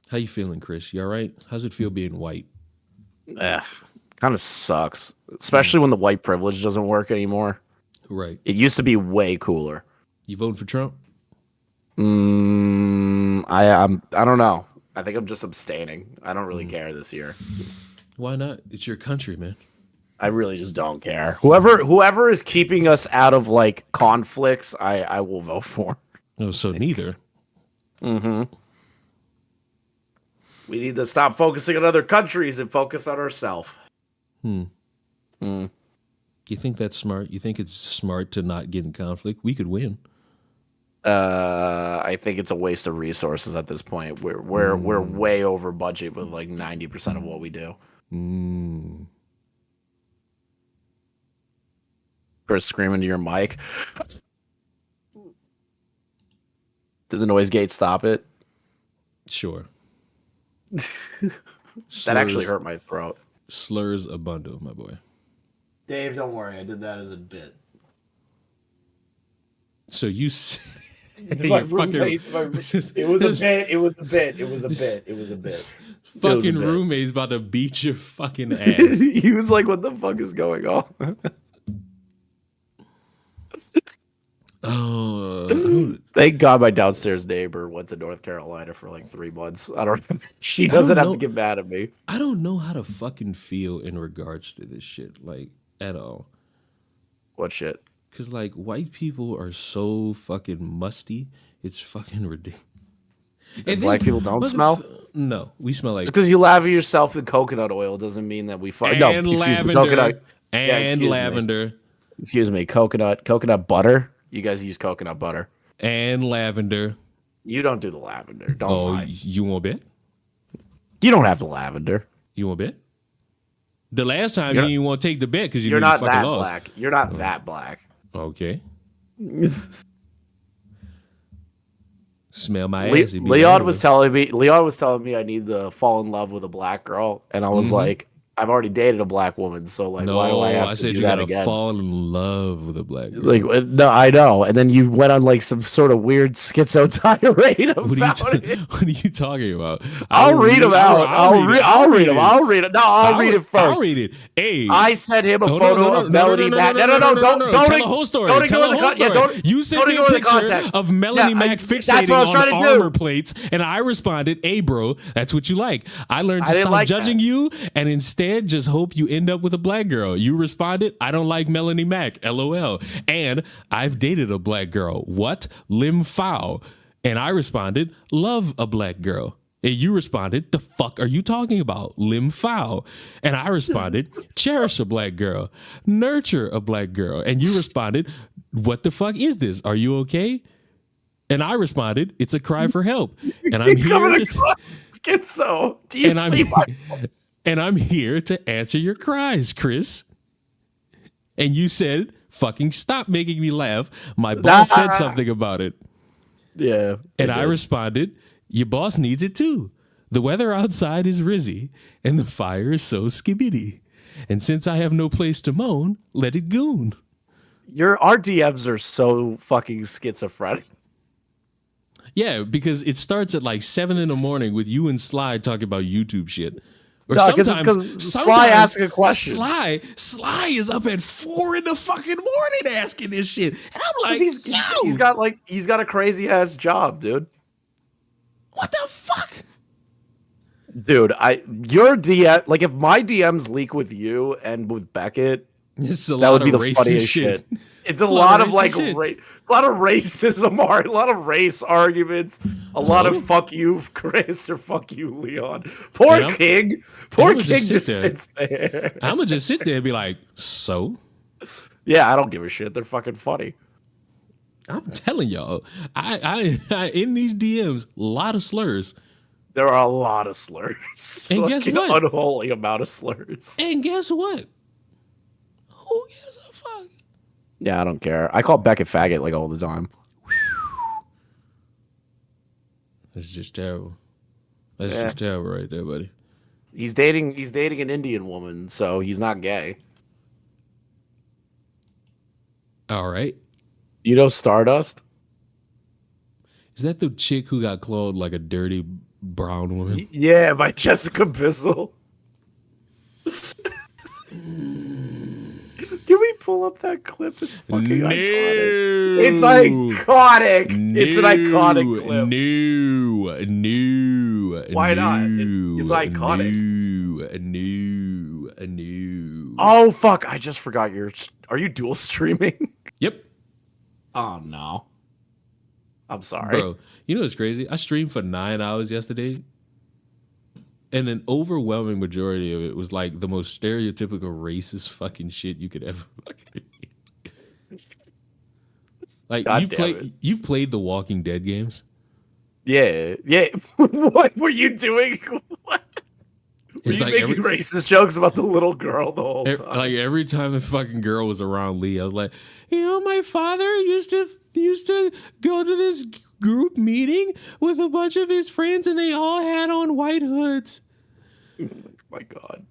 How you feeling, Chris? You all right? How's it feel being white? Kind of sucks, especially when the white privilege doesn't work anymore. Right. It used to be way cooler. You voting for Trump? I don't know. I think I'm just abstaining. I don't really care this year. Why not? It's your country, man. I really just don't care. Whoever is keeping us out of like conflicts, I will vote for. No, so neither. Mm-hmm. We need to stop focusing on other countries and focus on ourselves. You think that's smart? You think it's smart to not get in conflict? We could win. I think it's a waste of resources at this point. We're way over budget with like 90% of what we do. Chris, scream into your mic. Did the noise gate stop it? Sure. That actually hurt my throat. Slurs a bundle, my boy. Dave, don't worry. I did that as a bit. So you My roommate, it was a bit. It was a bit. It was a bit. It was a bit. Fucking roommate's about to beat your fucking ass. He was like, "What the fuck is going on?" Oh, thank God my downstairs neighbor went to North Carolina for like 3 months. I don't. She doesn't have to get mad at me. I don't know how to fucking feel in regards to this shit, like at all. What shit? Because like white people are so fucking musty. It's fucking ridiculous. And black people don't smell? No, we smell like. Because you lather yourself in coconut oil doesn't mean that we fuck. No, excuse me, coconut and lavender. Excuse me, coconut butter. You guys use coconut butter and lavender. You don't do the lavender. Don't lie. You want bet? You don't have the lavender. You want bet? The last time you didn't want to take the bet because you're knew not you fucking that lost. black. You're not that black. Okay. Smell my ass. Leon was telling me I need to fall in love with a black girl, and I was like, I've already dated a black woman, so like, why do I have to do that again? Fall in love with a black girl. Like, no, I know. And then you went on like some sort of weird schizo tirade about it. What are you talking about? I'll read them out. I'll read them. I'll read it. No, I'll read it first. I'll read it. Hey, I sent him a photo of Melanie Mac. No, don't tell the whole story. Tell the whole story. You sent me a picture of Melanie Mac fixating on armor plates, and I responded, "Hey, bro, that's what you like." I learned to stop judging you, and instead just hope you end up with a black girl. You responded, "I don't like Melanie Mac, LOL." And I've dated a black girl. What? Lim Foul. And I responded, "Love a black girl." And you responded, "The fuck are you talking about? Lim Foul." And I responded, "Cherish a black girl. Nurture a black girl." And you responded, "What the fuck is this? Are you okay?" And I responded, "It's a cry for help." And I'm here. Schizo. Do you see my? And I'm here to answer your cries, Chris. And you said, "Fucking stop making me laugh. My boss said something about it." Yeah. And I responded, "Your boss needs it too. The weather outside is rizzy, and the fire is so skibbity. And since I have no place to moan, let it goon." Our DMs are so fucking schizophrenic. Yeah, because it starts at like 7 a.m. with you and Sly talking about YouTube shit. Or no, because Sly asking a question. Sly is up at 4 in the fucking morning asking this shit. And I'm like, he's got a crazy ass job, dude. What the fuck? Dude, your DM, like if my DMs leak with you and with Beckett, that would be the funniest shit. It's a lot of like a lot of racism, a lot of race arguments, a lot of fuck you, Chris, or fuck you, Leon. Poor King just sits there. I'm gonna just sit there and be like, so? Yeah, I don't give a shit. They're fucking funny. I'm telling y'all, I in these DMs, a lot of slurs. There are a lot of slurs. And guess what? Unholy amount of slurs. And guess what? Who gives a fuck? Yeah, I don't care. I call Beckett faggot like all the time. That's just terrible. That's just terrible right there, buddy. He's dating an Indian woman, so he's not gay. All right. You know Stardust? Is that the chick who got clothed like a dirty brown woman? Yeah, by Jessica Bissell. Can we pull up that clip? It's fucking iconic. No. It's iconic. It's an iconic clip. No. Why not? It's iconic. No. Oh fuck! I just forgot Are you dual streaming? Yep. Oh no. I'm sorry. Bro, you know what's crazy? I streamed for 9 hours yesterday, and an overwhelming majority of it was like the most stereotypical racist fucking shit you could ever fucking like. You've played the Walking Dead games? Yeah. What were you doing? What? Were you making racist jokes about the little girl the whole time? Like every time the fucking girl was around Lee, I was like, you know, my father used to go to this group meeting with a bunch of his friends, and they all had on white hoods. My God.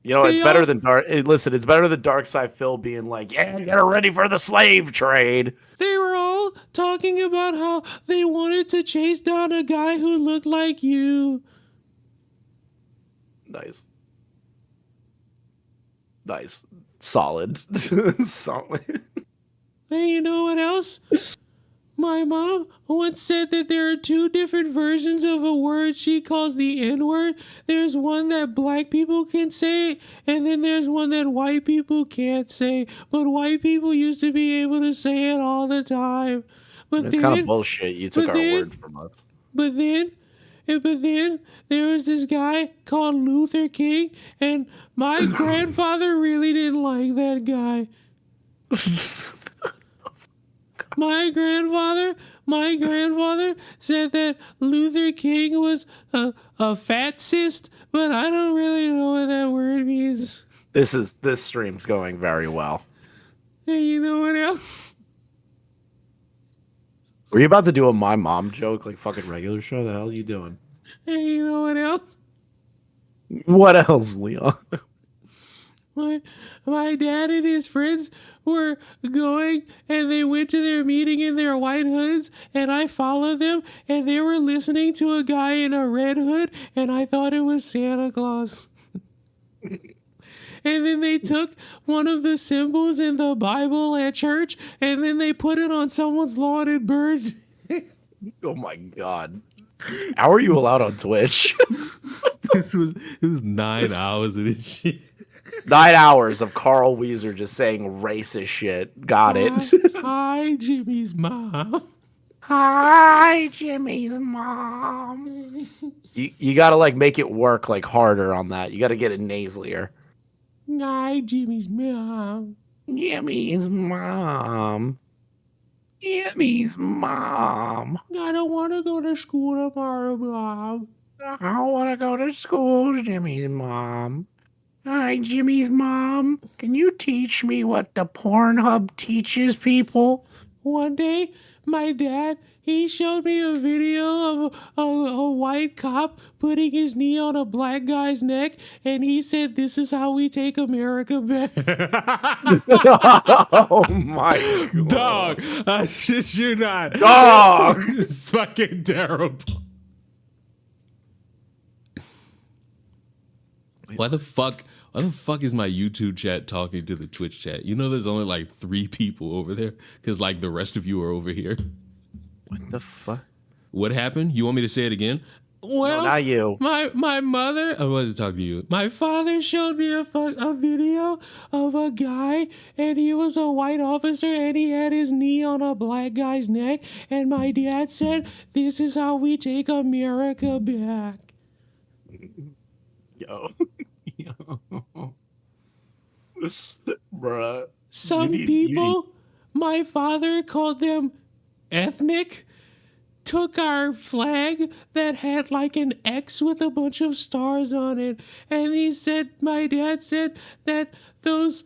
You know, it's better than Dark. Listen, it's better than Darkside Phil being like, "Yeah, get ready for the slave trade." They were all talking about how they wanted to chase down a guy who looked like you. Nice. Solid. Solid. And you know what else? My mom once said that there are two different versions of a word she calls the N-word. There's one that black people can say, and then there's one that white people can't say. But white people used to be able to say it all the time. But it's kind of bullshit. You took our word from us. But then there was this guy called Luther King, and my grandfather really didn't like that guy. My grandfather said that Luther King was a fat cyst, but I don't really know what that word means. This stream's going very well. Hey, you know what else? Were you about to do a my mom joke like fucking regular show? The hell are you doing? Hey, you know what else? What else, Leon? My dad and his friends were going, and they went to their meeting in their white hoods, and I followed them, and they were listening to a guy in a red hood, and I thought it was Santa Claus. And then they took one of the symbols in the Bible at church, and then they put it on someone's lawn and burned. Oh my God. How are you allowed on Twitch? It was 9 hours of this shit. 9 hours of Carl Weezer just saying racist shit. Got it. Hi, Jimmy's mom. Hi, Jimmy's mom. You gotta like make it work like harder on that. You gotta get it nasalier. Hi, Jimmy's mom. Jimmy's mom. Jimmy's mom. I don't want to go to school tomorrow, Mom. I don't want to go to school, Jimmy's mom. Hi, Jimmy's mom. Can you teach me what the Pornhub teaches people? One day, my dad, he showed me a video of a white cop putting his knee on a black guy's neck, and he said, "This is how we take America back." Oh my God. Dog, I shit you not. Dog! It's fucking terrible. Why the fuck is my YouTube chat talking to the Twitch chat? You know there's only like 3 people over there because like the rest of you are over here. What the fuck? What happened? You want me to say it again? Well, no, not you. My mother, I wanted to talk to you. My father showed me a video of a guy, and he was a white officer, and he had his knee on a black guy's neck, and my dad said, "This is how we take America back." Yo. Bruh. Some people, my father called them ethnic, took our flag that had like an X with a bunch of stars on it, and my dad said that those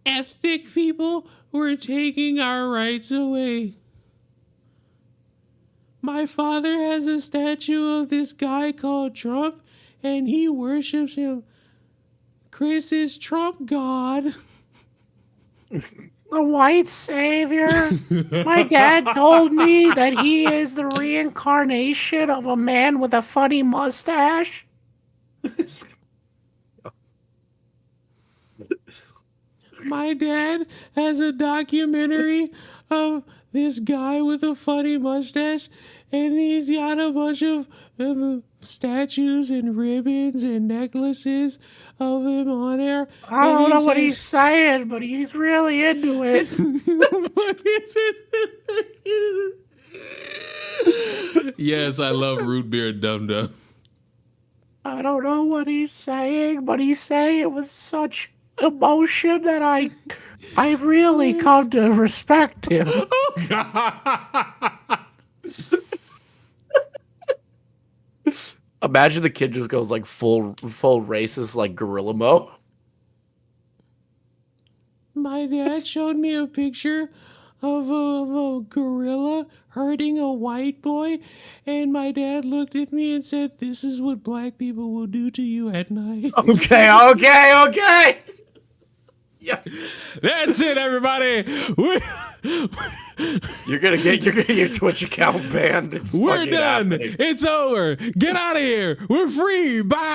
ethnic people were taking our rights away. My father has a statue of this guy called Trump, and he worships him. Chris is Trump God. The white savior. My dad told me that he is the reincarnation of a man with a funny mustache. My dad has a documentary of this guy with a funny mustache, and he's got a bunch of statues and ribbons and necklaces of him on there. I don't know what he's saying, but he's really into it. Yes, I love root beer dum dum. I don't know what he's saying, but he's saying it with such emotion that I've really come to respect him. Oh God! Imagine the kid just goes like full racist, like gorilla mode. My dad showed me a picture of a gorilla hurting a white boy, and my dad looked at me and said, "This is what black people will do to you at night." Okay. Yeah. That's it, everybody. You're gonna get your Twitch account banned. We're done. It's over. Get out of here. We're free. Bye.